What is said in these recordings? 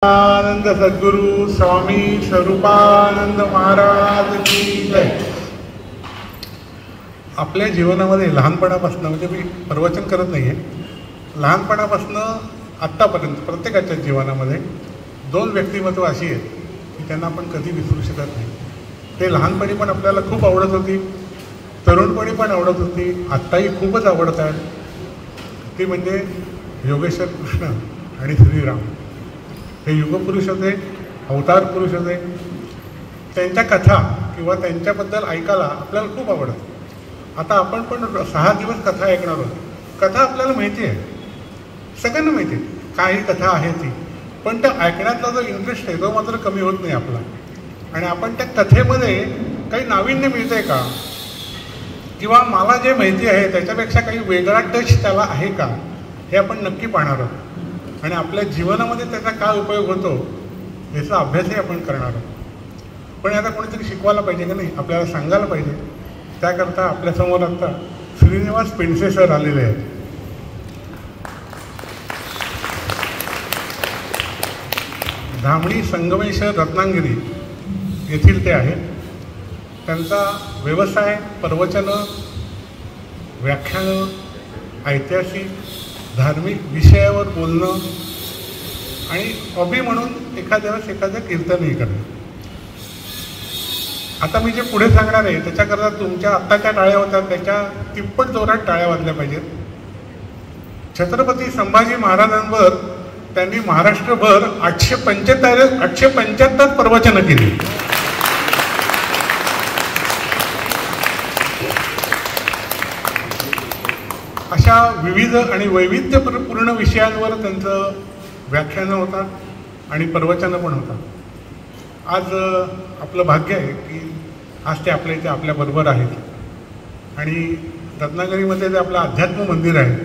आनंद सद्गुरु स्वामी स्वरूपानंद महाराज की जय. आपल्या जीवनामध्ये लहानपणापासून, म्हणजे मी प्रवचन करत नाही आहे, लहानपणापासून आत्तापर्यंत प्रत्येकाच्या जीवनामध्ये दोन व्यक्तिमत्व अशी आहेत की त्यांना आपण कधी विसरू शकत नाही. ते लहानपणी पण आपल्याला खूप आवडत होती, तरुणपणी पण आवडत होती, आत्ताही खूपच आवडत आहेत. ती म्हणजे योगेश्वर कृष्ण आणि श्रीराम. हे युगपुरुष होते, अवतार पुरुष होते. त्यांच्या कथा किंवा त्यांच्याबद्दल ऐकायला आपल्याला खूप आवडतं. आता आपण पण 6 दिवस कथा ऐकणार आहोत. कथा आपल्याला माहिती आहे, सगळ्यांना माहिती आहे काही कथा आहे ती, पण त्या ऐकण्यातला जो इंटरेस्ट आहे तो मात्र कमी होत नाही आपला. आणि आपण त्या कथेमध्ये काही नाविन्य मिळतं आहे का, किंवा मला जे माहिती आहे त्याच्यापेक्षा काही वेगळा टच त्याला आहे का, हे आपण नक्की पाहणार आहोत. आणि आपल्या जीवनामध्ये त्याचा काय उपयोग होतो याचा अभ्यासही आपण करणार आहोत. पण आता कोणीतरी शिकवायला पाहिजे का नाही, आपल्याला सांगायला पाहिजे. त्याकरता आपल्यासमोर आता श्रीनिवास पेंडसे सर आलेले आहेत. धामणी संगमेश्वर रत्नागिरी येथील ते आहेत. त्यांचा व्यवसाय प्रवचनं, व्याख्यानं, ऐतिहासिक धार्मिक विषयावर बोलणं आणि हॉबी म्हणून एखाद्या वेळेस एखाद्या कीर्तनही करणं. आता मी जे पुढे सांगणार आहे त्याच्याकरता तुमच्या आत्ताच्या टाळ्या होत्या त्याच्या तिप्पट जोरात टाळ्या वाजल्या पाहिजेत. छत्रपती संभाजी महाराजांवर त्यांनी महाराष्ट्रभर 875 प्रवचनं केली. अशा विविध आणि वैविध्यपूर्ण विषयांवर त्यांचं व्याख्यानं होतात आणि प्रवचनं पण होतात. आज आपलं भाग्य आहे की आज ते आपल्या इथे आपल्याबरोबर आहेत. आणि रत्नागिरीमध्ये जे आपलं अध्यात्म मंदिर आहे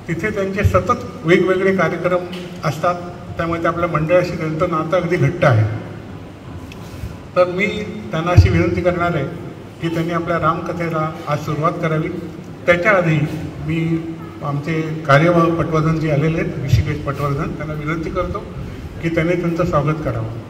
तिथे त्यांचे सतत वेगवेगळे कार्यक्रम असतात. त्यामुळे ते आपल्या मंडळाशी त्यांचं नातं अगदी घट्ट आहे. तर मी त्यांना अशी विनंती करणार आहे की त्यांनी आपल्या रामकथेला आज सुरुवात करावी. त्याच्या आधी मी आमचे कार्यवाह पटवर्धन जे आलेले आहेत, ऋषिकेश पटवर्धन, त्यांना विनंती करतो की त्यांनी त्यांचं स्वागत करावं.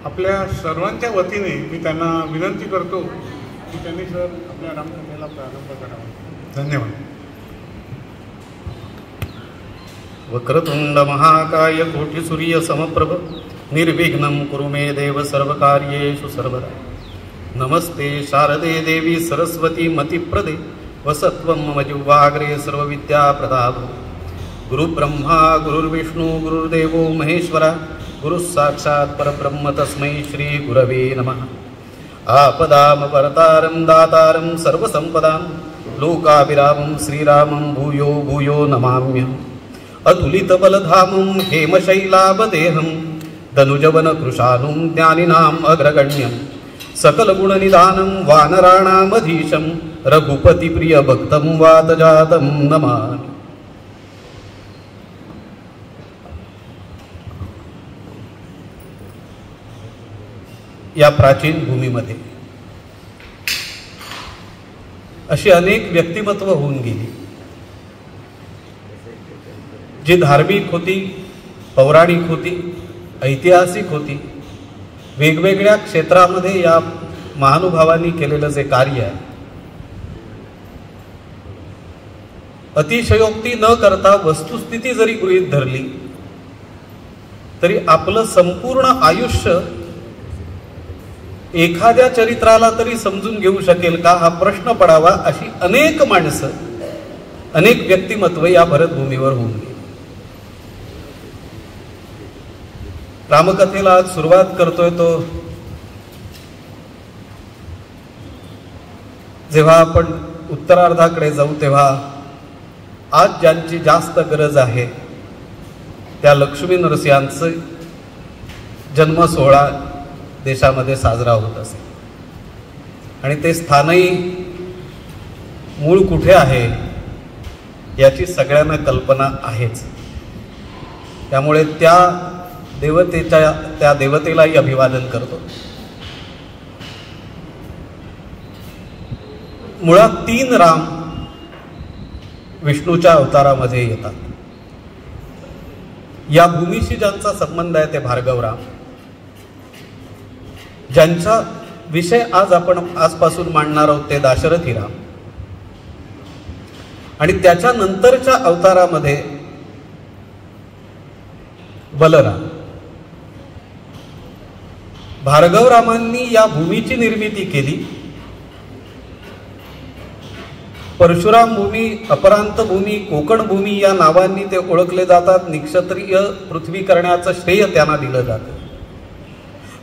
आपल्या सर्वांच्या वतीने मी त्यांना विनंती करतो की त्यांनी सर आपल्या रामकथेला प्रारंभ करावा. धन्यवाद. वक्रतुंड महाकाय कोटिसूर्य समप्रभ निर्विघ्नं कुरु मे देव सर्वकार्येषु सर्वदा. नमस्ते शारदे देवी सरस्वती मतिप्रदे वसत्वं मम जिह्वाग्रे सर्वविद्याप्रदाभव. गुरुब्रह्मा गुरुर्विष्णु गुरुर्देवो महेश्वरा गुरु साक्षात् परब्रह्म तस्मै श्री गुरवे नमः. आपदाम परतारं दातारं सर्वसंपदां लोकाभिरामं श्रीरामं भूयो भूयो नमाम्यहम्. अतुलितबलधामं हेमशैलावदेहं धनुजवनकृशानुं ज्ञानिनाम् अग्रगण्यं सकलगुणनिधानं वानराणामधीशं रघुपतिप्रियभक्तं वातजातं नमामि. या प्राचीन भूमीमध्ये अशी अनेक व्यक्तिमत्व होऊन गेली जी धार्मिक होती, पौराणिक होती, ऐतिहासिक होती. वेगवेगळ्या क्षेत्रामध्ये या महानुभावांनी केलेलं जे कार्य आहे अतिशयोक्ती न करता वस्तुस्थिती जरी गृहीत धरली तरी आपलं संपूर्ण आयुष्य एखाद्या चरित्राला तरी समजून घेऊ शकेल का हा प्रश्न पडावा अशी अनेक माणसं, अनेक व्यक्तिमत्व या भरतभूमीवर होऊन गेली. रामकथेला आज सुरुवात करतोय तो जेव्हा आपण उत्तरार्धाकडे जाऊ तेव्हा आज ज्यांची जास्त गरज आहे त्या लक्ष्मी नरसिंहांचं जन्म सोहळा देशामध्ये साजरा होत असेल आणि ते स्थानही मूळ कुठे आहे याची सगळ्यांना कल्पना आहेच. त्यामुळे त्या देवतेलाही अभिवादन करतो. मुळात 3 राम विष्णूच्या अवतारामध्ये येतात. या भूमीशी ज्यांचा संबंध आहे ते भार्गवराम, ज्यांचा विषय आज आपण आजपासून मांडणार आहोत ते दाशरथी राम, आणि त्याच्या नंतरच्या अवतारामध्ये बलराम. भार्गवरामांनी या भूमीची निर्मिती केली. परशुराम भूमी, अपरांत भूमी, कोकण भूमी या नावांनी ते ओळखले जातात. निक्षत्रिय पृथ्वी करण्याचं श्रेय त्यांना दिलं जातं.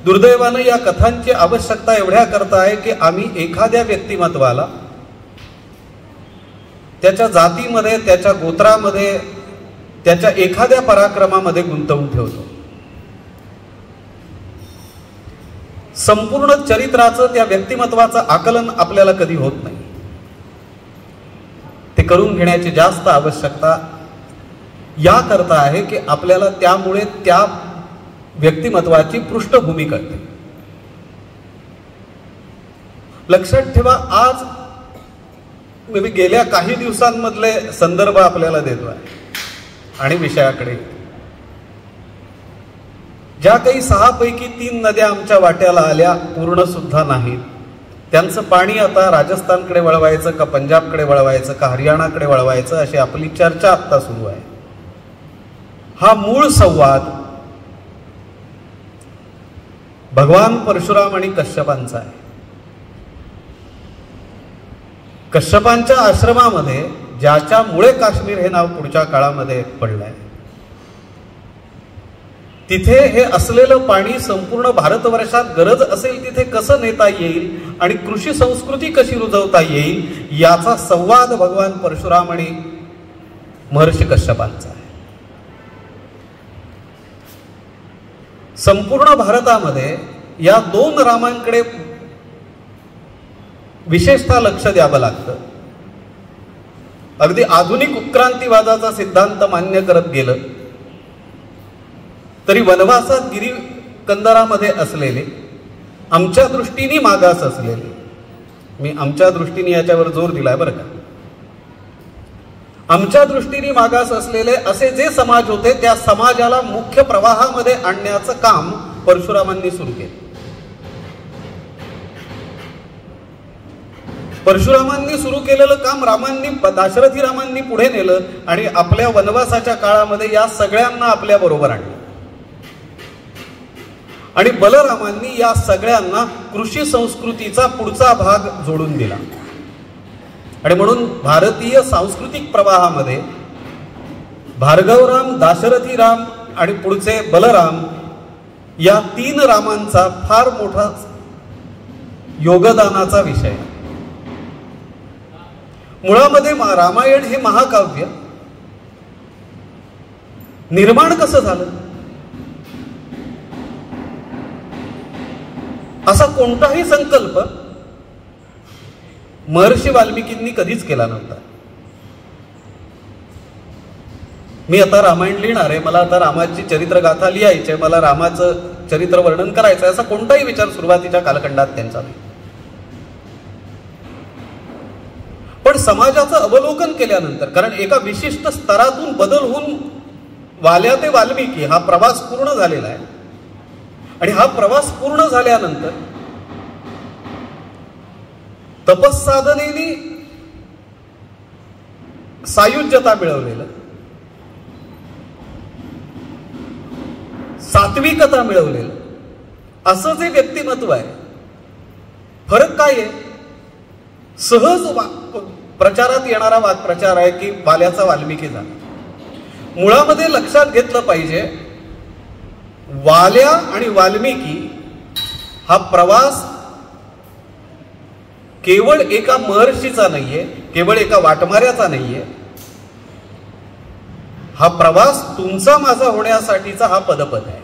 दुर्दैवानं या कथांची आवश्यकता एवढ्या करता आहे की आम्ही एखाद्या व्यक्तिमत्वाला त्याच्या जातीमध्ये, त्याच्या गोत्रामध्ये, त्याच्या एखाद्या पराक्रमामध्ये गुंतवून ठेवतो. संपूर्ण चरित्राचं, त्या व्यक्तिमत्वाचं आकलन आपल्याला कधी होत नाही. ते करून घेण्याची जास्त आवश्यकता याकरता आहे की आपल्याला त्यामुळे त्या व्यक्तिमत्वाची पृष्ठभूमी कळते. लक्षात ठेवा, आज मी गेल्या काही दिवसांमधले संदर्भ आपल्याला देतो आहे आणि विषयाकडे. ज्या काही 6 पैकी 3 नद्या आमच्या वाट्याला आल्या, पूर्ण सुद्धा नाहीत, त्यांचं पाणी आता राजस्थानकडे वळवायचं का पंजाबकडे वळवायचं का हरियाणाकडे वळवायचं अशी आपली चर्चा आता सुरू आहे. हा मूळ संवाद भगवान परशुराम आणि कश्यपांचा आहे. कश्यपांच्या आश्रमामध्ये ज्याच्यामुळे काश्मीर हे नाव पुढच्या काळामध्ये पडलंय, तिथे हे असलेलं पाणी संपूर्ण भारतवर्षात गरज असेल तिथे कसं नेता येईल आणि कृषी संस्कृती कशी रुजवता येईल याचा संवाद भगवान परशुराम आणि महर्षी कश्यपांचा आहे. संपूर्ण भारतामध्ये या 2 रामांकडे विशेषतः लक्ष द्यावं लागतं. अगदी आधुनिक उत्क्रांतीवादाचा सिद्धांत मान्य करत गेलं तरी वनवासात गिरीकंदरामध्ये असलेले, आमच्या दृष्टीने मागास असलेले, मी आमच्या दृष्टीने याच्यावर जोर दिलाय बरं का, आमच्या दृष्टीने मागास असलेले असे जे समाज होते त्या समाजाला मुख्य प्रवाहामध्ये आणण्याचं काम परशुरामांनी सुरू केलं. परशुरामांनी सुरू केलेलं काम दाशरथी रामांनी पुढे नेलं आणि आपल्या वनवासाच्या काळामध्ये या सगळ्यांना आपल्या बरोबर आणलं. आणि बलरामांनी या सगळ्यांना कृषी संस्कृतीचा पुढचा भाग जोडून दिला. आणि म्हणून भारतीय सांस्कृतिक प्रवाहामध्ये भार्गवराम, दाशरथी राम आणि पुढचे बलराम या 3 रामांचा फार मोठा योगदानाचा विषय. मुळामध्ये रामायण हे महाकाव्य निर्माण कसं झालं असा कोणताही संकल्प महर्षी वाल्मिकींनी कधीच केला नव्हता. मी आता रामायण लिहिणार आहे, मला आता रामाची चरित्रगाथा लिहायची आहे, मला रामाचं चरित्र वर्णन करायचं आहे, असा कोणताही विचार सुरुवातीच्या कालखंडात त्यांचा नाही. पण समाजाचं अवलोकन केल्यानंतर, कारण एका विशिष्ट स्तरातून बदल होऊन वाल्या ते वाल्मिकी हा प्रवास पूर्ण झालेला आहे. आणि हा प्रवास पूर्ण झाल्यानंतर तपस्साधनेने सायुज्यता मिळवलेलं, सात्विकता मिळवलेलं असं जे व्यक्तिमत्व आहे, फरक काय आहे? सहज प्रचारात येणारा वाक्प्रचार आहे की वाल्याचा वाल्मिकी झाला. मुळामध्ये लक्षात घेतलं पाहिजे, वाल्या आणि वाल्मिकी हा प्रवास केवळ एका महर्षीचा नाहीये, केवळ एका वाटमाऱ्याचा नाहीये. हा प्रवास तुमचा माझा होण्यासाठीचा हा पदपथ आहे.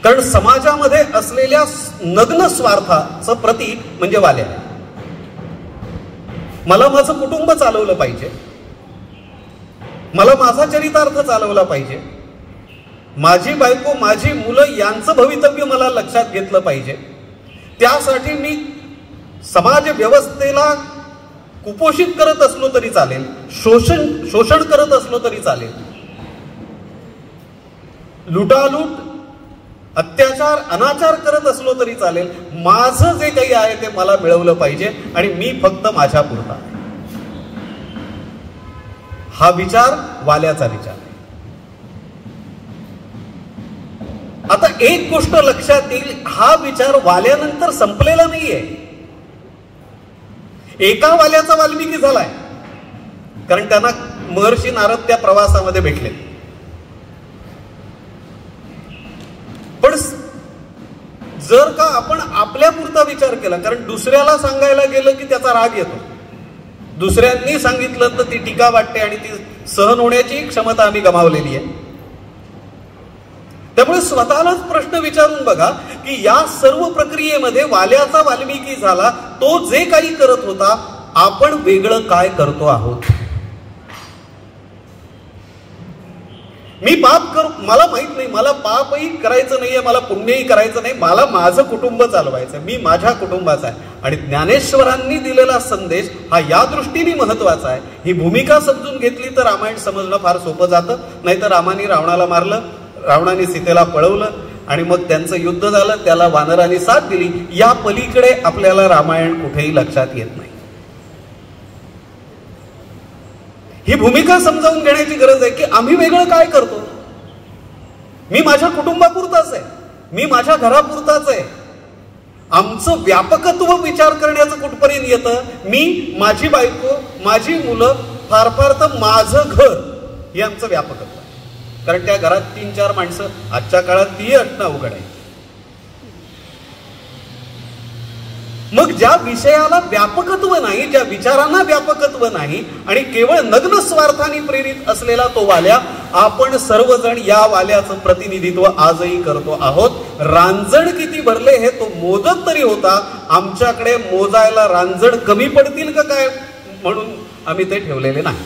कारण समाजामध्ये असलेल्या नग्न स्वार्थाचं प्रतीक म्हणजे वाल्या. मला माझं कुटुंब चालवलं पाहिजे, मला माझा चरितार्थ चालवला पाहिजे, माझी बायको माझी मुलं यांचं भवितव्य मला लक्षात घेतलं पाहिजे. त्यासाठी मी समाज व्यवस्थेला कुपोषित करत असलो तरी चालेल, शोषण करत असलो तरी चालेल, लुटालूट अत्याचार अनाचार करत असलो तरी चालेल, माझं जे काही आहे ते मला मिळवलं पाहिजे आणि मी फक्त माझ्या पुरता. हा विचार वाल्याचा विचार आहे. आता एक गोष्ट लक्षात येईल, हा विचार वाल्यानंतर संपलेला नाहीये. एका वाल्याचा वाल्मिकी झालाय, कारण त्यांना महर्षी नारद त्या प्रवासामध्ये भेटले. पण जर का आपण आपल्या पुरता विचार केला, कारण दुसऱ्याला सांगायला गेलं की त्याचा राग येतो, दुसऱ्यांनी सांगितलं तर ती टीका वाटते आणि ती सहन होण्याची क्षमता आम्ही गमावलेली आहे. त्यामुळे स्वतःलाच प्रश्न विचारून बघा की या सर्व प्रक्रियेमध्ये वाल्याचा वाल्मिकी झाला, तो जे काही करत होता, आपण वेगळं काय करतो आहोत. मी पाप करू, मला माहित नाही, मला पापही करायचं नाहीये, मला पुण्यही करायचं नाही, मला माझं कुटुंब चालवायचं, मी माझ्या कुटुंबाचा आहे. आणि ज्ञानेश्वरांनी दिलेला संदेश हा या दृष्टीने महत्वाचा आहे. ही भूमिका समजून घेतली तर रामायण समजणं फार सोपं जातं. नाहीतर रामाने रावणाला मारलं, रावणाने सीतेला पळवलं आणि मग त्यांचं युद्ध झालं, त्याला वानरांनी साथ दिली. या पलीकडे आपल्याला रामायण कुठेही लक्षात येत नाही. ही भूमिका समजावून घेण्याची गरज आहे की आम्ही वेगळं काय करतो. मी माझ्या कुटुंबापुरताच आहे, मी माझ्या घरापुरताच आहे. आमचं व्यापकत्व विचार करण्याचं कुठपर्यंत येतं. मी, माझी बायको, माझी मुलं, फार फार तर माझं घर, हे आमचं व्यापकत्व आहे. कारण त्या घरात 3-4 माणसं आजच्या काळात ती असणं अवघड आहे. मग ज्या विषयाला व्यापकत्व नाही, ज्या विचारांना व्यापकत्व नाही आणि केवळ नग्न स्वार्थाने प्रेरित असलेला तो वाल्या, आपण सर्वजण या वाल्याचं प्रतिनिधित्व आजही करतो आहोत. रांजण किती भरले हे तो मोजत तरी होता. आमच्याकडे मोजायला रांजण कमी पडतील का काय म्हणून आम्ही ते ठेवलेले नाही.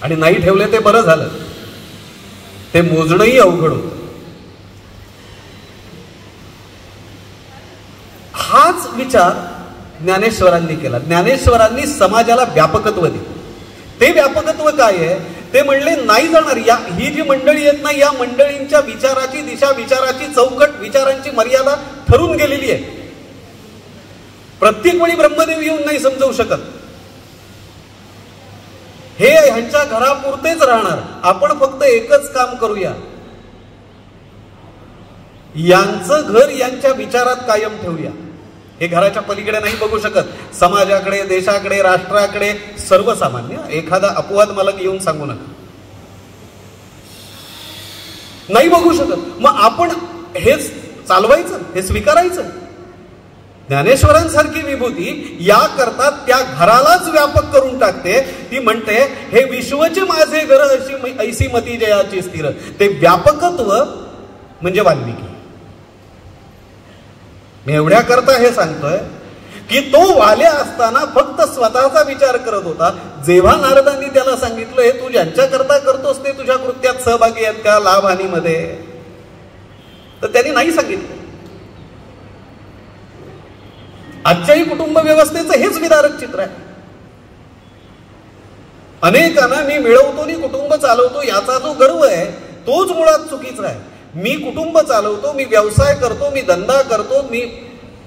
आणि नाही ठेवले ते बरं झालं, ते मोजणंही अवघड होतं. हाच विचार ज्ञानेश्वरांनी केला. ज्ञानेश्वरांनी समाजाला व्यापकत्व दिलं. ते व्यापकत्व काय आहे ते म्हणले, नाही जाणार. ही जी मंडळी आहेत ना, या मंडळींच्या विचाराची दिशा, विचाराची चौकट, विचारांची मर्यादा ठरून गेलेली आहे. प्रत्येक वेळी ब्रह्मदेव येऊन नाही समजवू शकत. हे ह्यांच्या घरापुरतेच राहणार. आपण फक्त एकच काम करूया, यांचं घर यांच्या विचारात कायम ठेवूया. हे घराच्या पलीकडे नाही बघू शकत. समाजाकडे, देशाकडे, राष्ट्राकडे, सर्वसामान्य एखादा अपवाद मला येऊन सांगू नका, नाही बघू शकत. मग आपण हेच चालवायचं, हे स्वीकारायचं. ज्ञानेश्वरांसारखी विभूती या करता त्या घरालाच व्यापक करून टाकते. ती म्हणते, हे विश्वचे माझे घर अशी ऐसी मती जयाची स्थिर. ते व्यापकत्व म्हणजे वाल्मिकी. मी एवढ्या करता हे सांगतोय की तो वाल्या असताना फक्त स्वतःचा विचार करत होता. जेव्हा नारदांनी त्याला सांगितलं, हे तू ज्यांच्या करता करतोस ते तुझ्या कृत्यात सहभागी आहेत का, लाभहानीमध्ये, तर त्यांनी नाही सांगितलं. आजच्याही कुटुंब व्यवस्थेचं हेच विदारक चित्र आहे. अनेकांना मी मिळवतो आणि कुटुंब चालवतो याचा जो गर्व आहे तोच मुळात चुकीचा आहे. मी कुटुंब चालवतो, मी व्यवसाय करतो, मी धंदा करतो, मी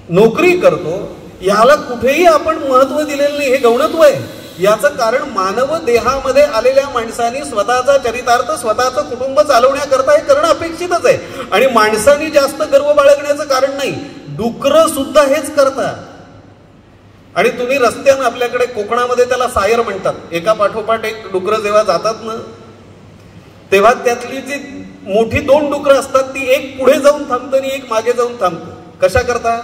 नोकरी करतो, याला कुठेही आपण महत्व दिलेलं नाही. हे गौणत्व आहे. याचं कारण मानव देहामध्ये आलेल्या माणसांनी स्वतःचा चरितार्थ, स्वतःचं कुटुंब चालवण्याकरता हे करणं अपेक्षितच आहे. आणि माणसांनी जास्त गर्व बाळगण्याचं कारण नाही. डुकरं सुद्धा हेच करतात. आणि तुम्ही रस्त्यानं आपल्याकडे कोकणामध्ये त्याला सायर म्हणतात. एका पाठोपाठ एक डुकरं जेव्हा जातात ना, तेव्हा त्यातली जी मोठी दोन डुकरं असतात ती एक पुढे जाऊन थांबतं आणि एक मागे जाऊन थांबतं. कशा करता?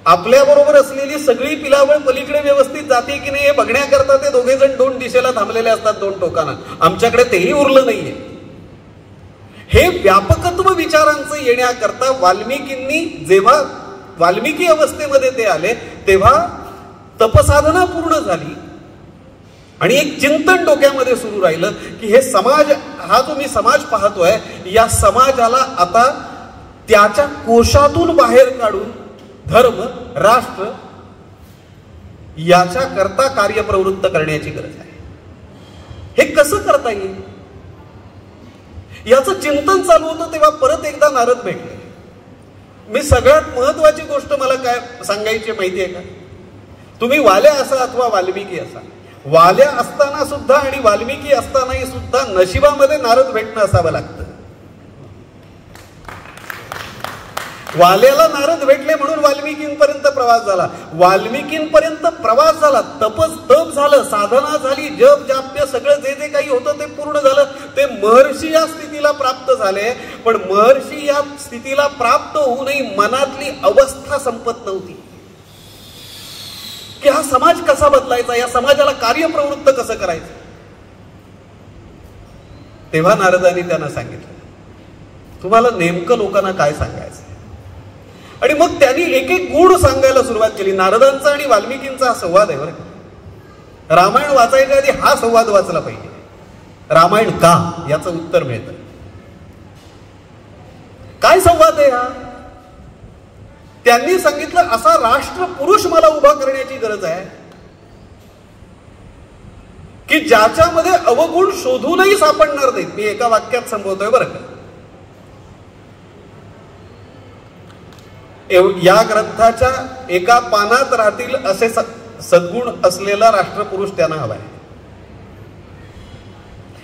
आपल्या बरोबर असलेली सगळी पिलावळ पलीकडे व्यवस्थित जाते की नाही हे बघण्याकरता ते दोघे जण दोन दिशेला थांबलेले असतात, दोन टोकांना. आमच्याकडे तेही उरलं नाहीये. हे व्यापकत्व विचारांचं येण्याकरता वाल्मिकींनी, जेव्हा वाल्मिकी अवस्थेमध्ये ते आले तेव्हा तपसाधना पूर्ण झाली आणि एक चिंतन डोक्यामध्ये सुरू राहिलं की हे समाज, हा जो मी समाज पाहतोय, या समाजाला आता त्याच्या कोशातून बाहेर काढून धर्म, राष्ट्र याच्या करता कार्यप्रवृत्त करण्याची गरज आहे. हे कसं करता येईल याचं चिंतन चालू होतं तेव्हा परत एकदा नारद भेटले. मी सगळ्यात महत्वाची गोष्ट मला काय सांगायची माहिती आहे का? तुम्ही वाल्या असा अथवा वाल्मिकी असा, वाल्या असताना सुद्धा आणि वाल्मिकी असतानाही सुद्धा नशिबामध्ये नारद भेटणं असावं लागतं. वाल्याला नारद भेटले म्हणून वाल्मिकींपर्यंत प्रवास झाला. वाल्मिकींपर्यंत प्रवास झाला, तप झालं, साधना झाली, जप जाप्य सगळं जे जे काही होतं ते पूर्ण झालं. ते महर्षी या स्थितीला प्राप्त झाले. पण महर्षी या स्थितीला प्राप्त होऊनही मनातली अवस्था संपत नव्हती की हा समाज कसा बदलायचा, या समाजाला कार्यप्रवृत्त कसं करायचं. तेव्हा नारदांनी त्यांना सांगितलं तुम्हाला नेमकं लोकांना काय सांगायचं. आणि मग त्यांनी एक एक गुण सांगायला सुरुवात केली. नारदांचा आणि वाल्मिकींचा हा संवाद आहे बरं का. रामायण वाचायच्या आधी हा संवाद वाचला पाहिजे. रामायण का याचं उत्तर मिळतं. काय संवाद आहे हा? त्यांनी सांगितलं असा राष्ट्र पुरुष मला उभा करण्याची गरज आहे की ज्याच्यामध्ये अवगुण शोधूनही सापडणार नाहीत. मी एका वाक्यात संबोधतोय बरं का. या ग्रंथाच्या एका पानात राहतील असे सद्गुण असलेला राष्ट्रपुरुष त्यांना हवाय.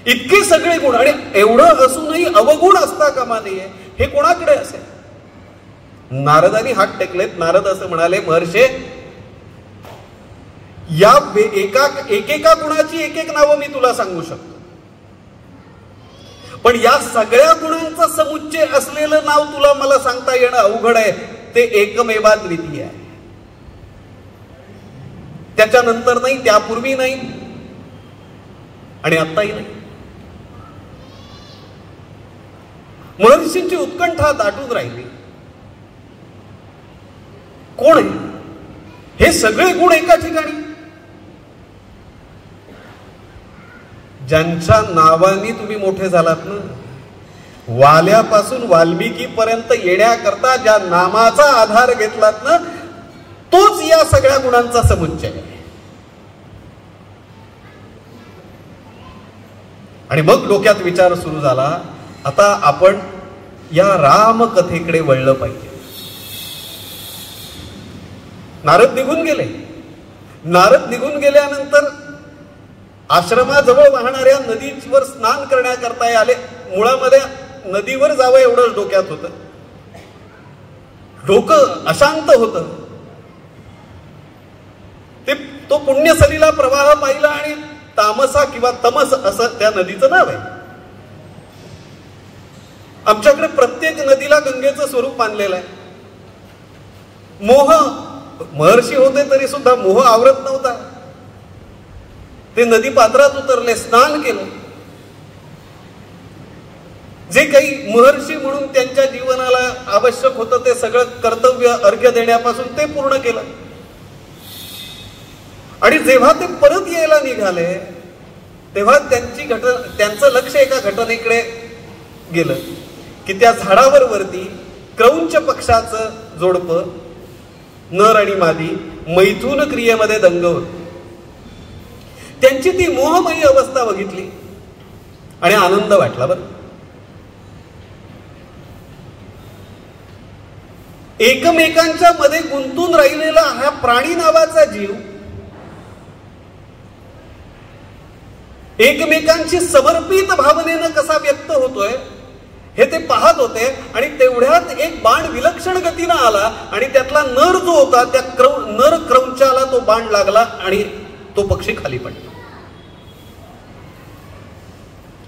इतके सगळे गुण आणि एवढं असूनही अवगुण असता कामा नये हे कोणाकडे असेल. नारदांनी हात टेकलेत. नारद असं म्हणाले महर्षे या एकेका गुणाची एक एक नावं मी तुला सांगू शकतो, पण या सगळ्या गुणांचा समुच्चय असलेलं नाव तुला मला सांगता येणं अवघड आहे. ते एकमेवाद्वितीय आहे. त्याच्यानंतर नाही, त्यापूर्वी नाही आणि आत्ताही नाही. महर्षींची उत्कंठा दाटून राहिली. कोण आहे हे सगळे गुण एका ठिकाणी? ज्यांच्या नावानी तुम्ही मोठे झालात ना, वाल्यापासून वाल्मिकी पर्यंत येण्याकरता ज्या नामाचा आधार घेतलात ना, तोच या सगळ्या गुणांचा समुच्चय आहे. आणि मग डोक्यात विचार सुरू झाला आता आपण या रामकथेकडे वळलं पाहिजे. नारद निघून गेले. नारद निघून गेल्यानंतर आश्रमाजवळ वाहणाऱ्या नदीवर स्नान करण्याकरता आले. मुळामध्ये नदीवर जावं एवढंच डोक्यात होतं. डोकं अशांत होतं. ते तो पुण्यसलीला प्रवाह पाहिला आणि तामसा किंवा तमस असं त्या नदीचं नाव आहे. आमच्याकडे प्रत्येक नदीला गंगेचं स्वरूप मानलेलं आहे. मोह, महर्षी होते तरी सुद्धा मोह आवरत नव्हता. ते नदी पात्रात उतरले, स्नान केलं. जे काही महर्षी म्हणून त्यांच्या जीवनाला आवश्यक होतं ते सगळं कर्तव्य अर्घ्य देण्यापासून ते पूर्ण केलं. आणि जेव्हा ते परत यायला निघाले तेव्हा त्यांचं लक्ष एका घटनेकडे गेलं की त्या झाडावर वरती क्रौंच पक्षाचं जोडपं, नर आणि मादी, मैथुन क्रियेमध्ये दंग होत. त्यांची ती मोहमयी अवस्था बघितली आणि आनंद वाटला. बरं, एकमेकांच्या मध्ये गुंतून राहिलेला हा प्राणी नावाचा जीव एकमेकांशी समर्पित भावनेनं कसा व्यक्त होतोय हे ते पाहत होते. आणि तेवढ्यात एक बाण विलक्षण गतीनं आला आणि त्यातला नर जो होता त्या नर क्रौंचाला तो बाण लागला आणि तो पक्षी खाली पडला.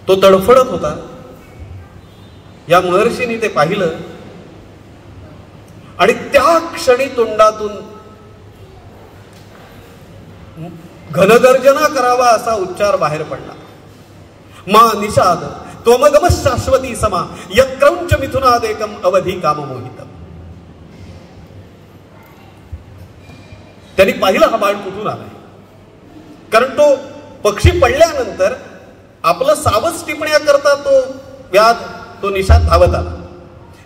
तो तडफडत होता. या महर्षीने ते पाहिलं आणि त्या क्षणी तोंडातून घनगर्जना करावा असा उच्चार बाहेर पडला. मा निषाद त्वमगम शाश्वती समा यक्रौंच मिथुनादेकम अवधी काममोहितम. त्यांनी पाहिलं हा बाण कुठून आलाय. कारण तो पक्षी पडल्यानंतर आपलं सावज टिपण्या करता तो व्याध, तो निषाद धावत आला.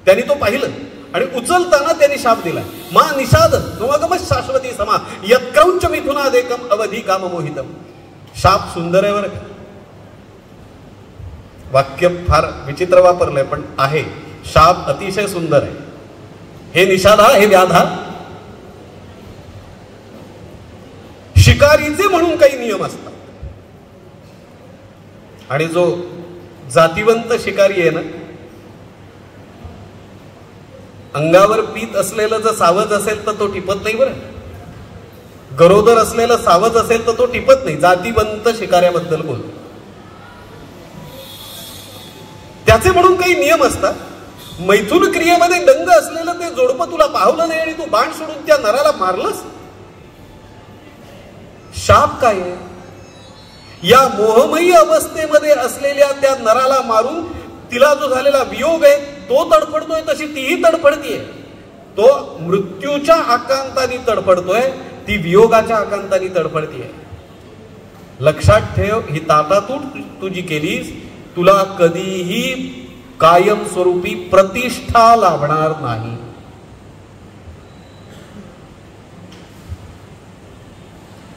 त्यांनी तो पाहिलं आणि उचलताना त्यांनी शाप दिला. मा निषाद त्वमगम शाश्वती समा यक्रौंच मिथुनादेकम अवधी काममोहितम. शाप सुंदर आहे बरं का. वाक्य फार विचित्र वापरलंय पण आहे. शाप अतिशय सुंदर आहे. हे निषादा, हे व्याधा, शिकारीचे म्हणून काही नियम असतात आणि जो जातिवंत शिकारी आहे ना, अंगावर पीत असलेलं जर सावज असेल तर तो टिपत नाही बरं. गरोदर असलेलं सावज असेल तर तो टिपत नाही. जातिवंत शिकाऱ्याबद्दल बोलतो. त्याचे म्हणून काही नियम असतात. मैथुन क्रियेमध्ये दंग असलेलं ते जोडपं तुला पाहवलं नाही आणि तू बाण सोडून त्या नराला मारलंस. शाप काय आहे? या मोहमयी अवस्थेमध्ये असलेल्या त्या नराला मारून तिला जो झालेला वियोग आहे तो तडफडतोय, तशी तीही तडफडतीये. तो मृत्यूच्या आकांताने तडफडतोय, ती वियोगाच्या आकांताने तडफडतीये. लक्षात ठेव, ही ताटातूट तू जी केलीस तुला कधीही कायमस्वरूपी प्रतिष्ठा लाभणार नाही.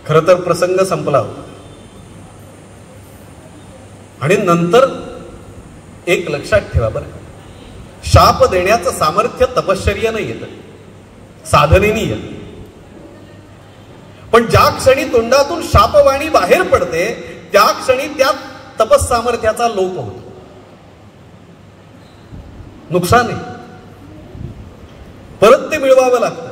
खरं तर प्रसंग संपला होता आणि नंतर एक लक्षात ठेवा बरं, शाप देण्याचं सामर्थ्य तपश्चर्यानं येतं, साधनेने येतं. पण ज्या क्षणी तोंडातून शापवाणी बाहेर पडते त्या क्षणी त्या तपस सामर्थ्याचा लोप होतो. नुकसान आहे. परत ते मिळवावं लागतं.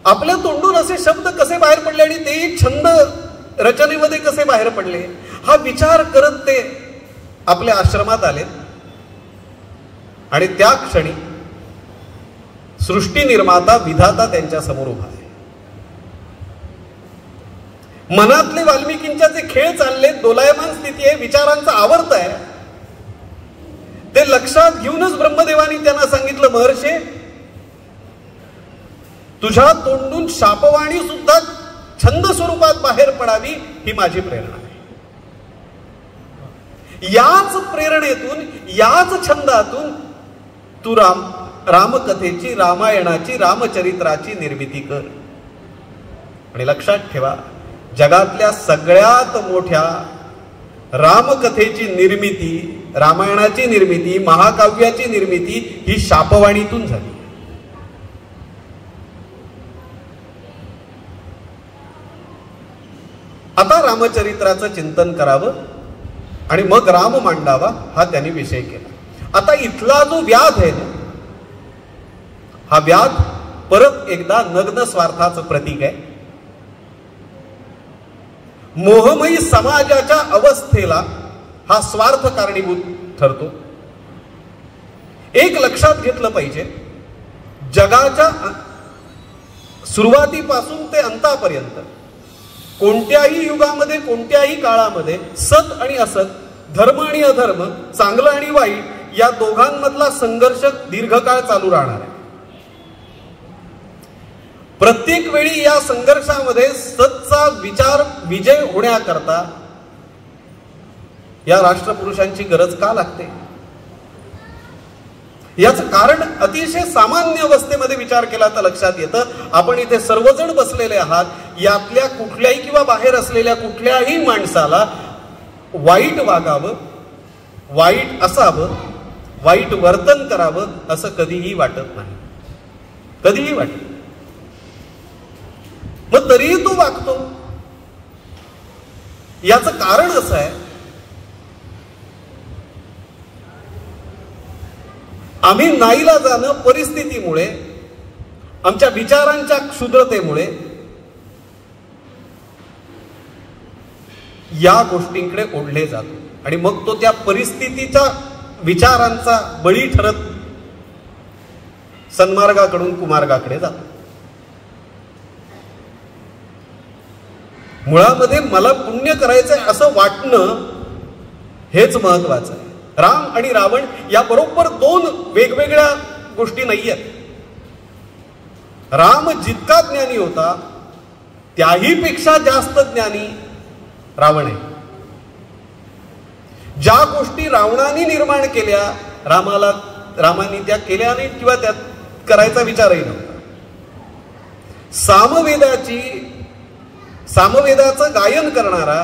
आपल्या तोंडून असे शब्द कसे बाहेर पडले आणि ते छंद रचनेमध्ये कसे बाहेर पडले हा विचार करत ते आपल्या आश्रमात आले आणि त्या क्षणी सृष्टी निर्माता विधाता त्यांच्या समोर उभा आहे. मनातले वाल्मिकींच्या जे खेळ चालले, दोलायमान स्थिती आहे, विचारांचा आवर्त आहे, ते लक्षात घेऊनच ब्रह्मदेवानी त्यांना सांगितलं, महर्षे तुझ्या तोंडून शापवाणी सुद्धा छंद स्वरूपात बाहेर पडावी ही माझी प्रेरणा आहे. याच प्रेरणेतून, याच छंदातून तू रामकथेची, रामायणाची, रामचरित्राची निर्मिती कर. आणि लक्षात ठेवा, जगातल्या सगळ्यात मोठ्या रामकथेची निर्मिती, रामायणाची निर्मिती, महाकाव्याची निर्मिती ही शापवाणीतून झाली. आता रामचरित्राचं चिंतन करावं आणि मग राम मांडावा हा त्यांनी विषय केला. आता इथला जो व्याध आहे ना, हा व्याध परत एकदा नग्न स्वार्थाचं प्रतीक आहे. मोहमयी समाजाच्या अवस्थेला हा स्वार्थ कारणीभूत ठरतो. एक लक्षात घेतलं पाहिजे, जगाच्या सुरुवातीपासून ते अंतापर्यंत कोणत्याही युगामध्ये, कोणत्याही काळामध्ये सत आणि असत, धर्म आणि अधर्म, चांगलं आणि वाईट या दोघांमधला संघर्ष दीर्घकाळ चालू राहणार आहे. प्रत्येक वेळी या संघर्षामध्ये सतचा विचार विजय होण्याकरता या राष्ट्रपुरुषांची गरज का लागते? याचं कारण अतिशय सामान्य अवस्थेमध्ये विचार केला तर लक्षात येतं. आपण इथे सर्वजण बसलेले आहात, यातल्या कुठल्याही किंवा बाहेर असलेल्या कुठल्याही माणसाला वाईट वागावं, वाईट असावं, वाईट वर्तन करावं असं कधीही वाटत नाही. कधीही वाटत. मग तरीही तो वागतो. याचं कारण असं आहे, आम्ही नाईलाजानं परिस्थितीमुळे, आमच्या विचारांच्या क्षुद्रतेमुळे या गोष्टींकडे ओढले जातो आणि मग तो त्या परिस्थितीच्या विचारांचा बळी ठरत सन्मार्गाकडून कुमार्गाकडे जातो. मुळामध्ये मला पुण्य करायचंय असं वाटणं हेच महत्वाचं आहे. राम आणि रावण या बरोबर दोन वेगवेगळ्या गोष्टी नाही आहेत. राम जितका ज्ञानी होता त्याही पेक्षा जास्त ज्ञानी रावण आहे. ज्या गोष्टी रावणाने निर्माण केल्या रामाने त्या केल्या नाहीत किंवा त्यात करायचा विचारही नव्हता. सामवेदाचं गायन करणारा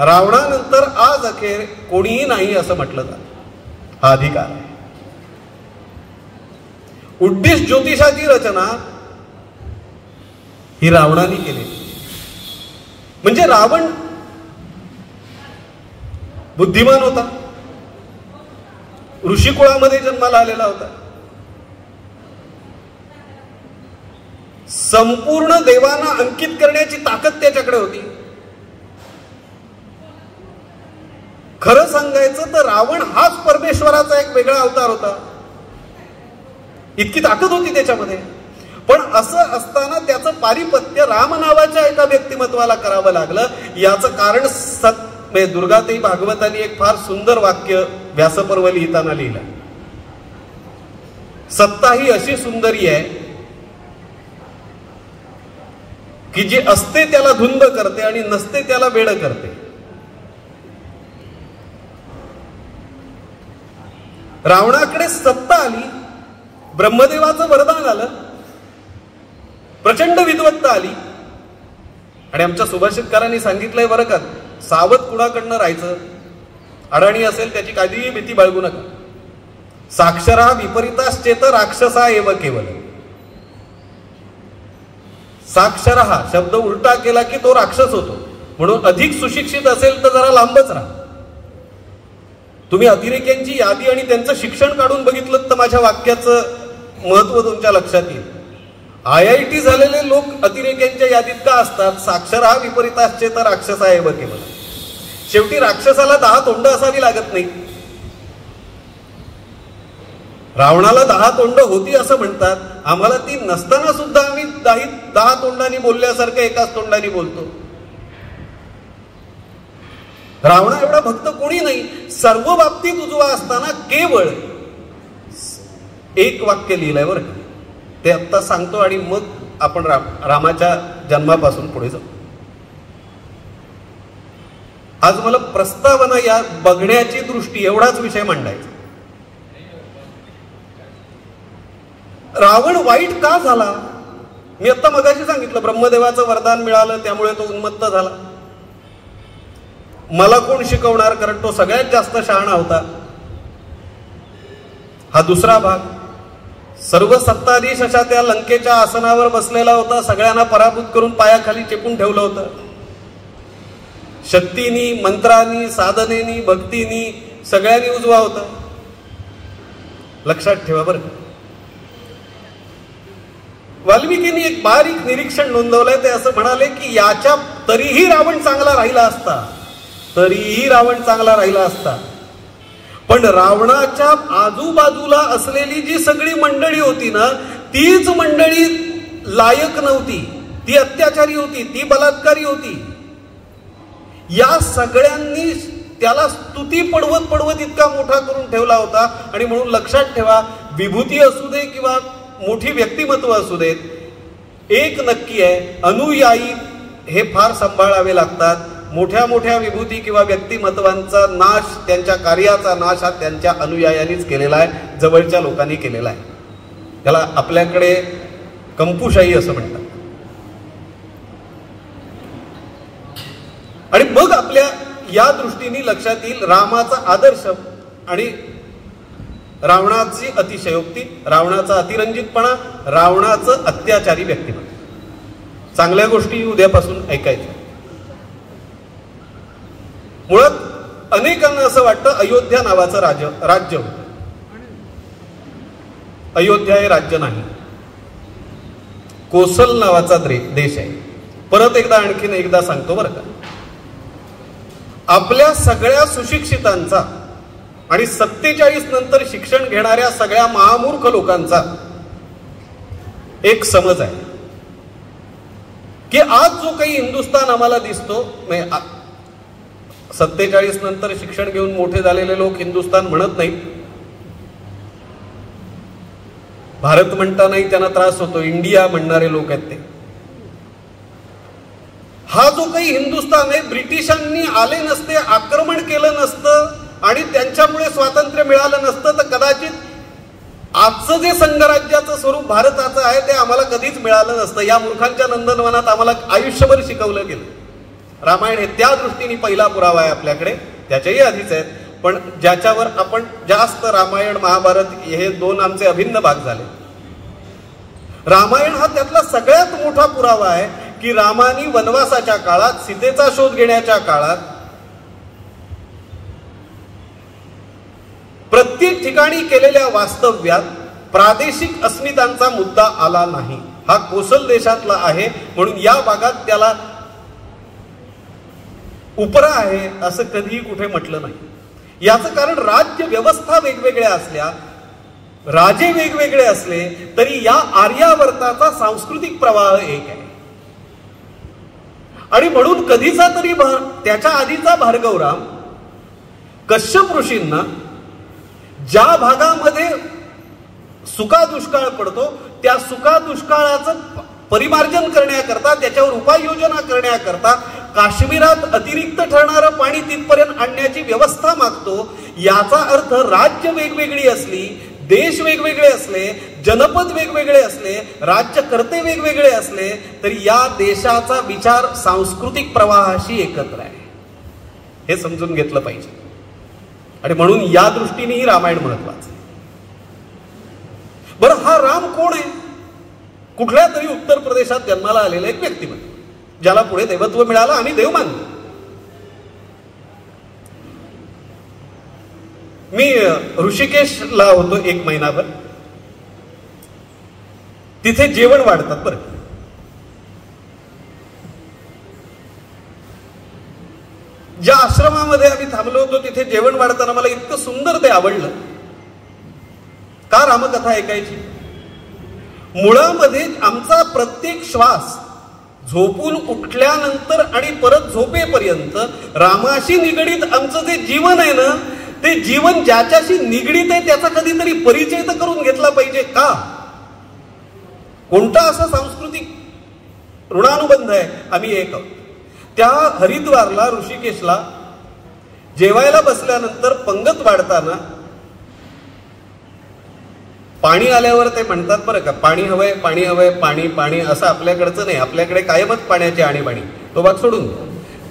रावणानंतर आज अखेर कोणीही नाही असं म्हटलं जातं. हा अधिकार आहे. उद्दिष्ट ज्योतिषाची रचना ही रावणाने केली. म्हणजे रावण बुद्धिमान होता, ऋषिकुळामध्ये जन्माला आलेला होता, संपूर्ण देवांना अंकित करण्याची ताकद त्याच्याकडे होती. खरं सांगायचं तर रावण हाच परमेश्वराचा एक वेगळा अवतार होता. इतकी ताकद होती त्याच्यामध्ये. पण असं असताना त्याचं पारिपत्य राम नावाच्या एका व्यक्तिमत्वाला करावं लागलं. याचं कारण दुर्गाताई भागवतांनी एक फार सुंदर वाक्य व्यासपर्व लिहिताना लिहिलं. सत्ता ही अशी सुंदरी आहे की जे असते त्याला धुंद करते आणि नसते त्याला वेड करते. रावणाकडे सत्ता आली, ब्रह्मदेवाचं वरदान आलं, प्रचंड विद्वत्ता आली आणि आमच्या सुभाषितकारांनी सांगितलंय बरं का, सावध कुणाकडनं राहायचं. अडाणी असेल त्याची काहीही भीती बाळगू नका. साक्षरा विपरीताश्चेत राक्षसा एव केवल. साक्षरहा शब्द उलटा केला की तो राक्षस होतो. म्हणून अधिक सुशिक्षित असेल तर जरा लांबच राहा. तुम्ही अतिरेक्यांची यादी आणि त्यांचं शिक्षण काढून बघितलं तर माझ्या वाक्याचं महत्व तुमच्या लक्षात येईल. IIT झालेले लोक अतिरेक्यांच्या यादीत का असतात? साक्षर विपरीताश्चेत राक्षसा एव केवल. शेवटी राक्षसाला 10 तोंड असावी लागत नाही. रावणाला 10 तोंड होती असं म्हणतात. आम्हाला ती नसताना सुद्धा आम्ही 10 तोंडांनी बोलल्यासारखं एकाच तोंडाने बोलतो. रावणा एवढा भक्त कोणी नाही. सर्व बाबतीत उजवा असताना केवळ एक वाक्य लिहिलंय बरं का, ते आत्ता सांगतो आणि मग आपण रामाच्या जन्मापासून पुढे जाऊ. आज मला प्रस्तावना या बघण्याची दृष्टी एवढाच विषय मांडायचा. रावण वाईट का झाला? मी आत्ता मगाशी सांगितलं, ब्रह्मदेवाचं वरदान मिळालं त्यामुळे तो उन्मत्त झाला. मला कोण शिकवणार, कारण तो सगळ्यात जास्त शहाणा होता. हा दुसरा भाग. सर्व सत्ताधीश अशा त्या लंकेच्या आसनावर बसलेला होता. सगळ्यांना पराभूत करून पायाखाली चेपून ठेवलं होतं. शक्तीनी, मंत्रांनी, साधनेनी, भक्तीनी सगळ्यांनी उजवा होता. लक्षात ठेवा बरं. वाल्मिकींनी एक बारीक निरीक्षण नोंदवलंय. ते असं म्हणाले की याच्या तरीही रावण चांगला राहिला असता. पण रावणाच्या आजूबाजूला असलेली जी सगळी मंडळी होती ना, तीच मंडळी लायक नव्हती. ती अत्याचारी होती, ती बलात्कारी होती. या सगळ्यांनी त्याला स्तुती पडवत इतका मोठा करून ठेवला होता. आणि म्हणून लक्षात ठेवा, विभूती असू दे किंवा मोठी व्यक्तिमत्व असू देत, एक नक्की आहे, अनुयायी हे फार सांभाळावे लागतात. मोठ्या मोठ्या विभूती किंवा व्यक्तिमत्वांचा नाश, त्यांच्या कार्याचा नाश हा त्यांच्या अनुयायांनीच केलेला आहे, जवळच्या लोकांनी केलेला आहे. त्याला आपल्याकडे कंपुशाही असं म्हणतात. आणि मग आपल्या या दृष्टीने लक्षात येईल रामाचा आदर्श आणि रावणाची अतिशयोक्ती, रावणाचा अतिरंजितपणा, रावणाचं अत्याचारी व्यक्तिमत्व. चांगल्या गोष्टी उद्यापासून ऐकायच्या. मुळात अनेकांना असं वाटतं अयोध्या नावाचं राज्य होतं. अयोध्या हे राज्य नाही, कोसल नावाचा देश आहे. परत एकदा आणखीन एकदा सांगतो बरं का. आपल्या सगळ्या सुशिक्षितांचा आणि 47 नंतर शिक्षण घेणाऱ्या सगळ्या महामूर्ख लोकांचा एक समज आहे की आज जो काही हिंदुस्थान आम्हाला दिसतो, 47 नंतर शिक्षण घेऊन मोठे झालेले लोक हिंदुस्थान म्हणत नाहीत. भारत म्हणतानाही त्यांना त्रास होतो, इंडिया म्हणणारे लोक आहेत ते. हा जो काही हिंदुस्थान आहे, ब्रिटिशांनी आले नसते, आक्रमण केलं नसतं आणि त्यांच्यामुळे स्वातंत्र्य मिळालं नसतं तर कदाचित आजचं जे संघराज्याचं स्वरूप भारताचं आहे ते आम्हाला कधीच मिळालं नसतं. या मूर्खांच्या नंदनवनात आम्हाला आयुष्यभर शिकवलं गेलं. रामायण हे त्या दृष्टीने पहिला पुरावा आहे आपल्याकडे, त्याच्याही आधीच आहेत, पण ज्याच्यावर आपण जास्त रामायण महाभारत हे 2 आमचे अभिन्न भाग झाले. रामायण हा त्यातला सगळ्यात मोठा पुरावा आहे की रामानी वनवासाच्या काळात, सीतेचा शोध घेण्याच्या काळात प्रत्येक ठिकाणी केलेल्या वास्तव्यात प्रादेशिक अस्मितांचा मुद्दा आला नाही. हा कोसल देशातला आहे म्हणून या भागात त्याला उपरा आहे असं कधीही कुठे म्हटलं नाही. याचं कारण राज्य व्यवस्था वेगवेगळ्या असल्या, राजे वेगवेगळे असले तरी या आर्यावर्ताचा सांस्कृतिक प्रवाह एक आहे. आणि म्हणून कधीचा तरी त्याच्या आधीचा भार्गवराम कश्यप ऋषींना ज्या भागामध्ये सुका दुष्काळ पडतो त्या सुका दुष्काळाचं परिमार्जन करण्याकरता, त्याच्यावर उपाययोजना करण्याकरता काश्मीरात अतिरिक्त ठरणारं पाणी तिथपर्यंत आणण्याची व्यवस्था मागतो. याचा अर्थ राज्य वेगवेगळी असली, देश वेगवेगळे असले, जनपद वेगवेगळे असले, राज्यकर्ते वेगवेगळे असले तरी या देशाचा विचार सांस्कृतिक प्रवाहाशी एकत्र आहे, हे समजून घेतलं पाहिजे. आणि म्हणून या दृष्टीनेही रामायण महत्वाचं आहे. बरं, हा राम कोण आहे? कुठल्या तरी उत्तर प्रदेशात जन्माला आलेला एक व्यक्तिमत्व, ज्याला पुढे देवत्व मिळालं आणि देव मानलं. मी ऋषिकेशला होतो 1 महिनाभर. तिथे जेवण वाढतात बरं. ज्या आश्रमामध्ये आम्ही थांबलो होतो तिथे जेवण वाढताना मला इतकं सुंदर ते आवडलं. का रामकथा ऐकायची? मुळामध्ये आमचा प्रत्येक श्वास झोपून उठल्यानंतर आणि परत झोपेपर्यंत रामाशी निगडीत आमचं जे जीवन आहे ना, ते जीवन ज्याच्याशी निगडीत आहे त्याचा कधीतरी परिचय तर करून घेतला पाहिजे का? कोणता असा सांस्कृतिक ऋणानुबंध आहे? आम्ही एक आहोत. त्या हरिद्वारला, ऋषिकेशला जेवायला बसल्यानंतर पंगत वाढताना पाणी आल्यावर ते म्हणतात बरं का, पाणी हवंय, पाणी हवंय, पाणी पाणी, असं आपल्याकडचं नाही. आपल्याकडे कायमच पाण्याची आणीबाणी, तो भाग सोडून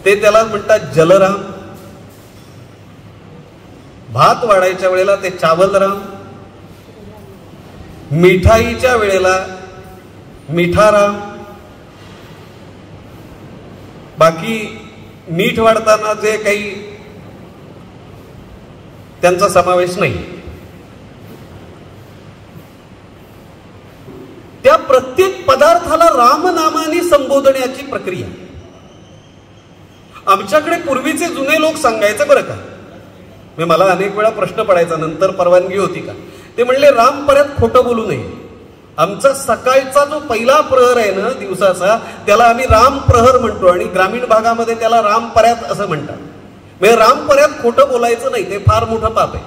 ते त्याला म्हणतात जलराम. भात वाढायच्या वेळेला ते चावलराम, मिठाईच्या वेळेला मिठाराम, बाकी मीठ वाढताना जे काही त्यांचा समावेश नाही. त्या प्रत्येक पदार्थाला रामनामाने संबोधण्याची प्रक्रिया. आमच्याकडे पूर्वीचे जुने लोक सांगायचे बरं का, मला अनेक वेळा प्रश्न पडायचा, नंतर परवानगी होती का? ते म्हणले राम परत खोटं बोलू नये. आमचा सकाळचा जो पहिला प्रहर आहे ना दिवसाचा, त्याला आम्ही राम प्रहर म्हणतो आणि ग्रामीण भागामध्ये त्याला राम पर्यात असं म्हणतात. म्हणजे राम पर्यात खोटं बोलायचं नाही, ते फार मोठं पाप आहे.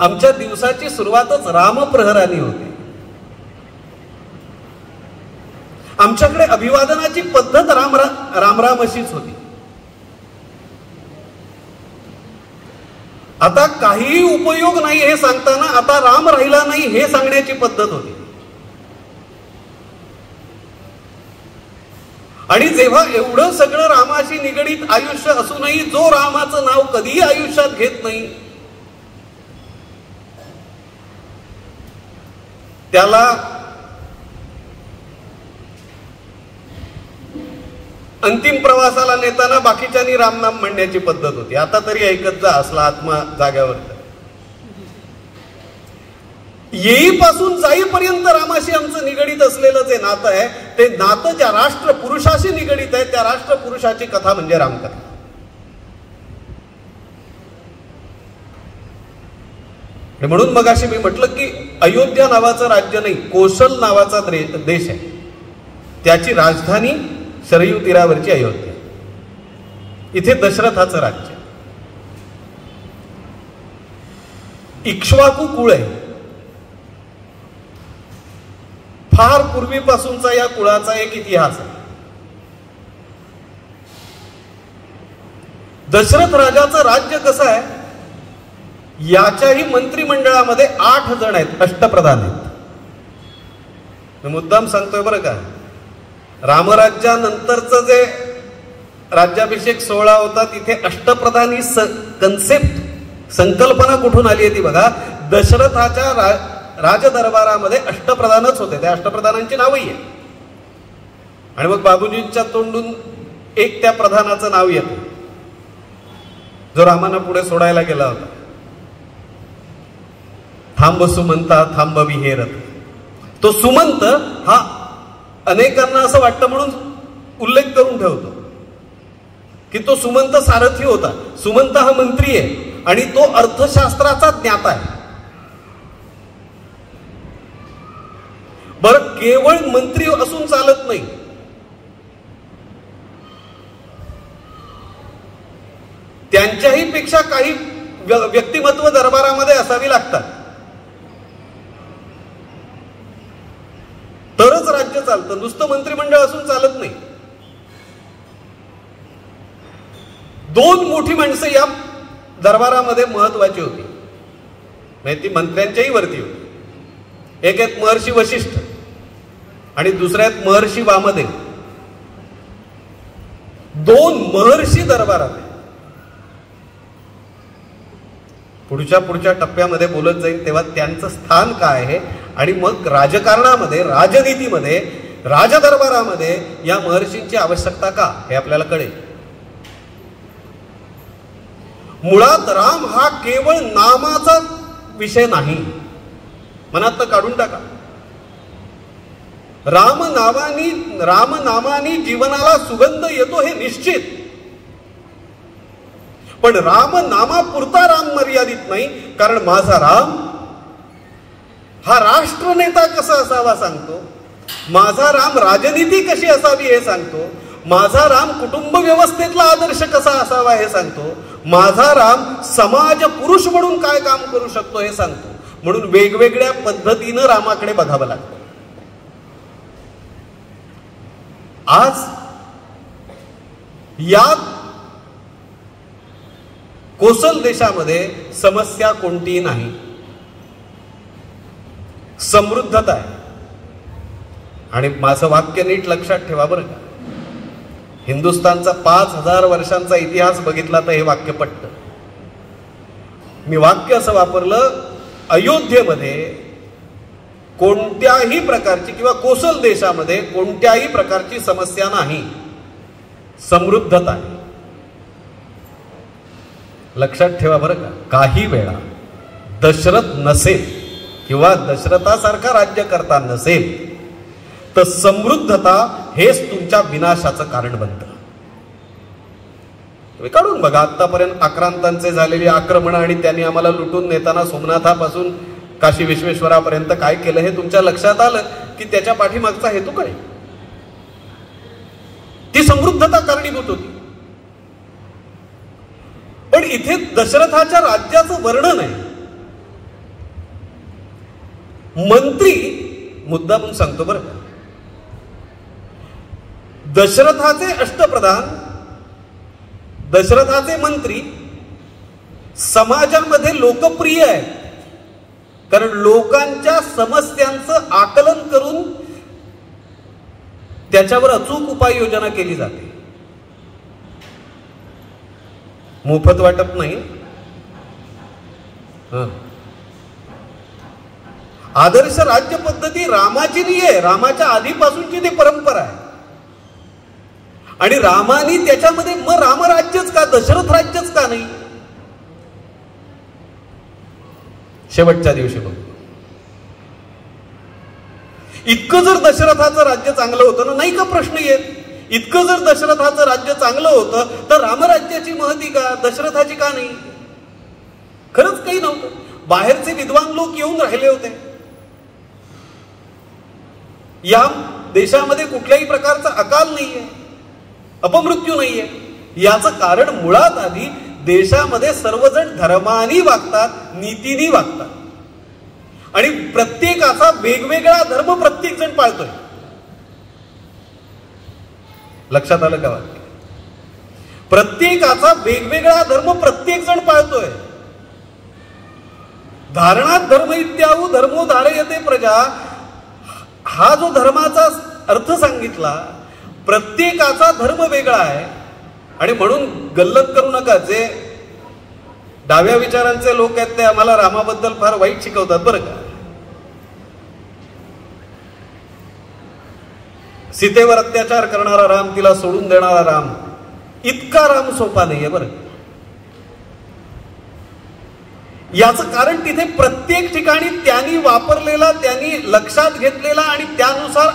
आमच्या दिवसाची सुरुवातच रामप्रहराने होते. आमच्याकडे अभिवादनाची पद्धत राम अशीच होती. आता काही उपयोग नाही हे सांगताना आता राम राहिला नाही हे सांगण्याची पद्धत होती. आणि जेव्हा एवढं सगळं रामाशी निगडीत आयुष्य असूनही जो रामाचं नाव कधीही आयुष्यात घेत नाही त्याला अंतिम प्रवासाला नेताना बाकीच्यांनी रामनाम म्हणण्याची पद्धत होती. आता तरी ऐकत जा, असला आत्मा जाग्यावर. येईपासून जाईपर्यंत रामाशी आमचं निगडीत असलेलं जे नातं आहे, ते नातं ज्या राष्ट्र पुरुषाशी निगडीत आहे त्या राष्ट्र पुरुषाची कथा म्हणजे रामकथा. आणि म्हणून मगाशी मी म्हटलं की अयोध्या नावाचं राज्य नाही, कोसल नावाचा देश आहे. त्याची राजधानी शरयू तीरावरची अयोध्या. इथे दशरथाचं राज्य. इक्ष्वाकू कुळ आहे. फार पूर्वीपासूनचा या कुळाचा एक इतिहास आहे. दशरथ राजाचं राज्य कसं आहे, याच्याही मंत्रिमंडळामध्ये 8 जण आहेत, अष्टप्रधान आहेत. मुद्दाम सांगतोय बरं का. रामराज्यानंतरचं जे राज्याभिषेक सोहळा होता तिथे अष्टप्रधान ही कन्सेप्ट, संकल्पना कुठून आली आहे ती बघा. दशरथाच्या राजदरबारामध्ये अष्टप्रधानच होते. त्या अष्टप्रधानांची नावही आहे. आणि मग बाबूजींच्या तोंडून एक त्या प्रधानाचं नाव येतं, जो रामाना पुढे सोडायला गेला होता. थांब सुमंता थांब विहेरत. तो सुमंत हा अनेकांना असं वाटतं म्हणून उल्लेख करून ठेवतो की तो सुमंत सारथी होता. सुमंत हा मंत्री आहे आणि तो अर्थशास्त्राचा ज्ञाता आहे. बरं, केवळ मंत्री असून चालत नाही. त्यांच्याही पेक्षा काही व्यक्तिमत्व दरबारामध्ये असावी लागतात, तरच राज्य चालतं. नुसतं मंत्रिमंडळ असून चालत नाही. 2 मोठी माणसं या दरबारामध्ये महत्वाची होती, म्हणजे ती मंत्र्यांच्याही वरती होती. एक आहेत महर्षी वशिष्ठ आणि दुसरे आहेत महर्षी वामदेव. 2 महर्षी दरबारात. पुढच्या टप्प्यामध्ये बोलत जाईल तेव्हा त्यांचं स्थान काय आहे आणि मग राजकारणामध्ये, राजनीतीमध्ये, राजदरबारामध्ये या महर्षींची आवश्यकता का हे आपल्याला कळेल. मुळात राम हा केवळ नामाचा विषय नाही, मनात तर काढून टाका. राम नामानी जीवनाला सुगंध येतो हे निश्चित, पण राम नामापुरता राम मर्यादित नाही. कारण माझा राम हा राष्ट्रनेता कसा असावा सांगतो, माझा राम राजनीती कशी असावी हे सांगतो, माझा राम कुटुंब व्यवस्थेतला आदर्श कसा असावा हे सांगतो, माझा राम समाज पुरुष म्हणून काय काम करू शकतो हे सांगतो. म्हणून वेगवेगळ्या पद्धतीनं रामाकडे बघावं लागतं. आज या कोसल देशामध्ये समस्या कोणतीही नाही, समृद्धता आहे. आणि माझं वाक्य नीट लक्षात ठेवा बरं का. हिंदुस्थानचा 5000 वर्षांचा इतिहास बघितला तर हे वाक्य पटतं. मी वाक्य असं वापरलं, अयोध्येमध्ये कोणत्याही प्रकारची किंवा कोसल देशामध्ये कोणत्याही प्रकारची समस्या नाही, समृद्धता आहे. लक्षात ठेवा बरं का. काही वेळा दशरथ नसेल किंवा दशरथासारखा राज्यकर्ता नसेल तर समृद्धता हेच तुमच्या विनाशाचं कारण बनतं. तुम्ही काढून बघा, आतापर्यंत आक्रांतांचे झालेली आक्रमण आणि त्यांनी आम्हाला लुटून नेताना सोमनाथापासून काशी विश्वेश्वरापर्यंत काय केलं हे तुमच्या लक्षात आलं की त्याच्या पाठीमागचा हेतू काय. ती समृद्धता कारणीभूत होती. पण इथे दशरथाच्या राज्याचं वर्णन आहे. मंत्री, मुद्दा म्हणून सांगतो बरं का, दशरथाचे अष्टप्रधान, दशरथाचे मंत्री समाजामध्ये लोकप्रिय आहेत, कारण लोकांच्या समस्यांचं आकलन करून त्याच्यावर अचूक उपाययोजना केली जाते. मोफत वाटप नाही. आदर्श राज्य पद्धती रामाची नाही आहे, रामाच्या आधीपासूनची ती परंपरा आहे. आणि रामानी त्याच्यामध्ये मग रामराज्यच का, दशरथ राज्यच का नाही. शेवटच्या दिवशी बघ, इतकं जर दशरथाचं राज्य चांगलं होतं ना, नाही का प्रश्न येत, इतकं जर दशरथाचं राज्य चांगलं होतं तर रामराज्याची महती का, दशरथाची का नाही. खरंच काही नव्हतं. बाहेरचे विद्वान लोक येऊन राहिले होते. या देशामध्ये कुठल्याही प्रकारचा अकाल नाहीये, अपमृत्यू नाहीये. याचं कारण मुळात आधी देशामध्ये सर्वजण धर्मानी वागतात, नीतीनी वागतात आणि प्रत्येकाचा वेगवेगळा धर्म प्रत्येक जण पाळतोय. लक्षात आलं का वाक्य? प्रत्येकाचा वेगवेगळा धर्म प्रत्येक जण पाळतोय. धारणात धर्म इत्याहू धर्मो धारयते प्रजा, हा जो धर्माचा अर्थ सांगितला, प्रत्येकाचा धर्म वेगळा आहे. आणि म्हणून गल्लत करू नका. जे डाव्या विचारांचे लोक आहेत ते आम्हाला रामाबद्दल फार वाईट शिकवतात बरं का. सीतेवर अत्याचार करणारा राम, तिला सोडून देणारा राम, इतका राम सोपा नाहीये बरं. याचं कारण तिथे प्रत्येक ठिकाणी त्यांनी वापरलेला, त्यांनी लक्षात घेतलेला आणि त्यानुसार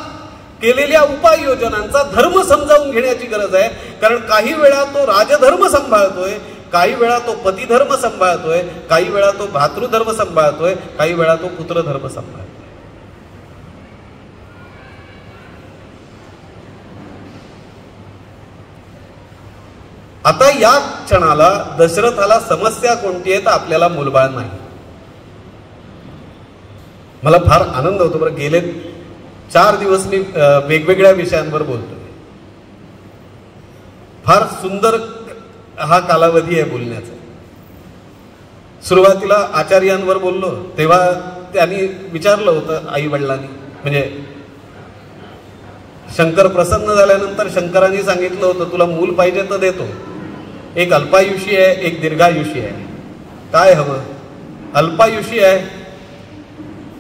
केलेल्या उपाययोजनांचा धर्म समजावून घेण्याची गरज आहे. कारण काही वेळा तो राजधर्म सांभाळतोय, काही वेळा तो पतिधर्म सांभाळतोय, काही वेळा तो भातृधर्म सांभाळतोय, काही वेळा तो पुत्रधर्म सांभाळतोय. आता या क्षणाला दशरथाला समस्या कोणती आहे तर आपल्याला मुलबाळ नाही. मला फार आनंद होतो बरं. गेले 4 दिवस मी वेगवेगळ्या विषयांवर बोलतोय. फार सुंदर हा कालावधी आहे बोलण्याचा. सुरुवातीला आचार्यांवर बोललो तेव्हा त्यांनी विचारलं होतं आई वडिलांनी, म्हणजे शंकर प्रसन्न झाल्यानंतर शंकरांनी सांगितलं होतं तुला मूल पाहिजे तर देतो. एक अल्पायुषी आहे, एक दीर्घायुषी आहे. काय हवं? अल्पायुषी आहे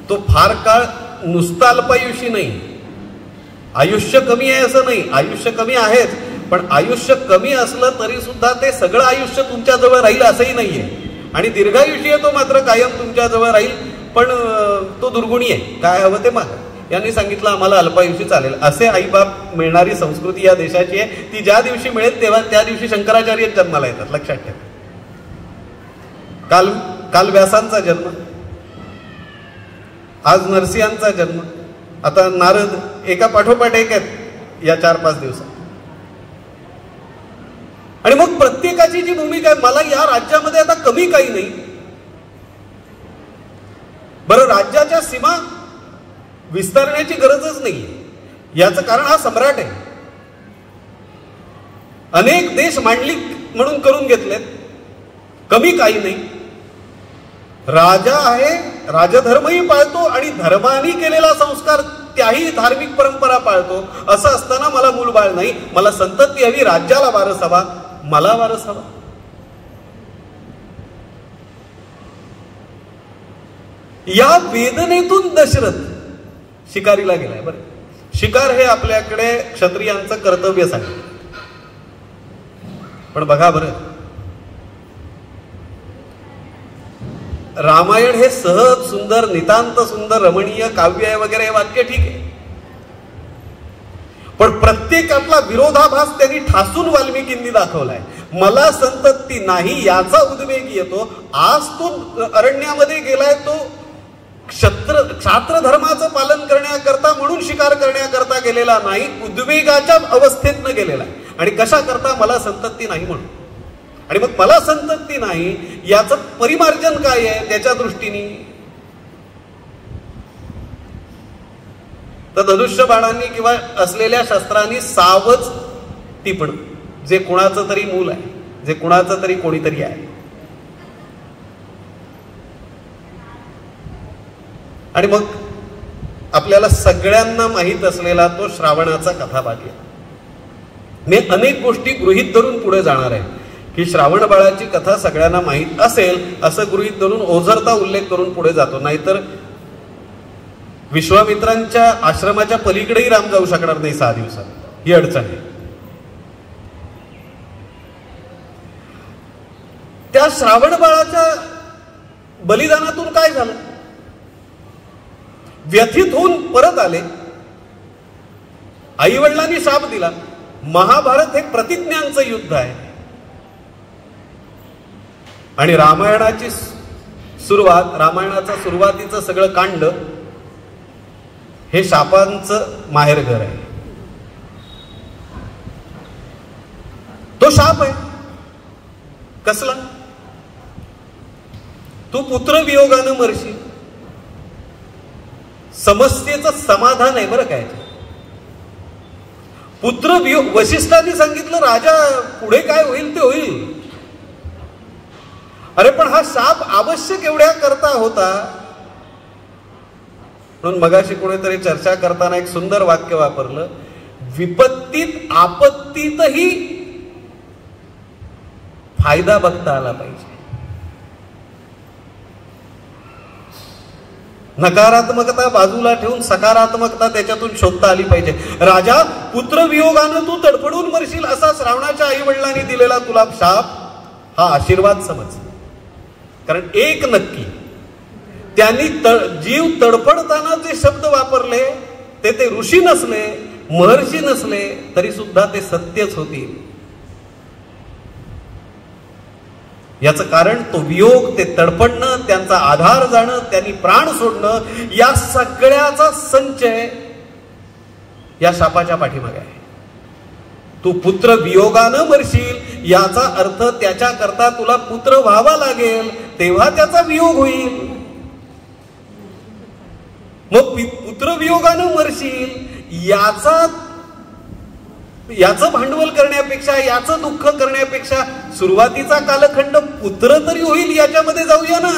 तो फार काळ नुसता अल्पायुषी नाही, आयुष्य कमी आहे असं नाही. आयुष्य कमी आहेच, पण आयुष्य कमी असलं तरी सुद्धा ते सगळं आयुष्य तुमच्याजवळ राहील असंही नाहीये. आणि दीर्घायुषी आहे तो मात्र कायम तुमच्याजवळ राहील, पण तो दुर्गुणी आहे. काय हवं ते मागा. यांनी सांगितलं आम्हाला अल्पायुषी चालेल. असे आईबाप मिळणारी संस्कृती या देशाची आहे. ती ज्या दिवशी मिळेल तेव्हा त्या दिवशी शंकराचार्य जन्माला येतात. लक्षात ठेवा. काल व्यासांचा जन्म, आज नरसिंहांचा जन्म, आता नारद, एका पाठोपाठ एक आहेत या 4-5 दिवसात. आणि मग प्रत्येकाची जी भूमिका आहे, मला या राज्यामध्ये आता कमी काही नाही. बरं, राज्याच्या सीमा विस्तारण्याची गरजच नाही. याचं कारण हा सम्राट आहे. अनेक देश मांडलिक म्हणून करून घेतलेत, कमी काही नाही. राजा आहे, राजधर्मही पाळतो आणि धर्माने केलेला संस्कार त्याही धार्मिक परंपरा पाळतो. असं असताना मला मूलबाळ नाही, मला संतती हवी, राज्याला वारस हवा, मला वारस हवा. या वेदनेतून दशरथ शिकारीला गेलाय. बरं, शिकार हे आपल्याकडे क्षत्रियांचं कर्तव्यच आहे. पण बघा बरं, रामायण हे सहज सुंदर, नितांत सुंदर, रमणीय काव्य आहे वगैरे, हे वाक्य ठीक आहे. पण प्रत्येकातला विरोधाभास त्यांनी ठासून वाल्मिकींनी दाखवलाय. मला संतती नाही याचा उद्वेग येतो. आज तो अरण्यामध्ये गेलाय, तो क्षात्र धर्माचं पालन करण्याकरता म्हणून शिकार करण्याकरता गेलेला नाही, उद्वेगाच्या अवस्थेतनं गेलेला आहे. आणि कशा करता? मला संतती नाही म्हणून. आणि मग मला संतती नाही याचं परिमार्जन काय आहे त्याच्या दृष्टीने? तर धनुष्य बाणांनी किंवा असलेल्या शस्त्रांनी सावच टिपण, जे कुणाचं तरी मूल आहे, जे कुणाचं तरी कोणीतरी आहे. आणि मग आपल्याला सगळ्यांना माहीत असलेला तो श्रावणाचा कथाभाग आहे. मी अनेक गोष्टी गृहीत धरून पुढे जाणार आहे की श्रावण बाळाची कथा सगळ्यांना माहीत असेल असं गृहीत धरून ओझरता उल्लेख करून पुढे जातो. नाहीतर विश्वामित्रांच्या आश्रमाच्या पलीकडेही राम जाऊ शकणार नाही 6 दिवसात. ही अडचण आहे. त्या श्रावण बाळाच्या बलिदानातून काय झालं? व्यथित होऊन परत आले, आई वडिलांनी शाप दिला. महाभारत हे प्रतिज्ञांचं युद्ध आहे आणि रामायणाची सुरुवात, रामायणाचं सुरुवातीचं सगळं कांड हे शापांचं माहेरघर आहे. तो शाप आहे. कसला? तू पुत्र वियोगानं मरशील. समस्येचं समाधान आहे बरं काय. पुत्र वियोग. वशिष्ठांनी सांगितलं राजा पुढे काय होईल ते होईल. अरे पण हा शाप आवश्यक एवढ्या करता होता. म्हणून मगाशी कोणीतरी चर्चा करताना एक सुंदर वाक्य वापरलं, विपत्तीत आपत्तीतही फायदा बघता आला पाहिजे. नकारात्मकता बाजूला ठेवून सकारात्मकता त्याच्यातून शोधता आली पाहिजे. राजा पुत्र वियोगानं तू तडफडून मरशील असा श्रावणाच्या आई वडिलांनी दिलेला तुला शाप हा आशीर्वाद समज. कारण एक नक्की, त्यांनी जीव तडफडताना जे शब्द वापरले ते ऋषी नसले, महर्षी नसले तरी सुद्धा ते सत्यच होतील. याचं कारण तो वियोग, ते तडफडणं, त्यांचा आधार जाणं, त्यांनी प्राण सोडणं, या सगळ्याचा संचय या शापाच्या पाठीमागे आहे. तू पुत्र वियोगानं मरशील याचा अर्थ त्याच्याकरता तुला पुत्र व्हावा लागेल, तेव्हा त्याचा वियोग होईल. मग पुत्र वियोगानं मरशील याचं भांडवल करण्यापेक्षा, याचं दुःख करण्यापेक्षा सुरुवातीचा कालखंड पुत्र तरी होईल याच्यामध्ये जाऊया ना.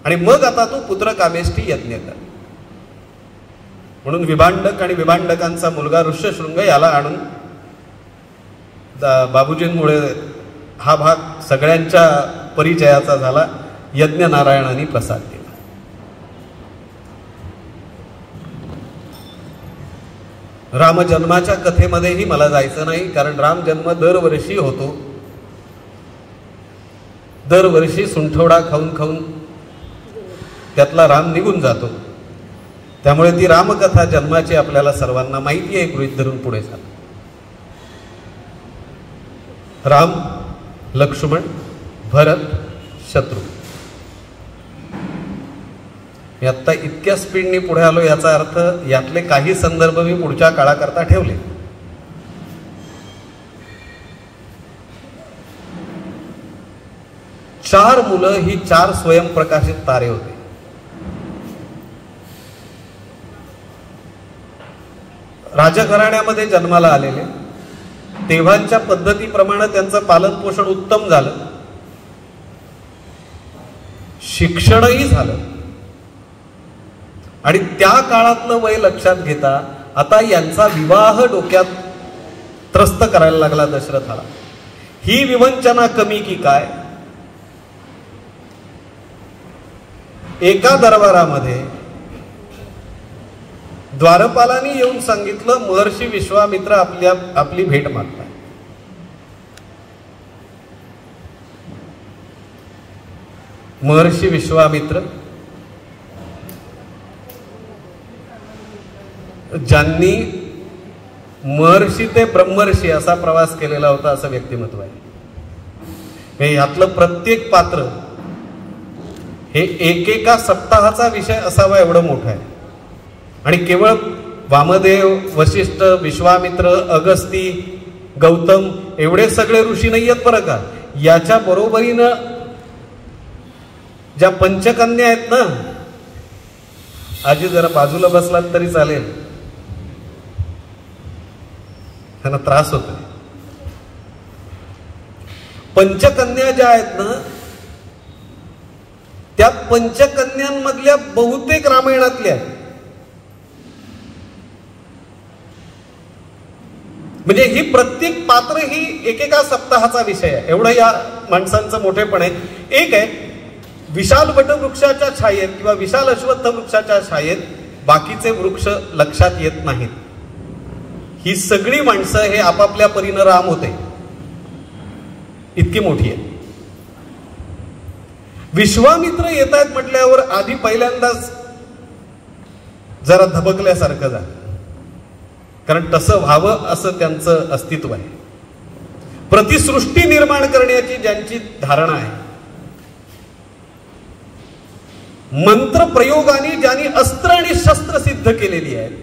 आणि मग आता तू पुत्र कामेष्टी यज्ञ कर. म्हणून विभांडक आणि विभांडकांचा मुलगा ऋष्यशृंग याला आणून बाबूजींमुळे हा भाग सगळ्यांच्या परिचयाचा झाला. यज्ञ नारायणांनी प्रसाद दिला. रामजन्माच्या कथेमध्येही मला जायचं नाही, कारण रामजन्म दरवर्षी होतो. दरवर्षी सुंठवडा खाऊन खाऊन त्यातला राम निघून जातो. त्यामुळे ती रामकथा जन्माची आपल्याला सर्वांना माहिती आहे. गृहीत धरून पुढे चाल. राम, लक्ष्मण, भरत, शत्रू. मी आत्ता इतक्या स्पीडने पुढे आलो, याचा अर्थ यातले काही संदर्भ मी पुढच्या काळाकरता ठेवले. चार मुलं ही चार स्वयंप्रकाशित तारे होते. राजघराण्यामध्ये जन्माला आलेले, तेव्हाच्या पद्धतीप्रमाणे त्यांचं पालन पोषण उत्तम झालं, शिक्षणही झालं. आणि त्या काळातलं वय लक्षात घेता आता यांचा विवाह डोक्यात त्रस्त करायला लागला दशरथाला. ही विवंचना कमी की काय? एका दरबारामध्ये द्वारपालांनी येऊन सांगितलं, महर्षी विश्वामित्र आपली भेट मागताय. महर्षी विश्वामित्र ज्यांनी महर्षी ते ब्रह्मर्षी असा प्रवास केलेला होता असं व्यक्तिमत्व आहे. यातलं प्रत्येक पात्र हे एकेका सप्ताहाचा विषय असावा एवढं मोठं आहे. आणि केवळ वामदेव, वशिष्ठ, विश्वामित्र, अगस्ती, गौतम एवढे सगळे ऋषी नाही आहेत बरं का. याच्या बरोबरीनं ज्या पंचकन्या आहेत ना, आजी जरा बाजूला बसलात तरी चालेल, त्यांना त्रास होतोय. पंचकन्या ज्या आहेत ना, त्या पंचकन्यांमधल्या बहुतेक रामायणातल्या आहेत. म्हणजे ही प्रत्येक पात्र ही एकेका सप्ताहाचा विषय आहे. एवढं या माणसांचं मोठेपण आहे. एक आहे विशाल वटवृक्षाच्या छायेत किंवा विशाल अश्वत्थ वृक्षाच्या छायेत बाकीचे वृक्ष लक्षात येत नाहीत. ही सगळी माणसं हे आपापल्या परीनं राम होते, इतकी मोठी आहे. विश्वामित्र येत आहेत म्हटल्यावर आधी पहिल्यांदाच जरा धबकल्यासारखं झालं, कारण तसं व्हावं असं त्यांचं अस्तित्व आहे. प्रतिसृष्टी निर्माण करण्याची ज्यांची धारणा आहे मंत्र प्रयोगाने ज्यांनी अस्त्र आणि शस्त्र सिद्ध केलेली आहेत,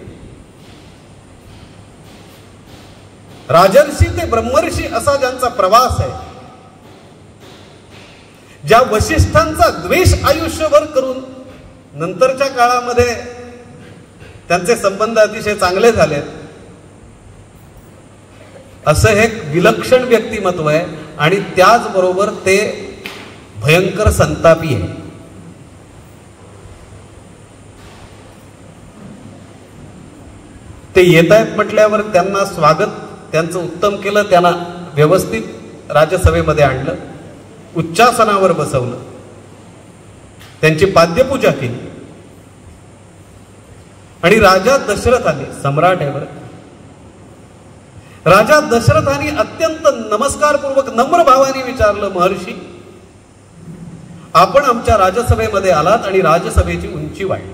राजर्षी ते ब्रह्मर्षी असा ज्यांचा प्रवास आहे, ज्या वशिष्ठांचा द्वेष आयुष्यभर करून नंतरच्या काळामध्ये त्यांचे संबंध अतिशय चांगले झाले, असं हे विलक्षण व्यक्तिमत्व आहे. आणि त्याचबरोबर ते भयंकर संतापी आहे. ते येत आहेत म्हटल्यावर त्यांना स्वागत त्यांचं उत्तम केलं, त्यांना व्यवस्थित राजसभेमध्ये आणलं, उच्चासनावर बसवलं, त्यांची पाद्यपूजा केली. आणि राजा दशरथाने, सम्राट आहे बरं, राजा दशरथाने अत्यंत नमस्कारपूर्वक नम्र भावाने विचारलं, महर्षी आपण आमच्या राजसभेमध्ये आलात आणि राजसभेची उंची वाढली,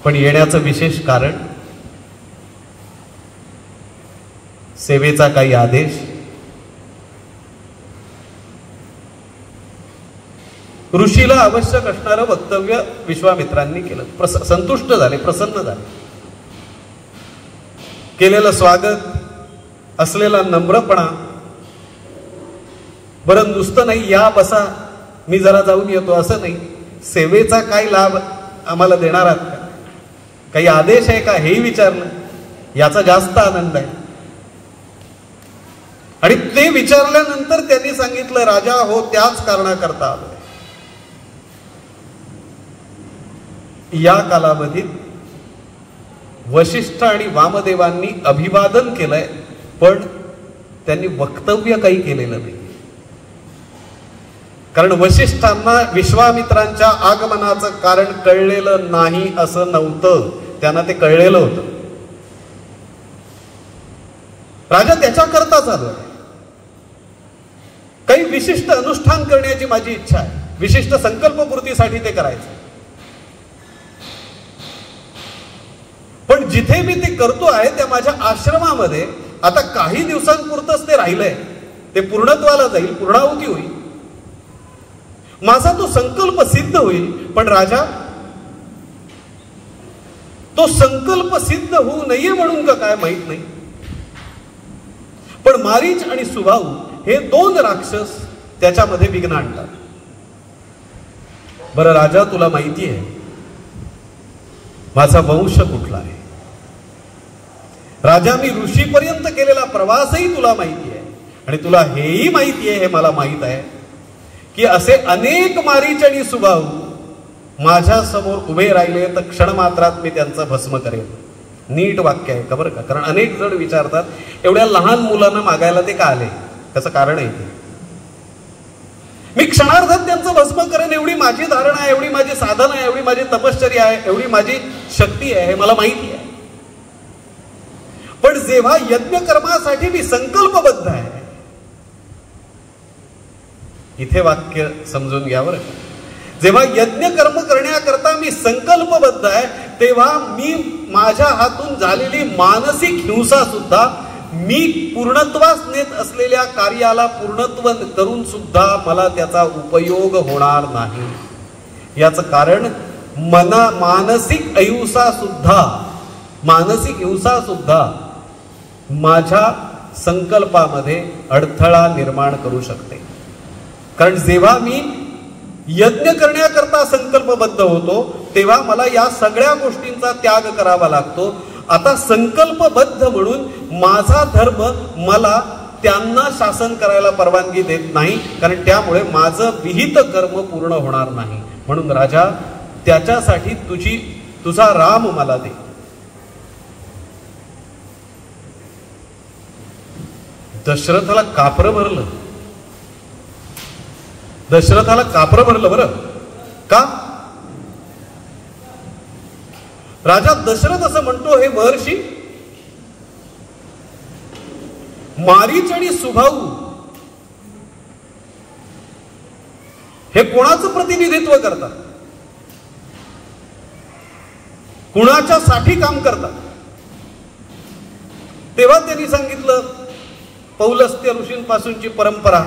पण येण्याचं विशेष कारण, सेवेचा काही आदेश? ऋषीला आवश्यक असणारं वक्तव्य विश्वामित्रांनी केलं. संतुष्ट झाले, प्रसन्न झाले. केलेलं स्वागत, असलेला नम्रपणा, बरं नुसतं नाही या बसा मी जरा जाऊन येतो असं नाही, सेवेचा काय लाभ आम्हाला देणार आहात का, काही आदेश आहे का हेही विचारलं, याचा जास्त आनंद आहे. आणि ते विचारल्यानंतर त्यांनी सांगितलं, राजा हो त्याच कारणाकरता आलोय. या कालावधीत वशिष्ठ आणि वामदेवांनी अभिवादन केलंय, पण त्यांनी वक्तव्य काही केलेलं नाही. कारण वशिष्ठांना विश्वामित्रांच्या आगमनाचं कारण कळलेलं नाही असं नव्हतं, त्यांना ते कळलेलं होतं. राजा त्याच्याकरताच आलोय, काही विशिष्ट अनुष्ठान करण्याची माझी इच्छा आहे, विशिष्ट संकल्पपूर्तीसाठी ते करायचं. पण जिथे मी ते करतो आहे त्या माझ्या आश्रमामध्ये आता काही दिवसांपुरतच ते राहिलंय, ते पूर्णत्वाला जाईल, पूर्णाहुती होईल, माझा तो संकल्प सिद्ध होईल. पण राजा, तो संकल्प सिद्ध होऊ नये म्हणून का काय माहित नाही, पण मारीच आणि सुबाहू हे दोन राक्षस त्याच्यामध्ये विघ्न आणतात. बरं राजा, तुला माहिती आहे माझा वंश कुठला आहे, राजा मी ऋषीपर्यंत केलेला प्रवासही तुला माहिती आहे, आणि तुला हेही माहिती आहे, हे मला माहित आहे की असे अनेक मारीच आणि सुबाहू माझ्या समोर उभे राहिले तर क्षणमात्रात मी त्यांचं भस्म करेन. नीट वाक्य आहे का बरं का, कारण अनेक जण विचारतात एवढ्या लहान मुलांना मागायला ते का आले, त्याचं कारण आहे ते, मी क्षणार्धात त्यांचं भस्म करेन एवढी माझी धारणा आहे, एवढी माझी साधन आहे, एवढी माझी तपश्चर्या आहे, एवढी माझी शक्ती आहे, हे मला माहिती आहे. पण जेव्हा यज्ञ कर्मासाठी मी संकल्पबद्ध आहे, इथे वाक्य समजून घ्या बरं, जेव्हा यज्ञ कर्म करण्याकरता मी संकल्पबद्ध आहे, तेव्हा मी माझ्या हातून झालेली मानसिक हिंसा सुद्धा, मी पूर्णत्वास नेत असलेल्या कार्याला पूर्णत्व करून सुद्धा मला त्याचा उपयोग होणार नाही. याचं कारण मानसिक अहिंसा सुद्धा माझ्या संकल्पामध्ये अडथळा निर्माण करू शकते. कारण जेव्हा मी यज्ञ करण्याकरता संकल्पबद्ध होतो तेव्हा मला या सगळ्या गोष्टींचा त्याग करावा लागतो. आता संकल्पबद्ध म्हणून माझा धर्म मला त्यांना शासन करायला परवानगी देत नाही, कारण त्यामुळे माझं विहित कर्म पूर्ण होणार नाही. म्हणून राजा, त्याच्यासाठी तुझा राम मला दे. दशरथाला कापरं भरलं बरं का? राजा दशरथ असं म्हणतो, हे महर्षी, मारीच आणि सुबाहू हे कोणाचं प्रतिनिधित्व करतात, कुणाच्या साठी काम करतात? तेव्हा त्यांनी सांगितलं, पौलस्त्य ऋषींपासूनची परंपरा,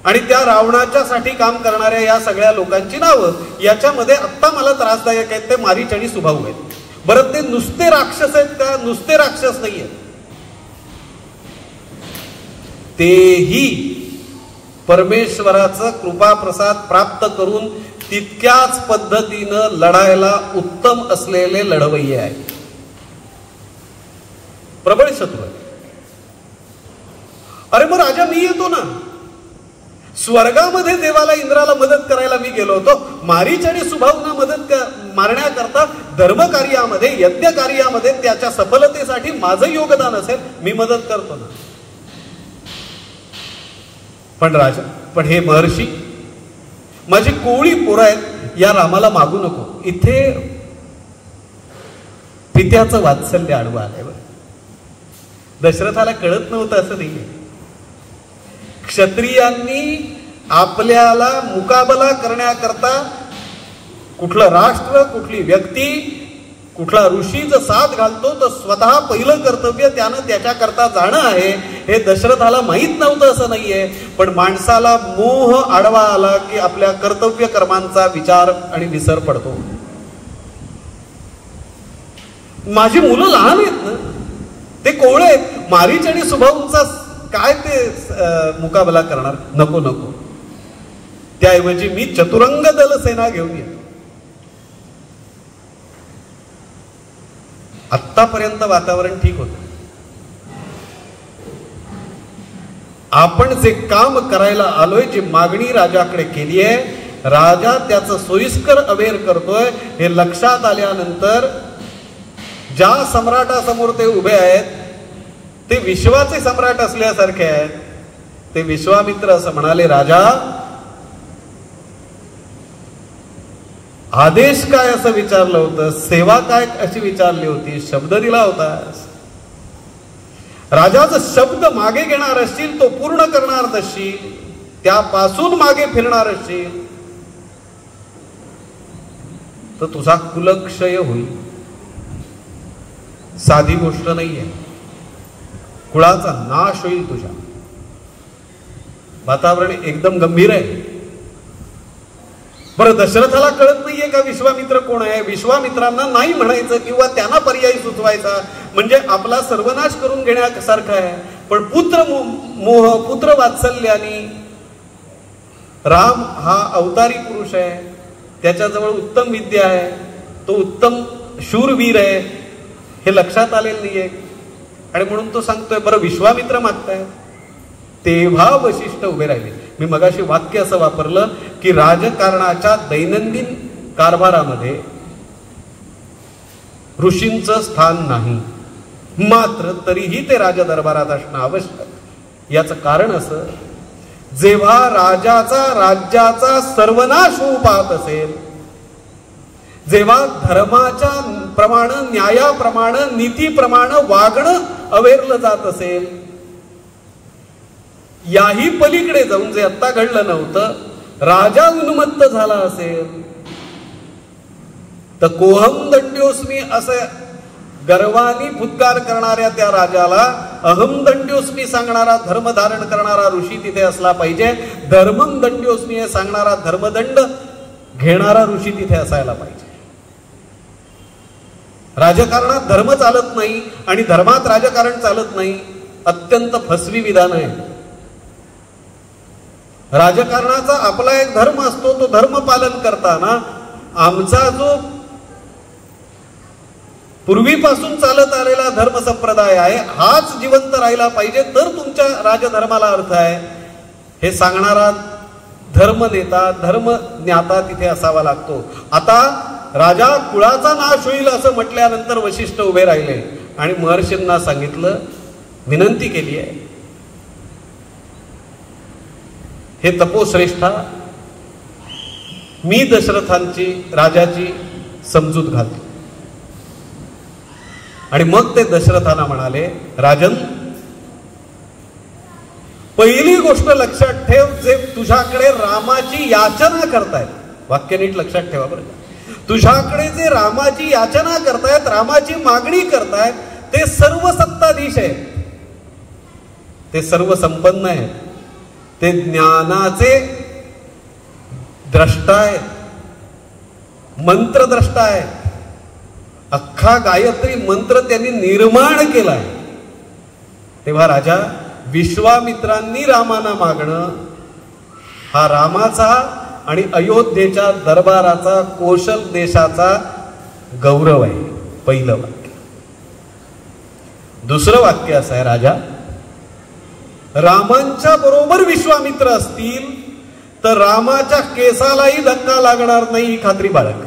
आणि त्या रावणाच्यासाठी काम करणाऱ्या या सगळ्या लोकांची नावं याच्यामध्ये आत्ता मला त्रासदायक आहेत ते मारीच आणि सुभाऊ आहेत. बरं, ते नुसते राक्षस आहेत का? नुसते राक्षस नाही आहेत, तेही परमेश्वराचं कृपाप्रसाद प्राप्त करून तितक्याच पद्धतीनं लढायला उत्तम असलेले लढवय्ये आहेत, प्रबळ शत्रू आहे. अरे मग राजा मी येतो ना, स्वर्गामध्ये देवाला इंद्राला मदत करायला मी गेलो होतो, मारीच आणि सुभाऊंना मदत मारण्याकरता धर्मकार्यामध्ये यज्ञ कार्यामध्ये त्याच्या सफलतेसाठी माझं योगदान असेल, मी मदत करतो ना. पण राजा, पण हे महर्षी, माझी कोवळी पोरं आहेत, या रामाला मागू नको. इथे पित्याचं वात्सल्य आडवं आलंय. दशरथाला कळत नव्हतं असं नाहीये. क्षत्रियांनी आपल्याला मुकाबला करण्याकरता कुठलं राष्ट्र, कुठली व्यक्ती, कुठला ऋषी जर साथ घालतो तर स्वतः पहिलं कर्तव्य त्यानं त्याच्याकरता जाणं आहे. हे दशरथाला माहीत नव्हतं असं नाहीये, पण माणसाला मोह आडवा आला की आपल्या कर्तव्य कर्मांचा विचार आणि विसर पडतो. माझी मुलं लहान आहेत ना, ते कोवळे आहेत, मारीच आणि सुभाऊंचा काय ते मुकाबला करणार? नको नको, त्याऐवजी मी चतुरंग दल सेना घेऊन येतो. आत्तापर्यंत वातावरण ठीक होतं. आपण जे काम करायला आलोय, जी मागणी राजाकडे केली आहे, राजा त्याचं सोयीस्कर अवेअर करतोय हे लक्षात आल्यानंतर ज्या सम्राटासमोर ते उभे आहेत ते विश्वाचे सम्राट असल्यासारखे आहेत. ते विश्वामित्र असं म्हणाले, राजा आदेश काय असं विचारलं होतं, सेवा काय अशी विचारली होती, शब्द दिला होता. राजाचा शब्द मागे घेणार असशील, तो पूर्ण करणार नसशील, त्यापासून मागे फिरणार असशील तर तुझा कुलक्षय होईल. साधी गोष्ट नाहीये, कुळाचा नाश होईल तुझ्या. वातावरण एकदम गंभीर आहे. बरं, दशरथाला कळत नाहीये का विश्वामित्र कोण आहे? विश्वामित्रांना नाही म्हणायचं किंवा त्यांना पर्यायी सुचवायचा म्हणजे आपला सर्वनाश करून घेण्यासारखं आहे. पण पुत्र मोह, पुत्र वात्सल्याने राम हा अवतारी पुरुष आहे, त्याच्याजवळ उत्तम विद्या आहे, तो उत्तम शूरवीर आहे, हे लक्षात आलेलं नाहीये. आणि म्हणून तो सांगतोय, बरं विश्वामित्र मागताय. तेव्हा वशिष्ठ उभे राहिले. मी मगाशी वाक्य असं वापरलं की राजकारणाच्या दैनंदिन कारभारामध्ये ऋषींचं स्थान नाही, मात्र तरीही ते राजदरबारात असणं आवश्यक. याचं कारण असं, जेव्हा राज्याचा सर्वनाश होऊ पाहत असेल, जेव्हा धर्माच्या प्रमाणे, न्यायाप्रमाणे, नीतीप्रमाणे वागणं अवेरलं जात असेल, याही पलीकडे जाऊन जे आत्ता घडलं नव्हतं, राजा उन्मत्त झाला असेल तर कोहम दंड्योस्मी असं गर्वानी फुत्कार करणाऱ्या त्या राजाला अहम दंड्योस्मी सांगणारा धर्म धारण करणारा ऋषी तिथे असला पाहिजे. धर्मम दंड्योस्मी हे सांगणारा धर्मदंड घेणारा ऋषी तिथे असायला पाहिजे. राजकारणात धर्म चालत नाही आणि धर्मात राजकारण चालत नाही, अत्यंत फसवी विधान आहे. राजकारणाचा आपला एक धर्म असतो, तो धर्म पालन करताना आमचा जो पूर्वीपासून चालत आलेला धर्म संप्रदाय आहे हाच जिवंत राहिला पाहिजे, तर तुमच्या राजधर्माला अर्थ आहे हे सांगणारा धर्मनेता, धर्मज्ञाता तिथे असावा लागतो. आता राजा कुळाचा नाश होईल असं म्हटल्यानंतर वशिष्ठ उभे राहिले आणि महर्षींना सांगितलं, विनंती केली आहे, हे तपोश्रेष्ठा, मी दशरथांची राजाची समजूत घालतो. आणि मग ते दशरथांना म्हणाले, राजन, पहिली गोष्ट लक्षात ठेव, जे तुझ्याकडे रामाची याचना करतायत, वाक्य नीट लक्षात ठेवा बरं, तुझ्याकडे जे रामाची याचना करतायत, रामाची मागणी करतायत, ते सर्व सत्ताधीश आहेत, ते सर्व संपन्न आहेत, ते ज्ञानाचे द्रष्टा आहेत, मंत्रद्रष्टा आहेत. अख्खा गायत्री मंत्र त्यांनी निर्माण केलाय. तेव्हा राजा, विश्वामित्रांनी रामाना मागणं हा रामाचा आणि अयोध्येच्या दरबाराचा, कोशल देशाचा गौरव आहे. पहिलं वाक्य. दुसरं वाक्य असं आहे, राजा, रामांच्या बरोबर विश्वामित्र असतील तर रामाच्या केसालाही धक्का लागणार नाही ही खात्री बाळग.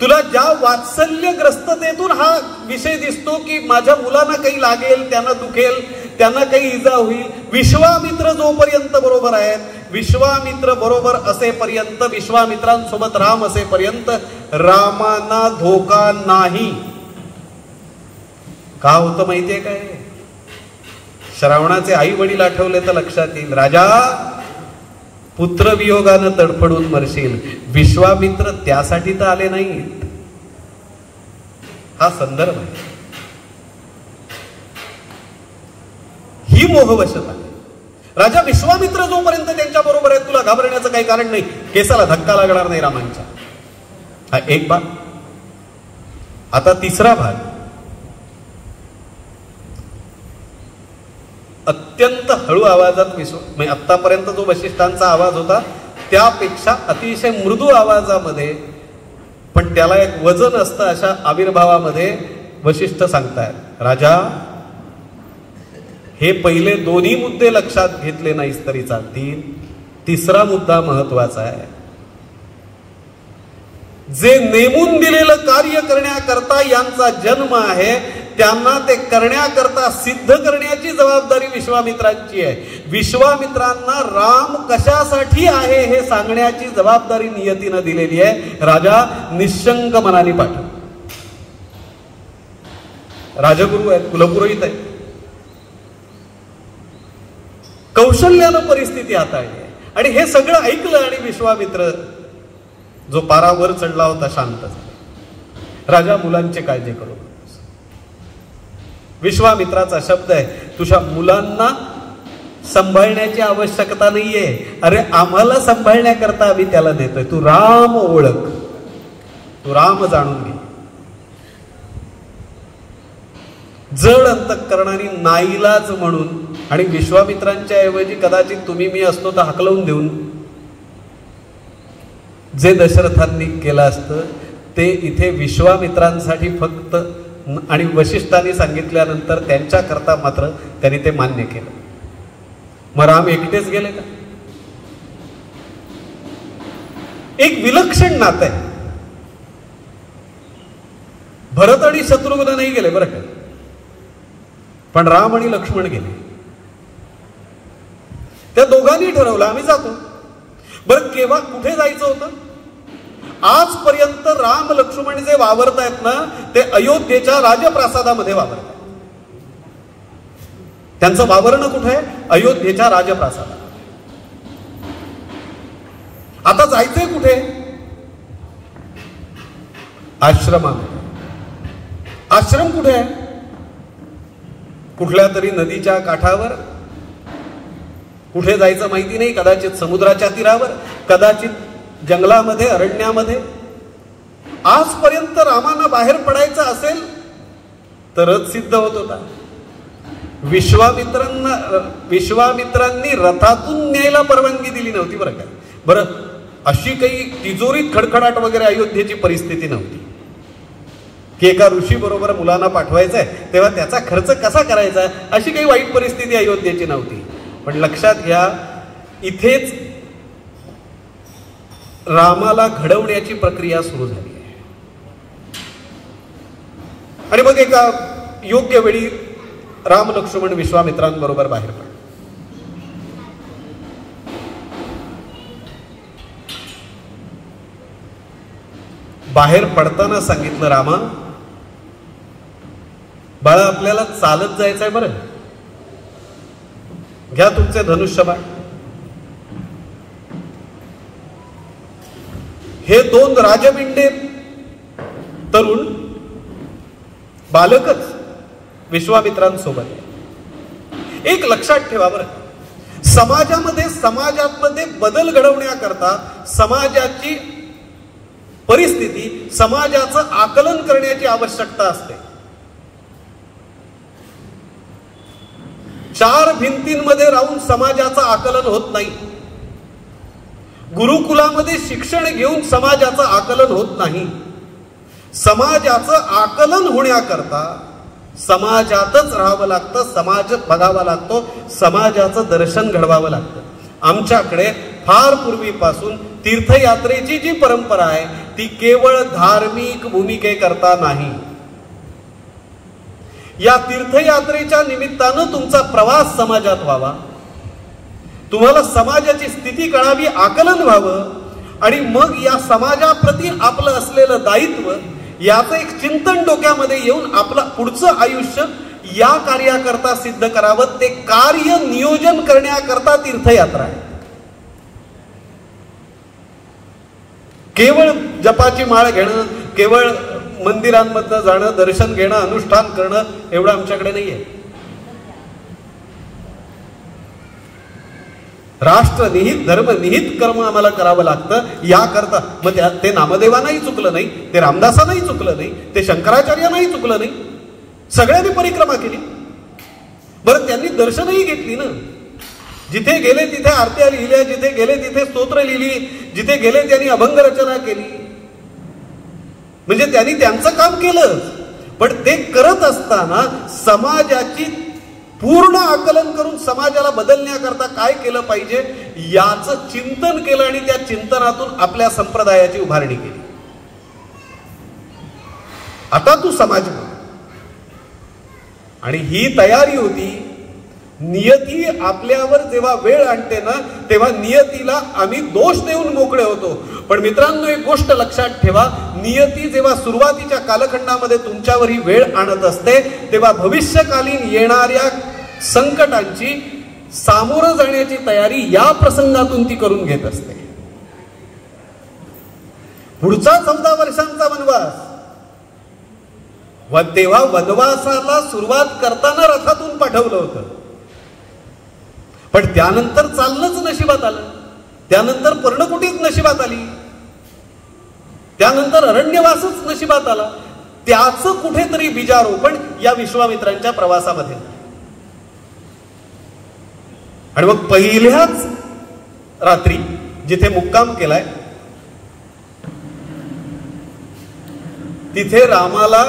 तुला ज्या वात्सल्यग्रस्ततेतून हा विषय दिसतो की माझ्या मुलांना काही लागेल, त्यांना दुखेल, त्यांना काही इजा होईल, विश्वामित्र जोपर्यंत बरोबर आहेत, विश्वामित्र बरोबर असेपर्यंत, विश्वामित्रांसोबत राम असेपर्यंत रामांना धोका नाही. का होतं माहितीये काय? श्रावणाचे आई वडील आठवले तर लक्षात येईल. राजा, पुत्रवियोगानं तडफडून मरशील. विश्वामित्र त्यासाठी तर आले नाहीत. हा संदर्भ आहे. ही मोहवशता. राजा, विश्वामित्र जोपर्यंत त्यांच्या बरोबर आहे तुला घाबरण्याचं काही कारण नाही, केसाला धक्का लागणार नाही रामांच्या. हा एक भाग. आता तिसरा भाग. अत्यंत हळू आवाजात म्हणजे आतापर्यंत जो वशिष्ठांचा आवाज होता त्यापेक्षा अतिशय मृदू आवाजामध्ये, पण त्याला एक वजन असतं अशा आविर्भावामध्ये वशिष्ठ सांगतायत, राजा, हे पहिले दोन्ही मुद्दे लक्षात घेतले नाहीस तरी चालतील. तिसरा मुद्दा महत्वाचा आहे. जे नेमून दिलेलं कार्य करण्याकरता यांचा जन्म आहे, त्यांना ते करण्याकरता सिद्ध करण्याची जबाबदारी विश्वामित्रांची आहे. विश्वामित्रांना राम कशासाठी आहे हे सांगण्याची जबाबदारी नियतीनं दिलेली आहे. राजा, निशंक मनाने पाठव. राजगुरू आहेत, कुलपुरोहित आहेत, कौशल्यानं परिस्थिती हाताळली. आणि हे सगळं ऐकलं आणि विश्वामित्र जो पारावर चढला होता शांत झाला. राजा, मुलांची काळजी करू. विश्वामित्राचा शब्द आहे, तुझ्या मुलांना सांभाळण्याची आवश्यकता नाहीये. अरे, आम्हाला सांभाळण्याकरता आम्ही त्याला देतोय. तू राम ओळख, तू राम जाणून घे. जड अंतःकरणाने नाईलाज म्हणून, आणि विश्वामित्रांच्या ऐवजी कदाचित तुम्ही मी असतो तर हाकलवून देऊन जे दशरथांनी केलं असतं ते इथे विश्वामित्रांसाठी फक्त, आणि वशिष्ठांनी सांगितल्यानंतर त्यांच्या करता मात्र त्यांनी ते मान्य केलं. मग राम एकटेच गेले का? एक विलक्षण नातं आहे. भरत आणि शत्रुघ्न नाही गेले बरं का, पण राम आणि लक्ष्मण गेले. त्या दोघांनी ठरवलं आम्ही जातो. बरं, केव्हा कुठे जायचं होतं? आजपर्यंत राम लक्ष्मण जे वावरत आहेत ना, ते अयोध्येच्या राजप्रासादामध्ये वावरत आहेत. त्यांचं वावरणं कुठे आहे? अयोध्येच्या राजप्रासादात. आता जायचंय कुठे? आश्रमामध्ये. आश्रम कुठे आहे? कुठल्या तरी नदीच्या काठावर. कुठे जायचं माहिती नाही, कदाचित समुद्राच्या तीरावर, कदाचित जंगलामध्ये, अरण्यामध्ये. आजपर्यंत रामाना बाहेर पडायचं असेल तरच सिद्ध होत होता. विश्वामित्रांनी रथातून न्यायला परवानगी दिली नव्हती बरं का. बरं, अशी काही तिजोरीत खडखडाट वगैरे अयोध्येची परिस्थिती नव्हती की एका ऋषी बरोबर मुलांना पाठवायचंय तेव्हा त्याचा खर्च कसा करायचा, अशी काही वाईट परिस्थिती अयोध्येची नव्हती. पण लक्षात घ्या, इथेच रामाला घडवण्याची प्रक्रिया सुरू झाली आहे. आणि मग एका योग्य वेळी राम लक्ष्मण विश्वामित्रांबरोबर बाहेर पडले. बाहेर पडताना सांगितलं, रामा बाळा, आपल्याला चालत जायचंय बरं, घ्या तुमचे धनुष्यबाण. हे दोन राजबिंडे तरुण बालकच विश्वामित्रांसोबत. एक लक्षात ठेवा बरं, समाजामध्ये बदल घडवण्याकरता समाजाची परिस्थिती, समाजाचं आकलन करण्याची आवश्यकता असते. चार भिंतींमध्ये राहून समाजाचं आकलन होत नाही. गुरुकुलामध्ये शिक्षण घेऊन समाजाचं आकलन होत नाही. समाजाचं आकलन होण्याकरता समाजातच राहावं लागतं, समाज बघावा लागतो, समाजाचं दर्शन घडवावं लागतं. आमच्याकडे फार पूर्वीपासून तीर्थयात्रेची जी परंपरा आहे ती केवळ धार्मिक भूमिकेकरता नाही. या तीर्थयात्रेच्या निमित्तानं तुमचा प्रवास समाजात व्हावा, तुम्हाला समाजाची स्थिती कळावी, आकलन व्हावं, आणि मग या समाजाप्रती आपलं असलेलं दायित्व याचं एक चिंतन डोक्यामध्ये येऊन आपलं पुढचं आयुष्य या कार्याकरता सिद्ध करावं. ते कार्य नियोजन करण्याकरता तीर्थयात्रा आहे. केवळ जपाची माळ घेणं, केवळ मंदिरांमध्ये जाणं, दर्शन घेणं, अनुष्ठान करणं एवढं आमच्याकडे नाहीये. राष्ट्रनिहित धर्मनिहित कर्म आम्हाला करावं लागतं. याकरता मग ते नामदेवांनाही चुकलं नाही, ते रामदासांनाही चुकलं नाही, ते शंकराचार्यांनाही चुकलं नाही. सगळ्यांनी परिक्रमा केली. बरं, त्यांनी दर्शनही घेतली ना. जिथे गेले तिथे आरत्या लिहिल्या, जिथे गेले तिथे स्तोत्र लिहिली, जिथे गेले त्यांनी अभंग रचना केली. म्हणजे त्यांनी त्यांचं काम केलं. पण ते करत असताना समाजाची पूर्ण आकलन करून समाजाला बदलण्याकरता काय केलं पाहिजे याचं चिंतन केलं आणि त्या चिंतनातून आपल्या संप्रदायाची उभारणी केली. आता तू समाज बघ. आणि ही तयारी होती. नियती आपल्यावर जेव्हा वेळ आणते ना तेव्हा नियतीला आम्ही दोष देऊन मोकळे होतो. पण मित्रांनो, एक गोष्ट लक्षात ठेवा, नियती जेव्हा सुरुवातीच्या कालखंडामध्ये तुमच्यावर ही वेळ आणत असते तेव्हा भविष्यकालीन येणाऱ्या संकटांची सामोरं जाण्याची तयारी या प्रसंगातून ती करून घेत असते. पुढचा 14 वर्षांचा वनवास, तेव्हा वनवासाला सुरुवात करताना रथातून पाठवलं होतं. पण त्यानंतर चालणंच नशिबात आलं, त्यानंतर पर्णकुटीच नशिबात आली, त्यानंतर अरण्यवासच नशिबात आला. त्याचं कुठेतरी बीजारोपण या विश्वामित्रांच्या प्रवासामध्ये. आणि मग पहिल्याच रात्री जिथे मुक्काम केलाय तिथे रामाला,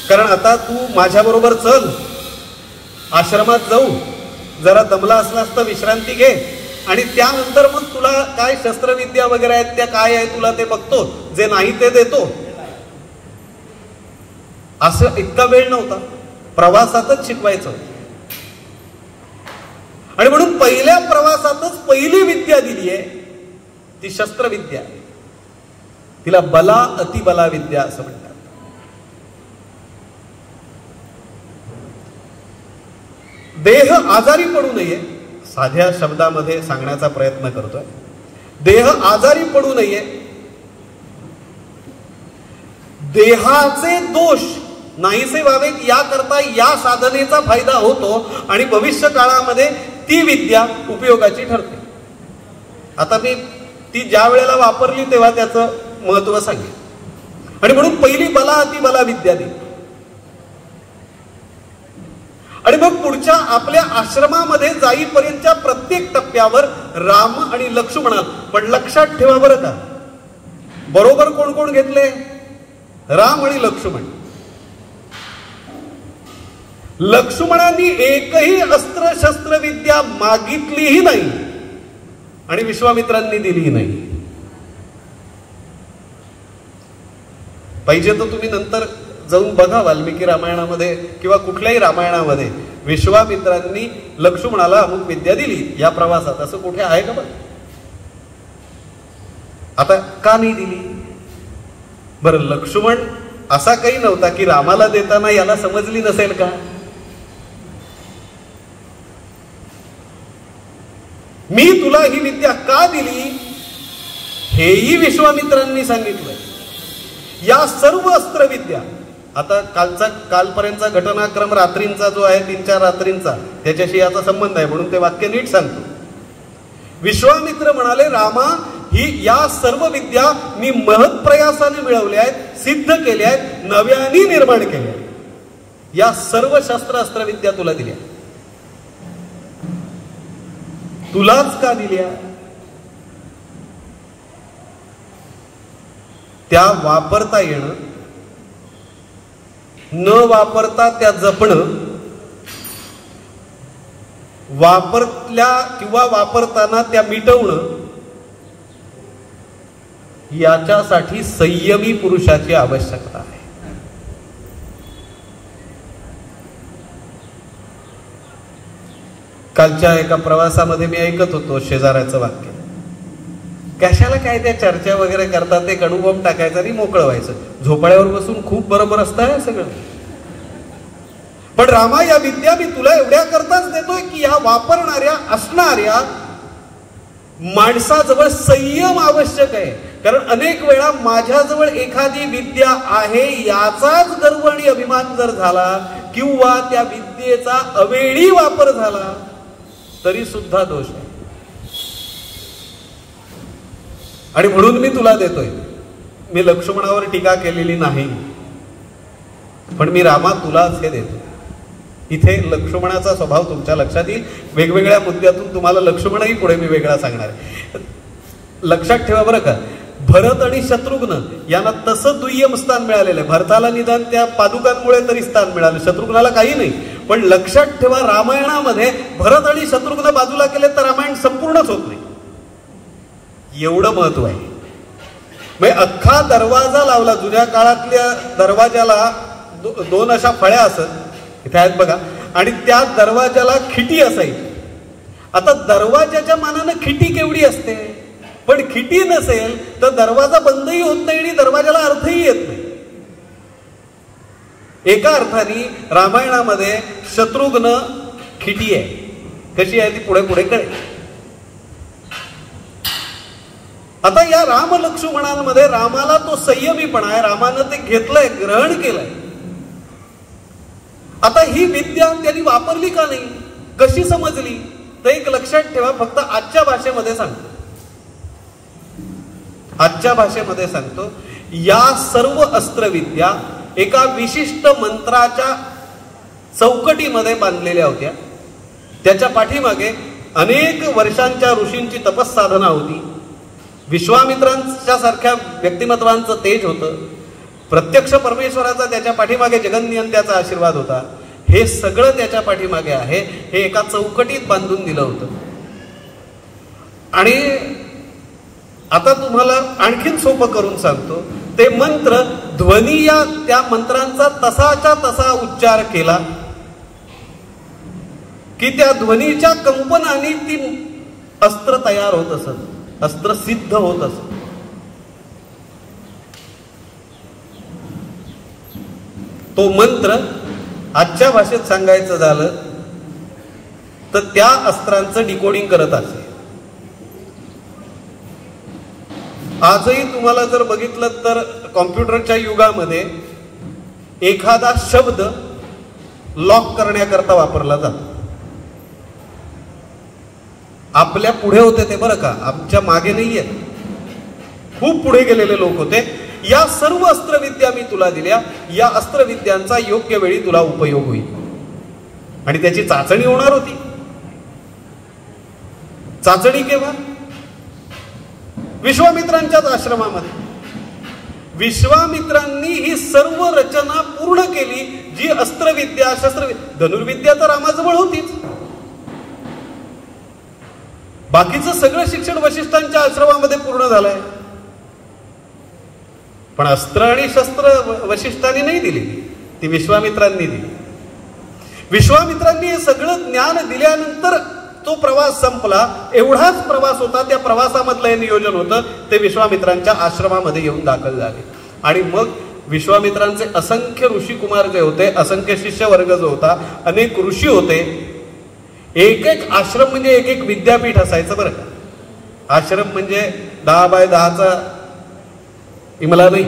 कारण आता तू माझ्या बरोबर चल, आश्रमात जाऊ, जरा दमला असलास तर विश्रांती घे, आणि त्यानंतर मग तुला काय शस्त्रविद्या वगैरे आहेत त्या काय आहे तुला ते बघतो, जे नाही ते देतो. असं इतका वेळ नव्हता, प्रवासातच शिकवायचं. आणि म्हणून पहिल्या प्रवासातच पहिली विद्या दिली आहे ती शस्त्रविद्या. तिला बला अतिबला विद्या असं म्हणतात. देह आजारी पडू नये, साध्या शब्दामध्ये सांगण्याचा प्रयत्न करतोय. देह आजारी पडू नये, देहाचे दोष नाहीसे व्हावेत याकरता या साधनेचा फायदा होतो आणि भविष्य काळामध्ये ती विद्या उपयोगाची ठरते. आता मी ती ज्या वेळेला वापरली तेव्हा त्याचं महत्व सांगेन. आणि म्हणून पहिली बला अतिबला विद्या दिली. आणि मग पुढच्या आपल्या आश्रमामध्ये जाईपर्यंतच्या प्रत्येक टप्प्यावर राम आणि लक्ष्मणाला, पण लक्षात ठेवा बरं का, बरोबर कोण कोण घेतले? राम आणि लक्ष्मण. लक्ष्मणांनी एकही अस्त्र शस्त्र विद्या मागितलीही नाही आणि विश्वामित्रांनी दिली नाही. पाहिजे तर तुम्ही नंतर जाऊन बघा वाल्मिकी रामायणामध्ये किंवा कुठल्याही रामायणामध्ये विश्वामित्रांनी लक्ष्मणाला अमुक विद्या दिली या प्रवासात, असं कुठे आहे का? बघ आता का नाही दिली बरं? लक्ष्मण असा काही नव्हता की रामाला देताना याला समजली नसेल का? मी तुला ही विद्या का दिली हेही विश्वामित्रांनी सांगितलं. या सर्व अस्त्रविद्या आता कालपर्यंतचा घटनाक्रम रात्रींचा जो आहे 3-4 रात्रींचा त्याच्याशी याचा संबंध आहे म्हणून ते वाक्य नीट सांगतो. विश्वामित्र म्हणाले, रामा, ही या सर्व विद्या मी महत् प्रयासाने मिळवल्या आहेत, सिद्ध केल्या आहेत, नव्याने निर्माण केल्या. या सर्व शस्त्र अस्त्र विद्या तुला दिल्या. तुलाच का दिल्या? त्या वापरता येणं, न वापरता त्या जपणं, वापरल्या किंवा वापरताना त्या मिटवणं, याच्यासाठी संयमी पुरुषाची आवश्यकता आहे. कालच्या एका प्रवासामध्ये मी ऐकत होतो शेजाऱ्याचं वाक्य, कशाला काय त्या चर्चा वगैरे करतात, ते कडूबॉम्ब टाकायचं आणि मोकळं व्हायचं, झोपाळ्यावर बसून खूप बरोबर असतं सगळं. पण रामा, या विद्या मी तुला एवढ्या करताच देतोय की या वापरणाऱ्या असणाऱ्या माणसाजवळ संयम आवश्यक आहे. कारण अनेक वेळा माझ्याजवळ एखादी विद्या आहे याचाच गर्व आणि अभिमान जर झाला किंवा त्या विद्येचा अवेळी वापर झाला तरी सुद्धा दोष आहे. आणि म्हणून मी तुला देतोय. मी लक्ष्मणावर टीका केलेली नाही, पण मी रामा तुलाच हे देतो. इथे लक्ष्मणाचा स्वभाव तुमच्या लक्षात येईल. वेगवेगळ्या मुद्द्यातून तुम्हाला लक्ष्मणही पुढे मी वेगळा सांगणार आहे. लक्षात ठेवा बरं का, भरत आणि शत्रुघ्न यांना तसं दुय्यम स्थान मिळालेलं आहे. भरताला निदान त्या पादुकांमुळे तरी स्थान मिळालं, शत्रुघ्नाला काही नाही. पण लक्षात ठेवा, रामायणामध्ये भरत आणि शत्रुघ्न बाजूला केले तर रामायण संपूर्णच होत नाही, एवढं महत्व आहे. म्हणजे अख्खा दरवाजा लावला. जुन्या काळातल्या दरवाजाला 2 अशा फळ्या असत, इथे आहेत बघा, आणि त्या दरवाजाला खिटी असायची. आता दरवाजाच्या मानानं खिटी केवढी असते, पण खिटी नसेल तर दरवाजा बंदही होत नाही आणि दरवाजाला अर्थही येत नाही. एका अर्थाने रामायणामध्ये शत्रुघ्न खिटी आहे. कशी आहे ती पुढे पुढे कळेल. आता या राम लक्ष्मणांमध्ये रामाला तो संयमीपणा आहे, रामानं ते घेतलंय, ग्रहण केलंय. आता ही विद्या त्यांनी वापरली का नाही, कशी समजली, तर एक लक्षात ठेवा, फक्त आजच्या भाषेमध्ये सांगतो. आजच्या भाषेमध्ये सांगतो, या सर्व अस्त्रविद्या एका विशिष्ट मंत्राच्या चौकटीमध्ये बांधलेल्या होत्या. त्याच्या पाठीमागे अनेक वर्षांच्या ऋषींची तपस्साधना होती. विश्वामित्रांच्या सारख्या व्यक्तिमत्वांचं तेज होतं. प्रत्यक्ष परमेश्वराचा त्याच्या पाठीमागे जगन्नियंत्याचा आशीर्वाद होता. हे सगळं त्याच्या पाठीमागे आहे. हे एका चौकटीत बांधून दिलं होतं. आणि आता तुम्हाला आणखीन सोपं करून सांगतो, ते मंत्र ध्वनी या त्या मंत्रांचा तसाच्या तसा उच्चार केला की त्या ध्वनीच्या कंपनाने ती अस्त्र तयार होत असत, अस्त्र सिद्ध होत असत. तो मंत्र आजच्या भाषेत सांगायचं झालं तर त्या अस्त्रांचं डिकोडिंग करत असे. आजही तुम्हाला जर बघितलं तर कॉम्प्युटरच्या युगामध्ये एखादा शब्द लॉक करण्याकरता वापरला जातो. आपल्या पुढे होते ते बरं का, आमच्या मागे नाही आहेत, खूप पुढे गेलेले लोक होते. या सर्व अस्त्रविद्या मी तुला दिल्या, या अस्त्रविद्यांचा योग्य वेळी तुला उपयोग होईल. आणि त्याची चाचणी होणार होती. चाचणी केव्हा? विश्वामित्रांच्याच आश्रमामध्ये. विश्वामित्रांनी ही सर्व रचना पूर्ण केली, जी अस्त्रविद्या, शस्त्रविद्या, धनुर्विद्या तर रामाजवळ होतीच. बाकीचं सगळं शिक्षण वशिष्ठांच्या आश्रमामध्ये पूर्ण झालंय. पण अस्त्र आणि शस्त्र वशिष्ठांनी नाही दिली, ती विश्वामित्रांनी दिली. विश्वामित्रांनी हे सगळं ज्ञान दिल्यानंतर तो प्रवास संपला. एवढाच प्रवास होता, त्या प्रवासामधलं हे नियोजन होतं. ते विश्वामित्रांच्या आश्रमामध्ये येऊन दाखल झाले. आणि मग विश्वामित्रांचे असंख्य ऋषिकुमार जे होते, असंख्य शिष्य वर्ग जो होता, अनेक ऋषी होते. एक एक आश्रम म्हणजे एक एक विद्यापीठ असायचं बरं का. आश्रम म्हणजे 10 बाय 10चा इमला नाही.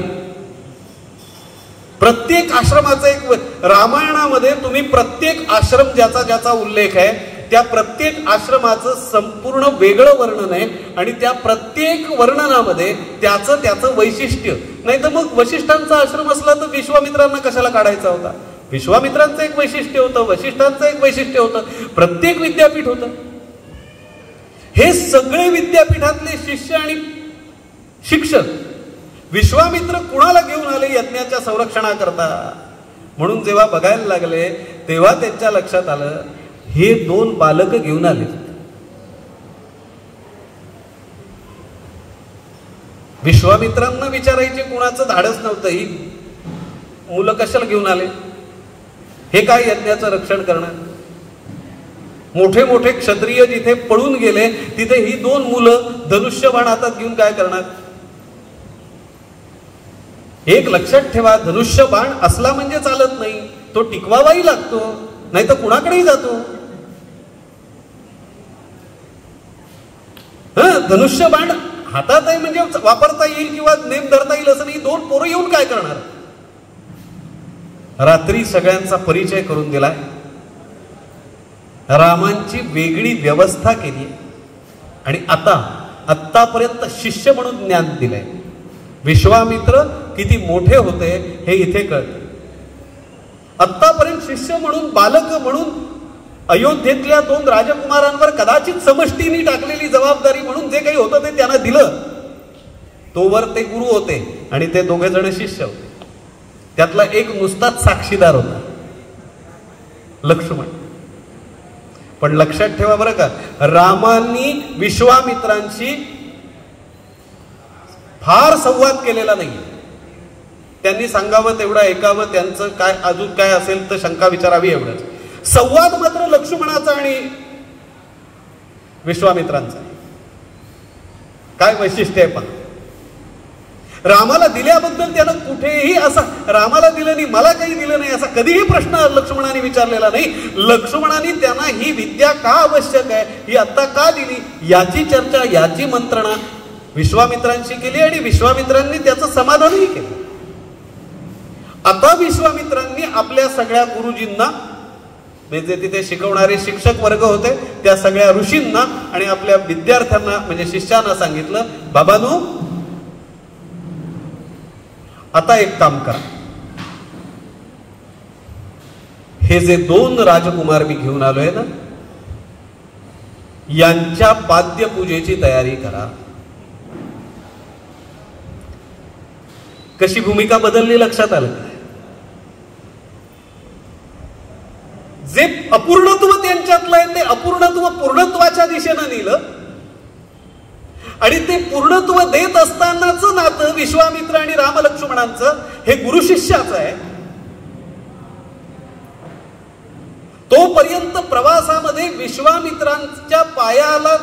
प्रत्येक आश्रमाचा एक रामायणामध्ये तुम्ही प्रत्येक आश्रम ज्याचा ज्याचा उल्लेख आहे त्या प्रत्येक आश्रमाचं संपूर्ण वेगळं वर्णन आहे आणि त्या प्रत्येक वर्णनामध्ये त्याचं वैशिष्ट्य. नाही तर मग वशिष्ठांचा आश्रम असला तर विश्वामित्रांना कशाला काढायचा होता? विश्वामित्रांचं एक वैशिष्ट्य होतं, वशिष्ठांचं एक वैशिष्ट्य होतं, प्रत्येक विद्यापीठ होतं. हे सगळे विद्यापीठातले शिष्य आणि शिक्षक विश्वामित्र कुणाला घेऊन आले यज्ञाच्या संरक्षणाकरता? म्हणून जेव्हा बघायला लागले तेव्हा त्यांच्या लक्षात आलं हे 2 बालक घेऊन आले. विश्वामित्रांना विचारायचे कुणाचं धाडस नव्हतं, ही मुलं कशाला घेऊन आले? हे काय यज्ञाचं रक्षण करणार? मोठे मोठे क्षत्रिय जिथे पळून गेले तिथे ही 2 मुलं धनुष्यबाण हातात घेऊन काय करणार? एक लक्षात ठेवा, धनुष्यबाण असला म्हणजे चालत नाही, तो टिकवावाही लागतो, नाही तर कुणाकडेही जातो. धनुष्यबाण हातात आहे म्हणजे वापरता येईल किंवा नेम धरता येईल असं नाही. 2 पोरं येऊन काय करणार? रात्री सगळ्यांचा परिचय करून दिलाय, रामांची वेगळी व्यवस्था केली आणि आतापर्यंत शिष्य म्हणून ज्ञान दिलंय. विश्वामित्र किती मोठे होते हे इथे कळते. आतापर्यंत शिष्य म्हणून, बालक म्हणून अयोध्येतल्या 2 राजकुमारांवर कदाचित समष्टीने टाकलेली जबाबदारी म्हणून जे काही होतं ते त्यांना दिलं. तोवर ते गुरु होते आणि ते 2 जण शिष्य होते. त्यातला एक नुसताच साक्षीदार होता, लक्ष्मण. पण लक्षात ठेवा बरं का, रामांनी विश्वामित्रांशी फार संवाद केलेला नाही. त्यांनी सांगावं तेवढं ऐकावं, त्यांचं काय अजून काय असेल तर शंका विचारावी एवढंच. संवाद मात्र लक्ष्मणाचा आणि विश्वामित्रांचा. काय वैशिष्ट्य आहे पण रामाला दिल्याबद्दल त्यानं कुठेही असा रामाला दिलं नाही, मला काही दिलं नाही असा कधीही प्रश्न लक्ष्मणाने विचारलेला नाही. लक्ष्मणाने त्यांना ही विद्या का आवश्यक आहे, ही आता का दिली, याची चर्चा, याची मंत्रणा विश्वामित्रांशी केली आणि विश्वामित्रांनी त्याचं समाधानही केलं. आता विश्वामित्रांनी आपल्या सगळ्या गुरुजींना, म्हणजे तिथे शिकवणारे शिक्षक वर्ग होते त्या सगळ्या ऋषींना आणि आपल्या विद्यार्थ्यांना म्हणजे शिष्यांना सांगितलं, बाबांनो आता एक काम करा, हे जे 2 राजकुमार मी घेऊन आलोय ना यांच्या पाद्यपूजेची तयारी करा. कशी भूमिका बदलली लक्षात आलं? जे अपूर्णत्व त्यांच्यातलं आहे ते अपूर्णत्व पूर्णत्वाच्या दिशेनं नेलं आणि ते पूर्णत्व देत असतानाचं नातं विश्वामित्र आणि रामलक्ष्मणांचं हे गुरु शिष्याचं आहे. तोपर्यंत प्रवासामध्ये विश्वामित्रांच्या पायाला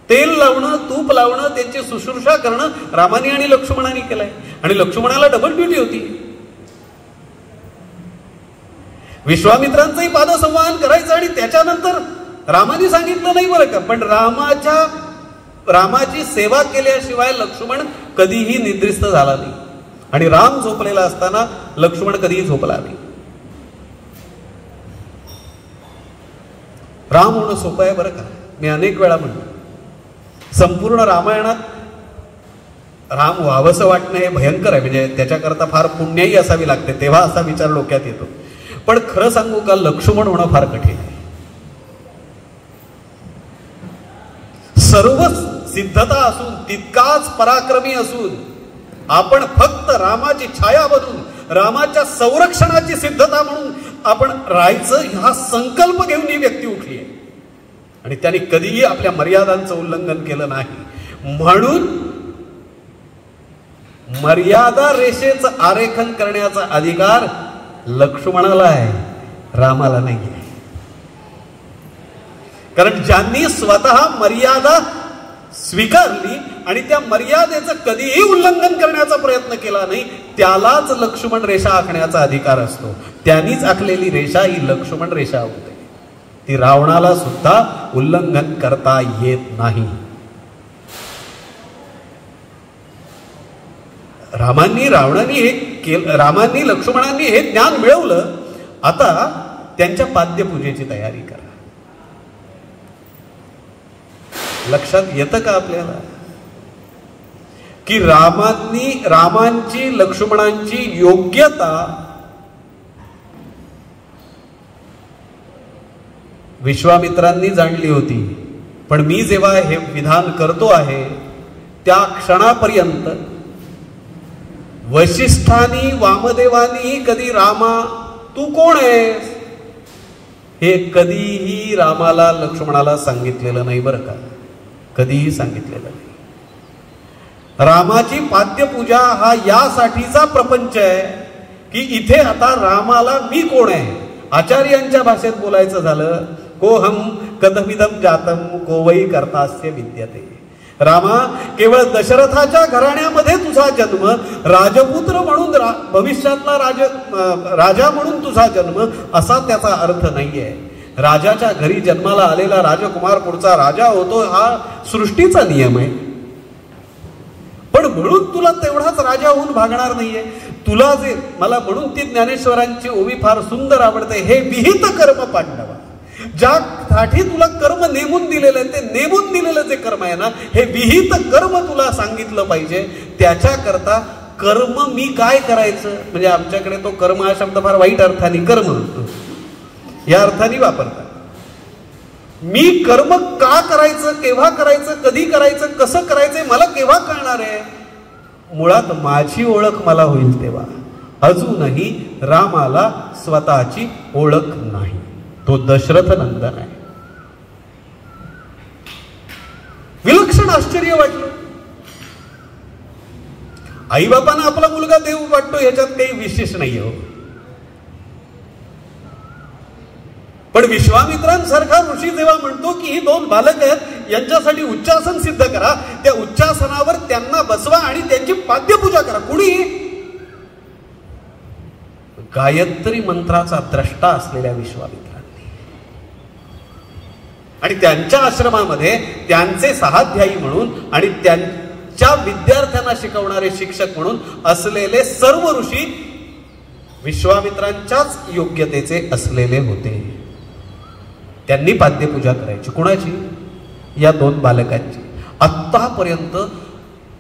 तेल लावणं, तूप लावणं, त्यांची शुश्रूषा करणं रामाने आणि लक्ष्मणाने केलंय. आणि लक्ष्मणाला डबल ड्युटी होती, विश्वामित्रांचंही पादसंवाहन करायचं आणि त्याच्यानंतर रामाने सांगितलं नाही बरं का, पण रामाची सेवा केल्याशिवाय लक्ष्मण कधीही निद्रिस्त झाला नाही आणि राम झोपलेला असताना लक्ष्मण कधीही झोपला नाही. राम होणं सोपं आहे बरं का. मी अनेक वेळा म्हणतो, संपूर्ण रामायणात राम व्हावंसं वाटणं हे भयंकर आहे, म्हणजे त्याच्याकरता फार पुण्याही असावी लागते, तेव्हा असा विचार डोक्यात येतो. पण खरं सांगू का, लक्ष्मण होणं फार कठीण आहे. सर्व सिद्धता असून, तितकाच पराक्रमी असून आपण फक्त रामाची छाया बनून, रामाच्या संरक्षणाची सिद्धता म्हणून आपण राहायचं हा संकल्प घेऊन ही व्यक्ती उठली आहे आणि त्यांनी कधीही आपल्या मर्यादांचं उल्लंघन केलं नाही. म्हणून मर्यादा रेषेचं आरेखन करण्याचा अधिकार लक्ष्मणाला आहे, रामाला नाही आहे. कारण ज्यांनी स्वतः मर्यादा स्वीकारली आणि त्या मर्यादेचं कधीही उल्लंघन करण्याचा प्रयत्न केला नाही त्यालाच लक्ष्मण रेषा आखण्याचा अधिकार असतो. त्यांनीच आखलेली रेषा ही लक्ष्मण रेषा होते, ती रावणाला सुद्धा उल्लंघन करता येत नाही. रामांनी लक्ष्मणांनी हे ज्ञान मिळवलं. आता त्यांच्या पाद्यपूजेची तयारी करा. लक्षात येतं का आपल्याला की रामांची लक्ष्मणांची योग्यता विश्वामित्रांनी जाणली होती. पण मी जेव्हा हे विधान करतो आहे त्या क्षणापर्यंत वशिष्ठांनी वामदेवांनी कधी रामा तू कोण आहेस हे कधीही रामाला लक्ष्मणाला सांगितलेलं नाही बरं का. कधीही सांगितलेलं नाही. रामाची पाद्यपूजा हा यासाठीचा प्रपंच आहे की इथे आता रामाला मी कोण आहे. आचार्यांच्या भाषेत बोलायचं झालं को हम कथमिदम जातम को वै कर्तास्य विद्यते. रामा केवळ दशरथाच्या घराण्यामध्ये तुझा जन्म, राजपुत्र म्हणून भविष्यातला राजा म्हणून तुझा जन्म असा त्याचा अर्थ नाहीये. राजाच्या घरी जन्माला आलेला राजकुमार पुढचा राजा होतो हा सृष्टीचा नियम आहे. पण म्हणून तुला तेवढाच राजा होऊन भागणार नाहीये. तुला जे मला म्हणून ती ज्ञानेश्वरांची ओवी फार सुंदर आवडते. हे विहित कर्म पांडवा, ज्यासाठी तुला कर्म नेमून दिलेलं आहे ते नेमून दिलेलं जे कर्म आहे ना हे विहित कर्म तुला सांगितलं पाहिजे. त्याच्याकरता कर्म मी काय करायचं म्हणजे आमच्याकडे तो कर्म हा शब्द फार वाईट अर्थाने कर्म या अर्थाने वापरतात. मी कर्म का करायचं, केव्हा करायचं, कधी करायचं, कसं करायचंय मला केव्हा कळणार आहे. मुळात माझी ओळख मला होईल तेव्हा. अजूनही रामाला स्वतःची ओळख नाही. तो दशरथ नंदन आहे. विलक्षण आश्चर्य वाटलं. आई बापांना आपला मुलगा देव वाटतो ह्याच्यात काही विशेष नाही हो. पण विश्वामित्रांसारखा ऋषी जेव्हा म्हणतो की ही दोन बालक आहेत यांच्यासाठी उच्चासन सिद्ध करा, त्या उच्चासनावर त्यांना बसवा आणि त्यांची पाद्यपूजा करा. कुणी गायत्री मंत्राचा द्रष्टा असलेल्या विश्वामित्रांनी आणि त्यांच्या आश्रमामध्ये त्यांचे सहाध्यायी म्हणून आणि त्यांच्या विद्यार्थ्यांना शिकवणारे शिक्षक म्हणून असलेले सर्व ऋषी विश्वामित्रांच्याच योग्यतेचे असलेले होते. त्यांनी पाद्यपूजा करायची. कुणाची? या दोन बालकांची. आत्तापर्यंत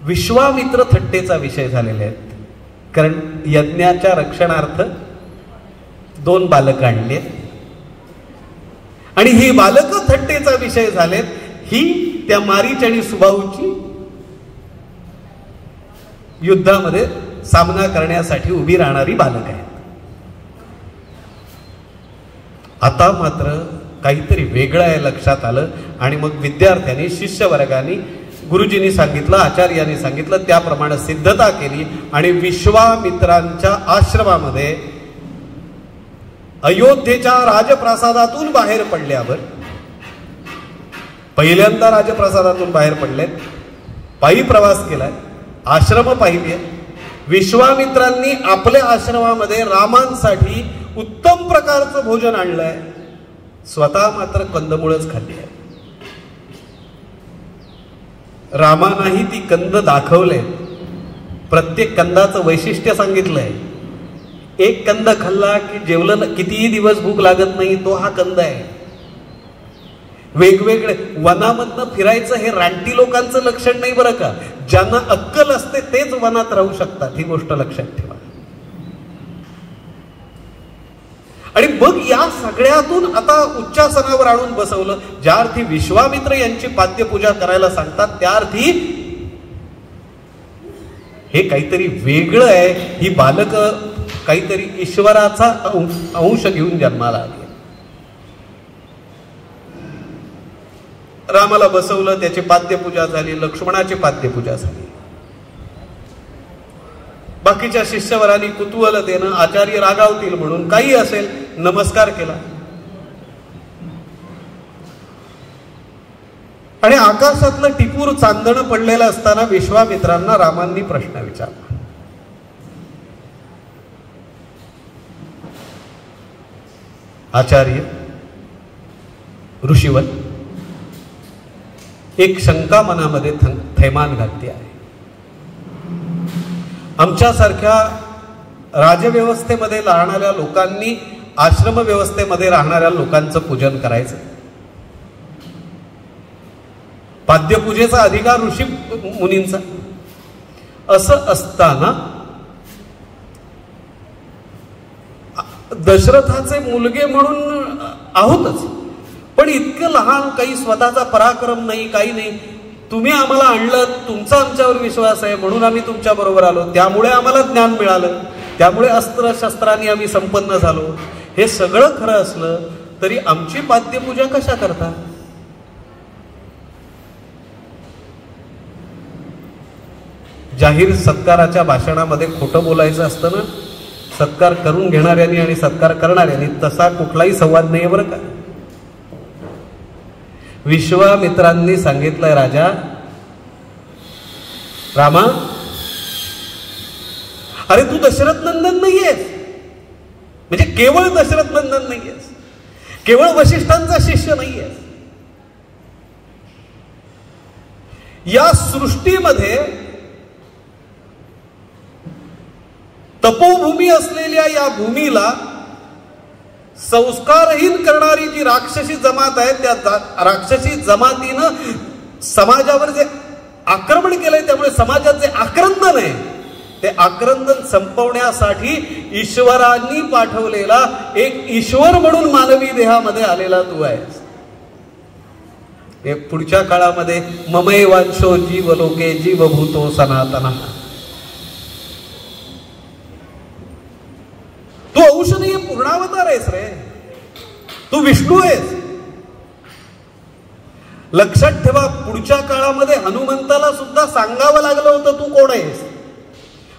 विश्वामित्र थट्टेचा विषय झालेले आहेत. कारण यज्ञाच्या रक्षणार्थ दोन बालक आणले आणि ही बालक थट्टेचा विषय झालेत. ही त्या मारीच आणि सुबाहूची युद्धामध्ये सामना करण्यासाठी उभी राहणारी बालक आहेत. आता मात्र काहीतरी वेगळं आहे लक्षात आलं आणि मग विद्यार्थ्यांनी शिष्यवर्गाने गुरुजींनी सांगितलं, आचार्यांनी सांगितलं त्याप्रमाणे सिद्धता केली आणि विश्वामित्रांच्या आश्रमामध्ये अयोध्येच्या राजप्रासादातून बाहेर पडल्यावर पहिल्यांदा राजप्रासादातून बाहेर पडले, पायी प्रवास केलाय, आश्रम पाहिले. विश्वामित्रांनी आपल्या आश्रमामध्ये रामांसाठी उत्तम प्रकारचं भोजन आणलंय. स्वतः मात्र कंदमुळच खाल्ली आहे. रामानाही ती कंद दाखवले. प्रत्येक कंदाचं वैशिष्ट्य सांगितलंय. एक कंद खाल्ला की जेवलं कितीही दिवस भूक लागत नाही तो हा कंद आहे. वेगवेगळे वनामधनं फिरायचं हे रानटी लोकांचं लक्षण नाही बरं का. ज्यांना अक्कल असते तेच वनात राहू शकतात, ही गोष्ट लक्षात ठेवा. आणि मग या सगळ्यातून आता उच्चासनावर आणून बसवलं. ज्या अर्थी विश्वामित्र यांची पाद्यपूजा करायला सांगतात त्या अर्थी हे काहीतरी वेगळं आहे. ही बालक काहीतरी ईश्वराचा अंश घेऊन जन्माला आली. रामाला बसवलं, त्याची पाद्यपूजा झाली, लक्ष्मणाची पाद्यपूजा झाली. बाकीच्या शिष्यवरांनी कुतूहलतेनं आचार्य रागावतील म्हणून काही असेल नमस्कार केला आणि आकाशातलं टिपूर चांदणं पडलेलं असताना विश्वामित्रांना रामांनी प्रश्न विचारला. आचार्य ऋषीवर एक शंका मनामध्ये थैमान घालते आहे. आमच्यासारख्या राजव्यवस्थेमध्ये राहणाऱ्या लोकांनी आश्रम व्यवस्थेमध्ये राहणाऱ्या लोकांचं पूजन करायचं. पाद्यपूजेचा अधिकार ऋषी मुनींचा. असं असताना दशरथाचे मुलगे म्हणून आहोतच, पण इतकं लहान, काही स्वतःचा पराक्रम नाही, काही नाही. तुम्ही आम्हाला आणलं, तुमचा आमच्यावर विश्वास आहे म्हणून आम्ही तुमच्या बरोबर आलो, त्यामुळे आम्हाला ज्ञान मिळालं, त्यामुळे अस्त्र शस्त्रांनी आम्ही संपन्न झालो. हे सगळं खरं असलं तरी आमची पाद्यपूजा कशा करता? जाहीर सत्काराच्या भाषणामध्ये खोटं बोलायचं असतं ना, सत्कार करून घेणाऱ्यांनी आणि सत्कार करणाऱ्यांनी तसा कुठलाही संवाद नाही बरं का. विश्वामित्रांनी सांगितलंय, राजा रामा, अरे तू दशरथ नंदन नाहीयेस, म्हणजे केवळ दशरथ नंदन नाहीयेस, केवळ वशिष्ठांचा शिष्य नाहीयेस. या सृष्टीमध्ये तपोभूमी असलेल्या या भूमीला संस्कारहीन करणारी जी राक्षसी जमात आहे, त्या राक्षसी जमातीनं समाजावर जे आक्रमण केलंय, त्यामुळे समाजात जे आक्रंदन आहे ते आक्रंदन संपवण्यासाठी ईश्वरांनी पाठवलेला एक ईश्वर म्हणून मानवी देहामध्ये आलेला तू आहेस. हे पुढच्या काळामध्ये ममैवांशो जीव लोके जीवभूतो सनातन. तू अंश नाहीये, पूर्णावतार आहेस रे, तू विष्णू आहेस. लक्षात ठेवा, पुढच्या काळामध्ये हनुमंताला सुद्धा सांगावं लागलं होतं तू कोण आहेस.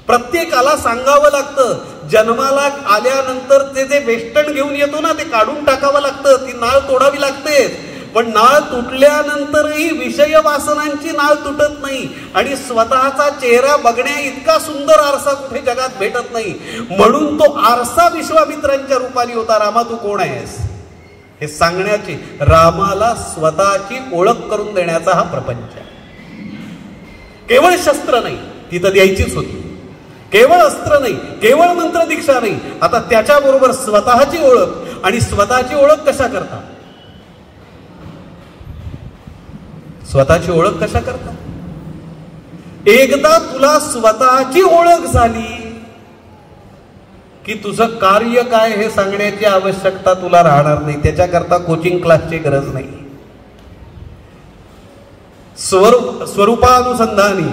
प्रत्येकाला सांगावं लागतं. जन्माला आल्यानंतर ते जे वेष्टन घेऊन येतो ना, ते काढून टाकावं लागतं, ती नाळ तोडावी लागते. पण नाळ तुटल्यानंतरही विषय वासनांची नाळ तुटत नाही आणि स्वतःचा चेहरा बघण्या इतका सुंदर आरसा कुठे जगात भेटत नाही. म्हणून तो आरसा विश्वामित्रांच्या रूपाने होता. रामा तू कोण आहेस हे सांगण्याची, रामाला स्वतःची ओळख करून देण्याचा हा प्रपंच. केवळ शस्त्र नाही, ती तर द्यायचीच होती. केवळ अस्त्र नाही, केवळ मंत्र दीक्षा नाही, आता त्याच्याबरोबर स्वतःची ओळख. आणि स्वतःची ओळख कशा करता? स्वतःची ओळख कशा करता? एकदा तुला स्वतःची ओळख झाली की तुझं कार्य काय हे सांगण्याची आवश्यकता तुला राहणार नाही. त्याच्याकरता कोचिंग क्लासची गरज नाही. स्वरूपानुसंधानी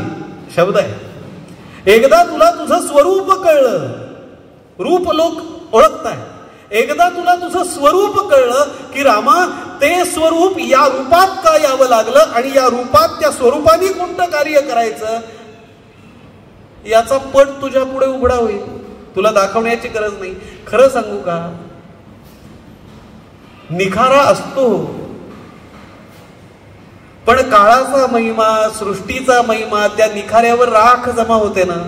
शब्द आहे. एकदा तुला तुझं स्वरूप कळलं, रूप लोक ओळखताय, एकदा तुला तुझं स्वरूप कळलं की रामा ते स्वरूप या रूपात का यावं लागलं आणि या रूपात त्या स्वरूपाने कोणतं कार्य करायचं याचा पट तुझ्या पुढे उघडा होईल. तुला दाखवण्याची गरज नाही. खरं सांगू का, निखारा असतो, पण काळाचा महिमा, सृष्टीचा महिमा, त्या निखाऱ्यावर राख जमा होते ना.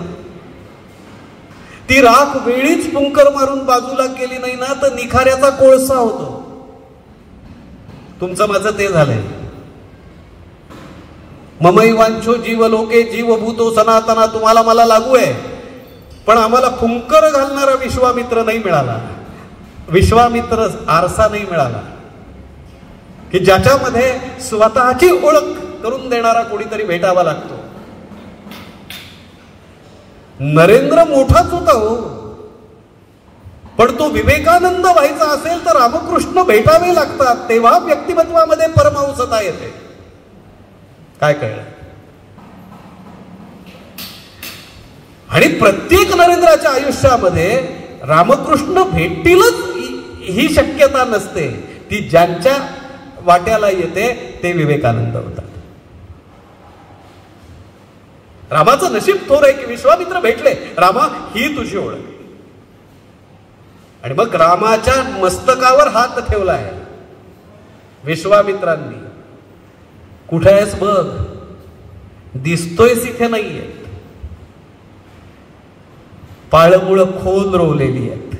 ती राख वेळीच पुंकर मारून बाजूला केली नाही ना तर निखाऱ्याचा कोळसा होतो. तुमचं माझं ते झालंय. ममैवांशो जीव लोके जीवभूतो सनातना तुम्हाला मला लागू आहे, पण आम्हाला फुंकर घालणारा विश्वामित्र नाही मिळाला. विश्वामित्र आरसा नाही मिळाला की ज्याच्यामध्ये स्वतःची ओळख करून देणारा कोणीतरी भेटावा लागतो. नरेंद्र मोठाच होता हो, पण तो विवेकानंद व्हायचा असेल तर रामकृष्ण भेटावे लागतात, तेव्हा व्यक्तिमत्वामध्ये परमहंसता येते. काय कळलं? आणि प्रत्येक नरेंद्राच्या आयुष्यामध्ये रामकृष्ण भेटतीलच ही शक्यता नसते. ती ज्यांच्या वाट्याला येते ते विवेकानंद होतात. रामाचं नशीब थोर आहे की विश्वामित्र भेटले. रामा ही तुझी ओळख. आणि मग रामाच्या मस्तकावर हात ठेवलाय विश्वामित्रांनी. कुठे आहेस बघ, दिसतोयस इथे नाहीये. पाळमुळ खोल रोवलेली आहेत.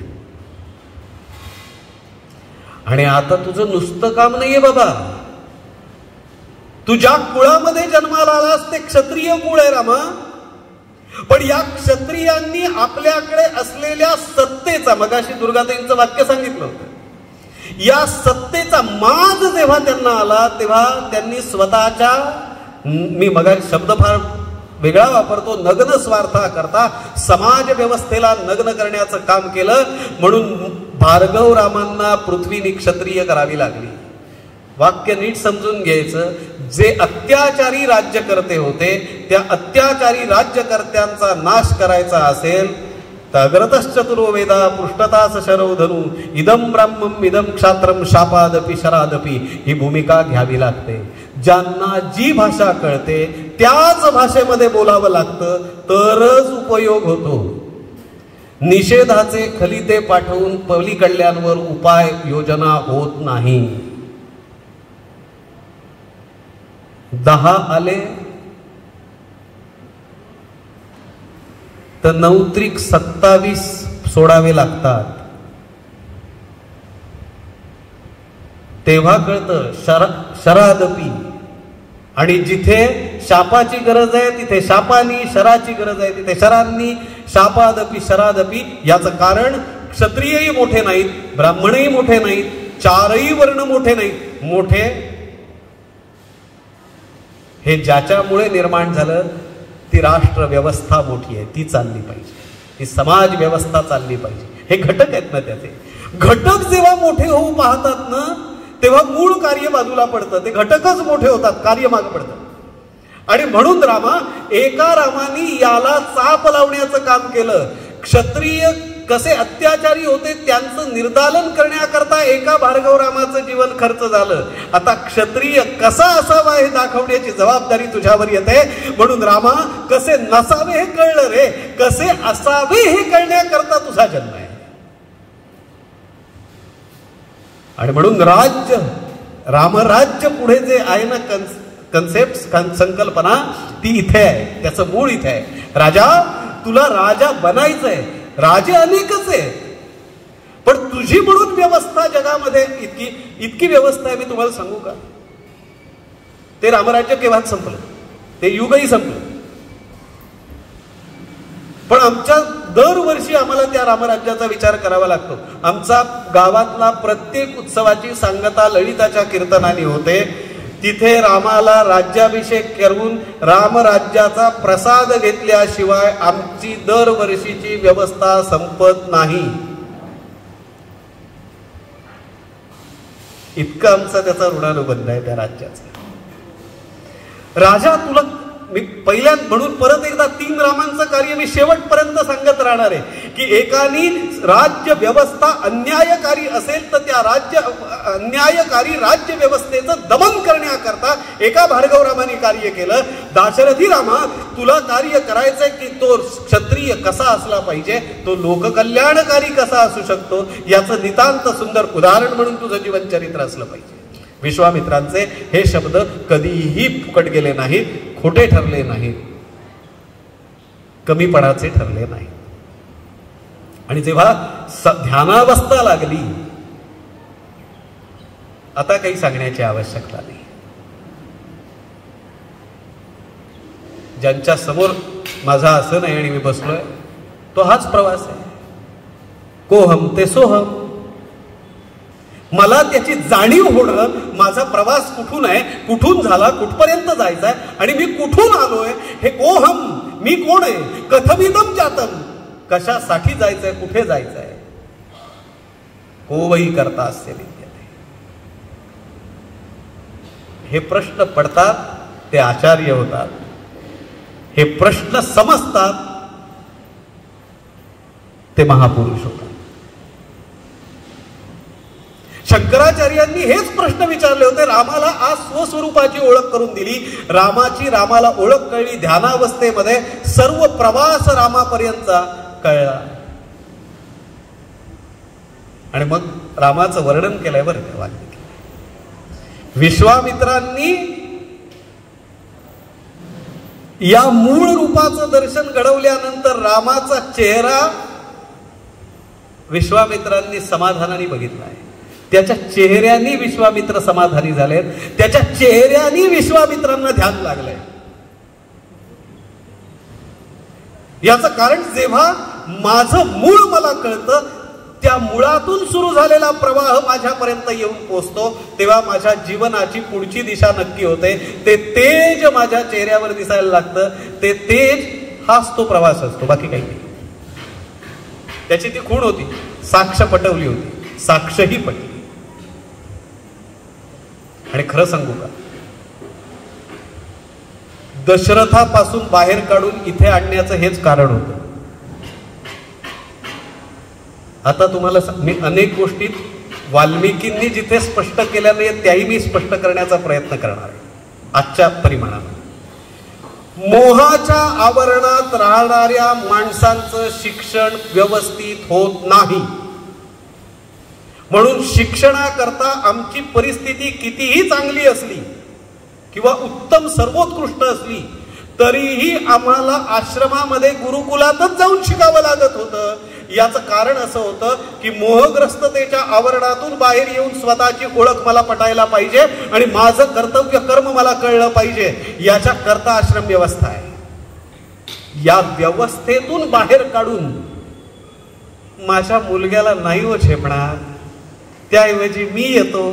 आणि आता तुझं नुसतं काम नाहीये बाबा. तू ज्या कुळामध्ये जन्माला आलास ते क्षत्रिय कुळ आहे रामा. पण या क्षत्रियांनी आपल्याकडे असलेल्या सत्तेचा, मगाशी दुर्गाताईंचं वाक्य सांगितलं होतं, या सत्तेचा माज जेव्हा त्यांना आला तेव्हा त्यांनी स्वतःच्या, मी मगाशी शब्द फार वेगळा वापरतो, नग्न स्वार्था करता समाज व्यवस्थेला नग्न करण्याचं काम केलं. म्हणून भार्गवरामांना पृथ्वी क्षत्रिय करावी लागली. वाक्य नीट समजून घ्यायचं. जे अत्याचारी राज्यकर्ते होते त्या अत्याचारी राज्यकर्त्यांचा नाश करायचा असेल तर अग्रतश्चतुरो वेदा पृष्ठतास शरौ धनु इदम ब्राह्मम इदम क्षात्रम शापादपि शरादपि ही भूमिका घ्यावी लागते. ज्यांना जी भाषा कळते त्याच भाषेमध्ये बोलावं लागतं तरच उपयोग होतो. निषेधाचे खलिते पाठवून पलीकडल्यांवर उपाय योजना होत नाही. 10 आले तर 9 त्रिक 27 सोडावे लागतात. तेव्हा कळतं शरादपी. आणि जिथे शापाची गरज आहे तिथे शापानी, शराची गरज आहे तिथे शरांनी. शापादपी शरादपी. याचं कारण क्षत्रियही मोठे नाहीत, ब्राह्मणही मोठे नाहीत, 4ही वर्ण मोठे नाहीत. मोठे हे ज्याच्यामुळे निर्माण झालं ती राष्ट्र व्यवस्था मोठी आहे, ती चालली पाहिजे, ती समाज व्यवस्था चालली पाहिजे. हे घटक आहेत ना त्याचे. घटक जेव्हा मोठे होऊ पाहतात ना तेव्हा मूळ कार्य बाजूला पडतं. ते घटकच मोठे होतात, कार्य मागे पडतं. आणि म्हणून एका रामानी याला चाप लावण्याचं काम केलं. क्षत्रिय कसे अत्याचारी होते त्यांचं निर्दालन करण्याकरता एका भार्गवरामाचं जीवन खर्च झालं. आता क्षत्रिय कसा असावा हे दाखवण्याची जबाबदारी तुझ्यावर येते. म्हणून रामा, कसे नसावे हे कळलं रे, कसे असावे हे कळण्याकरता तुझा जन्म आहे. आणि म्हणून राज्य, रामराज्य पुढे जे आहे ना कन्सेप्ट, संकल्पना, ती इथे आहे, त्याचं मूळ इथे आहे. राजा, तुला राजा बनायचंय. राजे अनेकच आहे पण तुझी म्हणून व्यवस्था जगामध्ये इतकी व्यवस्था आहे. मी तुम्हाला सांगू का, ते रामराज्य केव्हाच संपलं, ते युगही संपलं. पण आमच्या दरवर्षी आम्हाला त्या रामराज्याचा विचार करावा लागतो. आमचा गावातला प्रत्येक उत्सवाची सांगता ललिताच्या कीर्तनाने होते. तिथे रामाला राज्याभिषेक करून रामराज्याचा प्रसाद घेतल्याशिवाय आमची दरवर्षीची व्यवस्था संपत नाही. इतकं आमचा त्याचा ऋणानुबंध आहे त्या राज्याचा. राजा, तुला मी पहिल्यात म्हणून परत एकदा 3 रामांचं कार्य मी शेवटपर्यंत सांगत राहणार आहे की एकानी राज्य व्यवस्था अन्यायकारी असेल तर त्या अन्यायकारी राज्य व्यवस्थेचं दमन करण्याकरता एका भार्गवरामाने कार्य केलं. दाशरथी रामा, तुला कार्य करायचंय की तो क्षत्रिय कसा असला पाहिजे, तो लोककल्याणकारी कसा असू शकतो याचं नितांत सुंदर उदाहरण म्हणून तुझं जीवनचरित्र असलं पाहिजे. विश्वामित्रांचे हे शब्द कधीही फुकट गेले नाहीत, खोटे ठरले नाहीत, कमीपणाचे ठरले नाही. आणि जेव्हा ध्यानावस्था लागली आता काही सांगण्याची आवश्यकता नाही. ज्यांच्या समोर माझा असं नाही आणि मी बसलोय तो हाच प्रवास आहे. कोहम ते सोहम. मला त्याची जाणीव होणं, माझा प्रवास कुठून आहे, कुठून झाला, कुठपर्यंत जायचा आहे आणि मी कुठून आलोय हे कोहम, मी कोण आहे, कथमिदम जातम, कशासाठी जायचंय, कुठे जायचंय, कोवही करता असे विद्यते. हे प्रश्न पडतात ते आचार्य होतात. हे प्रश्न समजतात ते महापुरुष होतात. शंकराचार्यांनी हेच प्रश्न विचारले होते. रामाला आज स्वस्वरूपाची ओळख करून दिली. रामाला ओळख कळली ध्यानावस्थेमध्ये. सर्व प्रवास रामापर्यंतचा कळला आणि मग रामाचं वर्णन केलंय बरं त्या वाक्यात. विश्वामित्रांनी या मूळ रूपाचं दर्शन घडवल्यानंतर रामाचा चेहरा विश्वामित्रांनी समाधानाने बघितला आहे. त्याच्या चेहऱ्यानी विश्वामित्र समाधानी झालेत. त्याच्या चेहऱ्यानी विश्वामित्रांना ध्यान लागलंय. याचं कारण जेव्हा माझं मूळ मला कळतं, त्या मुळातून सुरू झालेला प्रवाह माझ्यापर्यंत येऊन पोचतो, तेव्हा माझ्या जीवनाची पुढची दिशा नक्की होते. ते तेज माझ्या चेहऱ्यावर दिसायला लागतं. ते तेज हाच तो प्रवास असतो, बाकी काही नाही. त्याची ती खूण होती, साक्ष पटवली होती, साक्षही पटली. आणि खरं सांगू का, दशरथापासून बाहेर काढून इथे आणण्याचं हेच कारण होतं. आता तुम्हाला मी अनेक गोष्टी वाल्मिकींनी जिथे स्पष्ट केल्या नाही त्याही मी स्पष्ट करण्याचा प्रयत्न करणार आहे आजच्या परिमाणात. मोहाच्या आवरणात राहणाऱ्या माणसांचं शिक्षण व्यवस्थित होत नाही. म्हणून शिक्षणाकरता आमची परिस्थिती कितीही चांगली असली किंवा उत्तम सर्वोत्कृष्ट असली तरीही आम्हाला आश्रमामध्ये गुरुकुलातच जाऊन शिकावं लागत होतं. याचं कारण असं होतं की मोहग्रस्ततेच्या आवरणातून बाहेर येऊन स्वतःची ओळख मला पटायला पाहिजे आणि माझं कर्तव्य कर्म मला कळलं पाहिजे. याच्या करता आश्रम व्यवस्था आहे. या व्यवस्थेतून बाहेर काढून माझ्या मुलग्याला नाही हो झेपणार, त्याऐवजी मी येतो,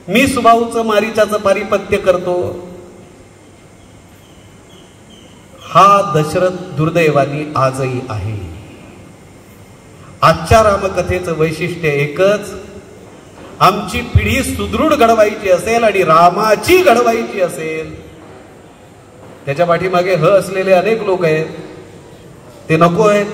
मी सुभाऊचं मारीचाचं पारिपत्य करतो. हा दशरथ दुर्दैवानी आजही आहे. आजच्या रामकथेचं वैशिष्ट्य एकच, आमची पिढी सुदृढ घडवायची असेल आणि रामाची घडवायची असेल, त्याच्या पाठीमागे असलेले अनेक लोक आहेत, ते नको आहेत.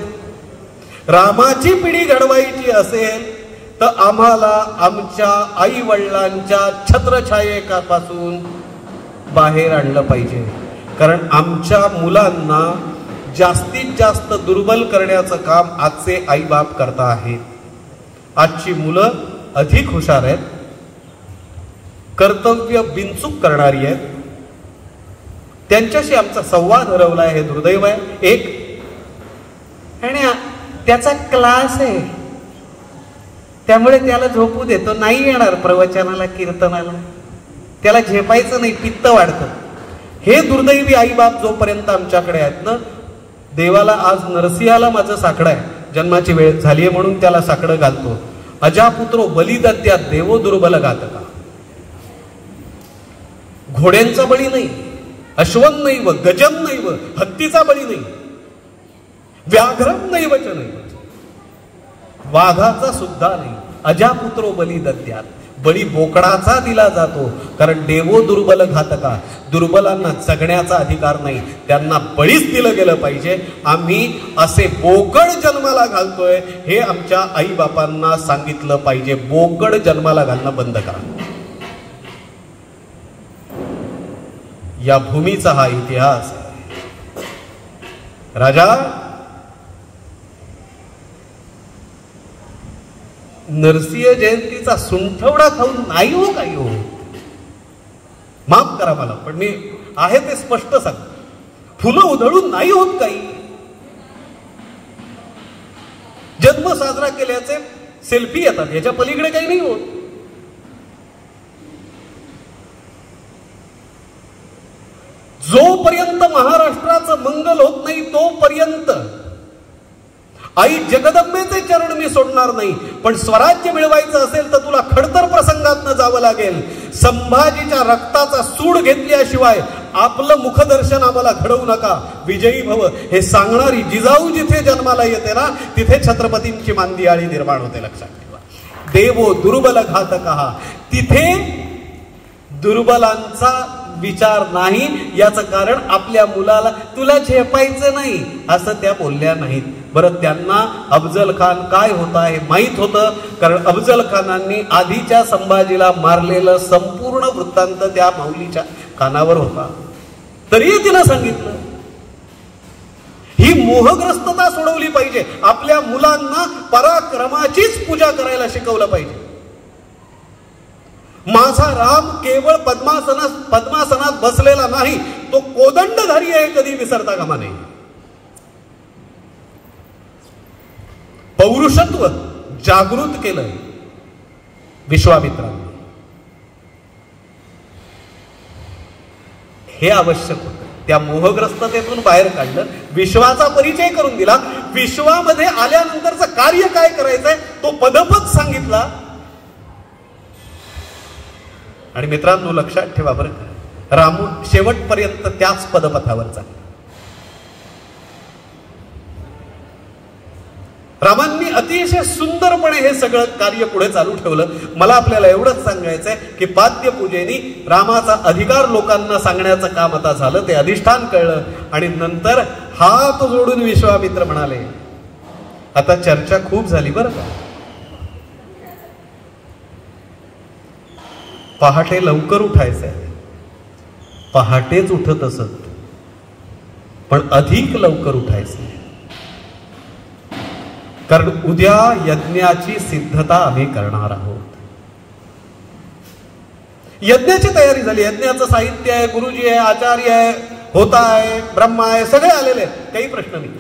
रामाची पिढी घडवायची असेल तर आम्हाला आमच्या आई वडिलांच्या छत्रछायेपासून बाहेर आणलं पाहिजे. कारण आमच्या मुलांना जास्तीत जास्त दुर्बल करण्याचं काम आजचे आईबाप करता आहेत. आजची मुलं अधिक हुशार आहेत, कर्तव्य बिनचूक करणारी आहेत. त्यांच्याशी आमचा संवाद हरवला आहे, हे दुर्दैव आहे. एक आणि त्याचा क्लास आहे, त्यामुळे त्याला झोपू देतो, नाही येणार प्रवचनाला कीर्तनाला, त्याला झेपायचं नाही, पित्त वाढतं. हे दुर्दैवी आईबाप जोपर्यंत आमच्याकडे आहेत ना, देवाला आज नरसिंहाला माझं साकडं आहे, जन्माची वेळ झालीये म्हणून त्याला साकडं घालतो. अजापुत्रो बलिदत्या देवो दुर्बल घातका. घोड्यांचा बळी नाही, अश्वन नाही, व गजन नाही, व हत्तीचा बळी नाही, व्याघ्रम नाही वचन नाही, वाघाचा सुद्धा नाही. अजापुत्रो बलिदत्यात, बळी बोकडाचा दिला जातो. कारण देवो दुर्बल घातका, दुर्बलांना जगण्याचा अधिकार नाही, त्यांना बळीच दिलं गेलं पाहिजे. आम्ही असे बोकड जन्माला घालतोय हे आमच्या आई बापांना सांगितलं पाहिजे. बोकड जन्माला घालणं बंद करा. या भूमीचा हा इतिहास आहे. राजा नरसिंह जयंतीचा सुंठवडा खाऊन नाही हो काही हो, माफ करा मला, पण मी आहे ते स्पष्ट सांग. फुलं उधळून नाही होत काही. जन्म साजरा केल्याचे सेल्फी येतात, याच्या पलीकडे काही नाही होत. जोपर्यंत महाराष्ट्राचं मंगल होत नाही तोपर्यंत आई जगदंबेचे चरण मी सोडणार नाही. पण स्वराज्य मिळवायचं असेल तर तुला खडतर प्रसंगातनं जावं लागेल. संभाजीच्या रक्ताचा सूड घेतल्याशिवाय आपलं मुखदर्शन आम्हाला घडवू नका. विजयी भव हे सांगणारी जिजाऊ जिथे जन्माला येते ना, तिथे छत्रपतींची मांदियाळी निर्माण होते, लक्षात ठेवा. देवो दुर्बल घातकहा, तिथे दुर्बलांचा विचार नाही. याचं कारण आपल्या मुलाला तुला झेपायचं नाही असं त्या बोलल्या नाहीत. बरं, त्यांना अफजल खान काय होता हे माहीत होतं, कारण अफजल खानांनी आधीच्या संभाजीला मारलेलं संपूर्ण वृत्तांत त्या माऊलीच्या कानावर होता. तरीही तिनं सांगितलं. ही मोहग्रस्तता सोडवली पाहिजे. आपल्या मुलांना पराक्रमाचीच पूजा करायला शिकवलं पाहिजे. माझा राम केवळ पद्मासनात बसलेला नाही, तो कोदंडधारी आहे, कधी विसरता कामा नये. पौरुषत्व जागृत केलं विश्वामित्रांनी, हे आवश्यक होतं. त्या मोहग्रस्ततेतून बाहेर काढलं, विश्वाचा परिचय करून दिला, विश्वामध्ये आल्यानंतरचं कार्य काय करायचंय तो पदपद सांगितला. आणि मित्रांनो लक्षात ठेवा बरं का, रामू शेवटपर्यंत त्याच पदपथावर चालला. रामांनी अतिशय सुंदरपणे हे सगळं कार्य पुढे चालू ठेवलं. मला आपल्याला एवढंच सांगायचंय की पाद्यपूजेनी रामाचा अधिकार लोकांना सांगण्याचं काम आता झालं, ते अधिष्ठान कळलं. आणि नंतर हात जोडून विश्वामित्र म्हणाले, आता चर्चा खूप झाली बरं का, पहाटे लवकर उठायचंय. पहाटेच उठत असत, पण अधिक लवकर उठायचंय, कारण उद्या यज्ञाची सिद्धता आम्ही करणार आहोत. यज्ञाची तयारी झाली, यज्ञाचं साहित्य आहे, गुरुजी आहे, आचार्य आहे, होता आहे, ब्रह्मा आहे, सगळे आलेले आहेत, काही प्रश्न नाही,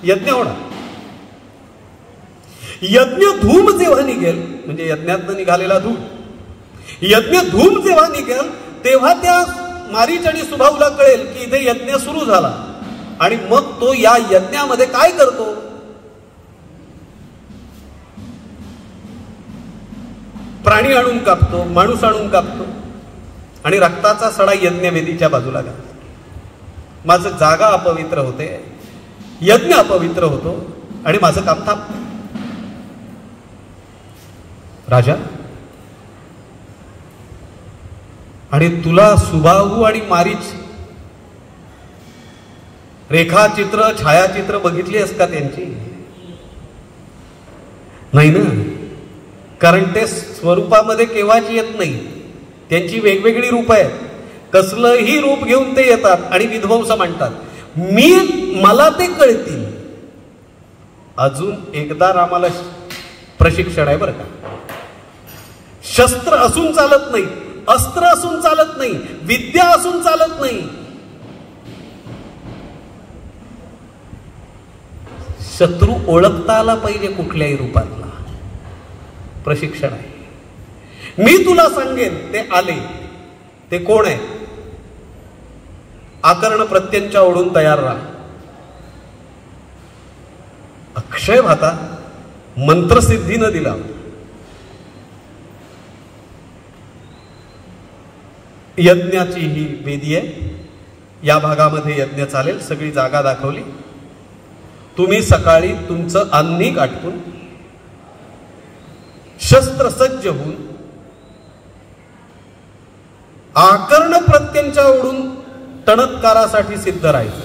यज्ञ होणार. यज्ञ धूम जेव्हा निघेल, म्हणजे यज्ञातनं निघालेला धूम, यज्ञ धूम जेव्हा निघेल तेव्हा त्या मारीच आणि सुभाऊला कळेल की इथे यज्ञ सुरू झाला. आणि मग तो या यज्ञामध्ये काय करतो, प्राणी आणून कापतो, माणूस आणून कापतो आणि रक्ताचा सडा यज्ञवेदीच्या बाजूला घालतो. माझं जागा अपवित्र होते, यज्ञ अपवित्र होतो आणि माझं काम थांबतं. राजा, आणि तुला सुबाहू आणि मारीच रेखाचित्र छायाचित्र बघितली आहेस का त्यांची? नाही ना, कारण ते स्वरूपामध्ये केव्हाची येत नाही, त्यांची वेगवेगळी रूप आहेत. कसलंही रूप घेऊन ते येतात आणि विध्वंस मांडतात. मला ते कळतील. अजून एकदा रामाला प्रशिक्षण आहे बरं का. शस्त्र असून चालत नाही, अस्त्र असून चालत नाही, विद्या असून चालत नाही. शत्रू ओळखता आला पाहिजे कुठल्याही रूपातला. प्रशिक्षण आहे. मी तुला सांगेन ते आले, ते कोण आहे? आकर्ण प्रत्यंच्या ओढून तयार राहा. अक्षय भाता मंत्रसिद्धीनं दिला. यज्ञाची ही वेदी आहे, या भागामध्ये यज्ञ चालेल. सगळी जागा दाखवली. तुम्ही सकाळी तुमचं अन्निक आटपून शस्त्र सज्ज होऊन आकर्ण प्रत्यंच्या ओढून तणत्कारासाठी सिद्ध राहायचं.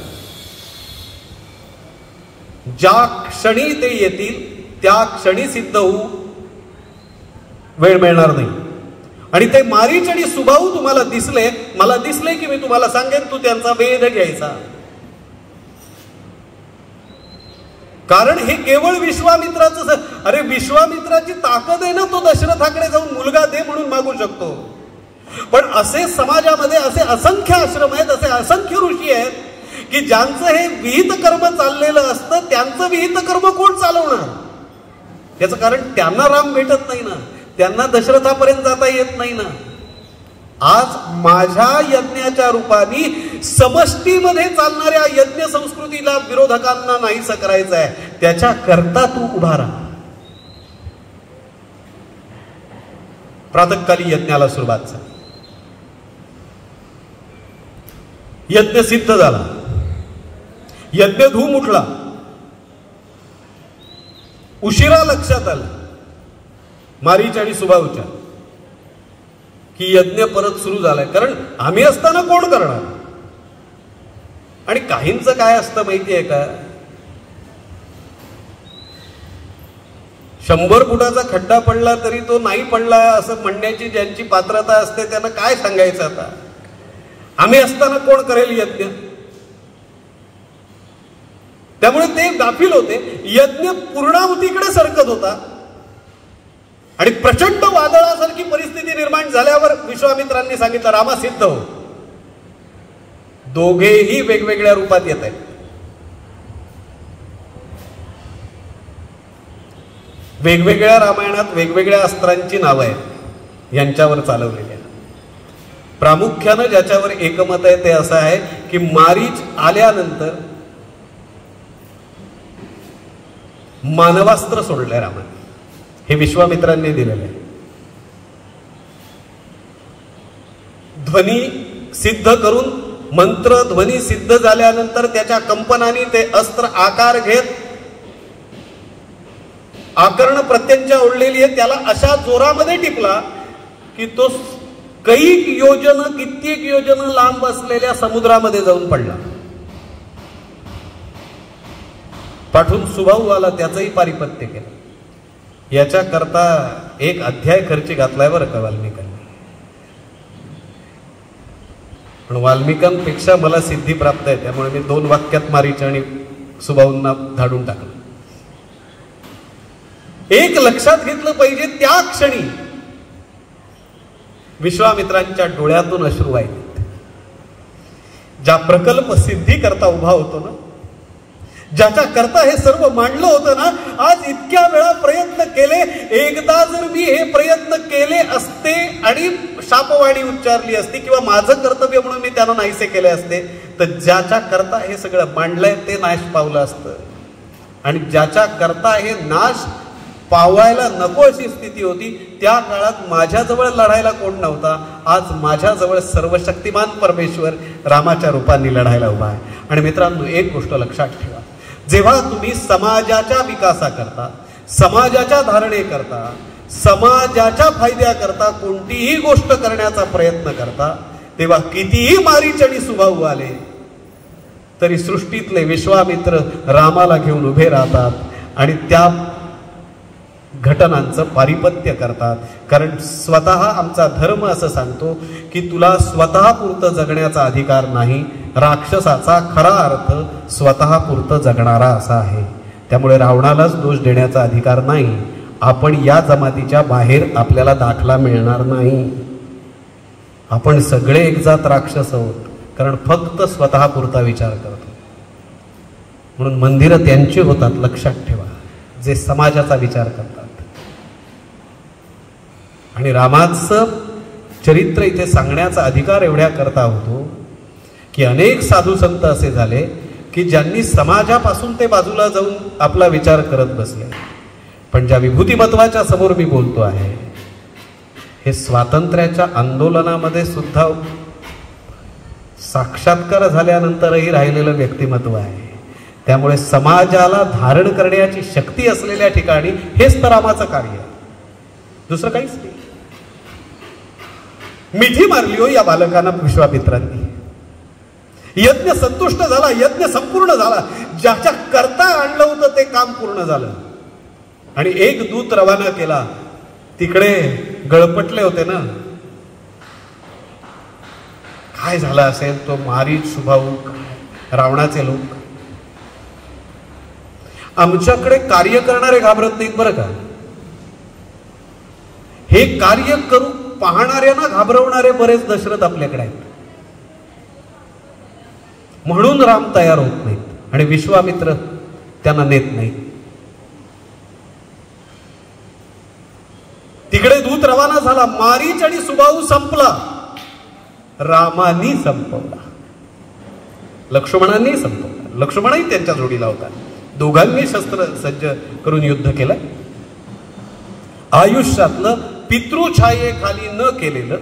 ज्या क्षणी ते येतील त्या क्षणी सिद्ध होऊ वेळ मिळणार नाही. आणि ते मारीच आणि सुबाहू तुम्हाला दिसले, मला दिसले की मी तुम्हाला सांगेन, तू त्यांचा वेध घ्यायचा. कारण हे केवळ विश्वामित्राचं. अरे विश्वामित्राची ताकद आहे ना, तो दशरथाकडे जाऊन मुलगा दे म्हणून मागू शकतो. पण असे समाजामध्ये असे असंख्य आश्रम आहेत, असे असंख्य ऋषी आहेत की ज्यांचं हे विहित कर्म चाललेलं असतं, त्यांचं विहित कर्म कोण चालवणार? याचं कारण त्यांना राम भेटत नाही ना, त्यांना दशरथापर्यंत जाता येत नाही ना. आज माझ्या यज्ञाच्या रूपाने समष्टीमध्ये चालणाऱ्या यज्ञ संस्कृतीला विरोधकांना नाहीसं करायचं आहे. त्याच्या करता तू उभा राहा. प्रातःकाली यज्ञाला सुरुवात झाली. यज्ञ सिद्ध झाला. यज्ञ धूम उठला. उशिरा लक्षात आलं मारीच आणि सुबाहूच्या की यज्ञ परत सुरू झालाय. कारण आम्ही असताना कोण करणार? आणि काहींचं काय असतं माहितीये का, 100 फुटाचा खड्डा पडला तरी तो नाही पडला असं म्हणण्याची ज्यांची पात्रता असते त्यांना काय सांगायचं आता. आम्ही असताना कोण करेल यज्ञ? त्यामुळे ते गाफील होते. यज्ञ पूर्णाहुतीकडे सरकत होता आणि प्रचंड वादळासारखी परिस्थिती निर्माण झाल्यावर विश्वामित्रांनी सांगितलं, रामा सिद्ध हो. दोघेही वेगवेगळ्या रूपात येत आहेत. वेगवेगळ्या रामायणात वेगवेगळ्या अस्त्रांची नावं आहेत यांच्यावर चालवलेल्या. प्रामुख्यानं ज्याच्यावर एकमत आहे ते असं आहे की मारीच आल्यानंतर मानवास्त्र सोडलंय रामाने. हे विश्वामित्रांनी दिलेलं आहे. ध्वनी सिद्ध करून मंत्र ध्वनी सिद्ध झाल्यानंतर त्याच्या कंपनाने ते अस्त्र आकार घेत आकर्ण प्रत्यंच्या ओढलेली आहे त्याला अशा जोरामध्ये टिपला की तो कैक योजन कित्येक योजन लांब असलेल्या समुद्रामध्ये जाऊन पडला. पाठून सुभाऊ आला, त्याचंही पारिपत्य केलं. याच्या करता एक अध्याय खर्ची घातलाय बरं का वाल्मिकांनी. पण वाल्मिकांपेक्षा मला सिद्धी प्राप्त आहे, त्यामुळे मी 2 वाक्यात मारीच आणि सुभाऊंना धाडून टाकलं. एक लक्षात घेतलं पाहिजे, त्या क्षणी विश्वामित्रांच्या डोळ्यातून अश्रू आहेत. ज्या प्रकल्प सिद्धी करता उभा होतो ना, ज्याच्या करता हे सर्व मांडलं होतं ना, आज इतक्या वेळा प्रयत्न केले, एकदा जर मी हे प्रयत्न केले असते आणि शापवाणी उच्चारली असती किंवा माझं कर्तव्य म्हणून मी त्यांना नाहीसे केले असते, तर ज्याच्या करता हे सगळं मांडलंय ते नाश पावलं असतं. आणि ज्याच्या करता हे नाश पावायला नको अशी स्थिती होती, त्या काळात माझ्याजवळ लढायला कोण नव्हता. आज माझ्याजवळ सर्वशक्तिमान परमेश्वर रामाच्या रूपाने लढायला उभा आहे. आणि मित्रांनो, एक गोष्ट लक्षात ठेवा, जेव्हा तुम्ही समाजाच्या विकासाकरता, समाजाच्या धारणे करता, समाजाच्या फायद्याकरता कोणतीही गोष्ट करण्याचा प्रयत्न करता, तेव्हा कितीही मारीच आणि सुभाऊ आले तरी सृष्टीतले विश्वामित्र रामाला घेऊन उभे राहतात आणि त्या घटनांचं पारिपत्य करतात. कारण स्वतः आमचा धर्म असं सांगतो की तुला स्वतः पुरतं जगण्याचा अधिकार नाही. राक्षसाचा खरा अर्थ स्वतः पुरतं जगणारा असा आहे. त्यामुळे रावणालाच दोष देण्याचा अधिकार नाही. आपण या जमातीच्या बाहेर आपल्याला दाखला मिळणार नाही. आपण सगळे एकजात राक्षस आहोत, कारण फक्त स्वतः पुरता विचार करतो. म्हणून मंदिरं त्यांची होतात, लक्षात ठेवा, जे समाजाचा विचार करतात. आणि रामाचं चरित्र इथे सांगण्याचा अधिकार एवढ्या करता होतो की अनेक साधू संत असे झाले की ज्यांनी समाजापासून ते बाजूला जाऊन आपला विचार करत बसले. पण ज्या विभूतिमत्वाच्या समोर मी बोलतो आहे, हे स्वातंत्र्याच्या आंदोलनामध्ये सुद्धा साक्षात्कार झाल्यानंतरही राहिलेलं व्यक्तिमत्व आहे. त्यामुळे समाजाला धारण करण्याची शक्ती असलेल्या ठिकाणी हेच तर रामाचं कार्य आहे, दुसरं काहीच नाही. मिठी मारली हो या बालकांना विश्वामित्रांनी. यज्ञ संतुष्ट झाला, यज्ञ संपूर्ण झाला. ज्याच्या करता आणलं होतं ते काम पूर्ण झालं. आणि एक दूत रवाना केला. तिकडे गळपटले होते ना, काय झालं असेल, तो मारीच, सुभाऊ, रावणाचे लोक. आमच्याकडे कार्य करणारे घाबरत नाहीत बरं का. हे कार्य करू पाहणाऱ्यांना घाबरवणारे बरेच दशरथ आपल्याकडे आहेत. म्हणून राम तयार होत नाहीत आणि विश्वामित्र त्यांना नेत नाही. तिकडे दूत रवाना झाला. मारीच आणि सुबाहू संपला, रामानी संपवला, लक्ष्मणांनी संपवला. लक्ष्मणही त्यांच्या जोडीला होता. दोघांनी शस्त्र सज्ज करून युद्ध केलं. आयुष्यातलं पितृछायेखाली न केलेलं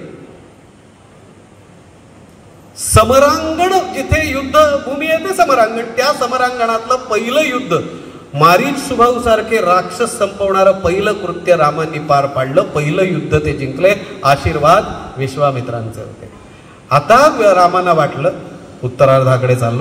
समरांगण, जिथे युद्धभूमी आहे ते समरांगण, त्या समरांगणातलं पहिलं युद्ध, मारीच सुभाऊ सारखे राक्षस संपवणारं पहिलं कृत्य रामांनी पार पाडलं. पहिलं युद्ध ते जिंकले. आशीर्वाद विश्वामित्रांचे होते. आता रामांना वाटलं उत्तरार्धाकडे चाललं.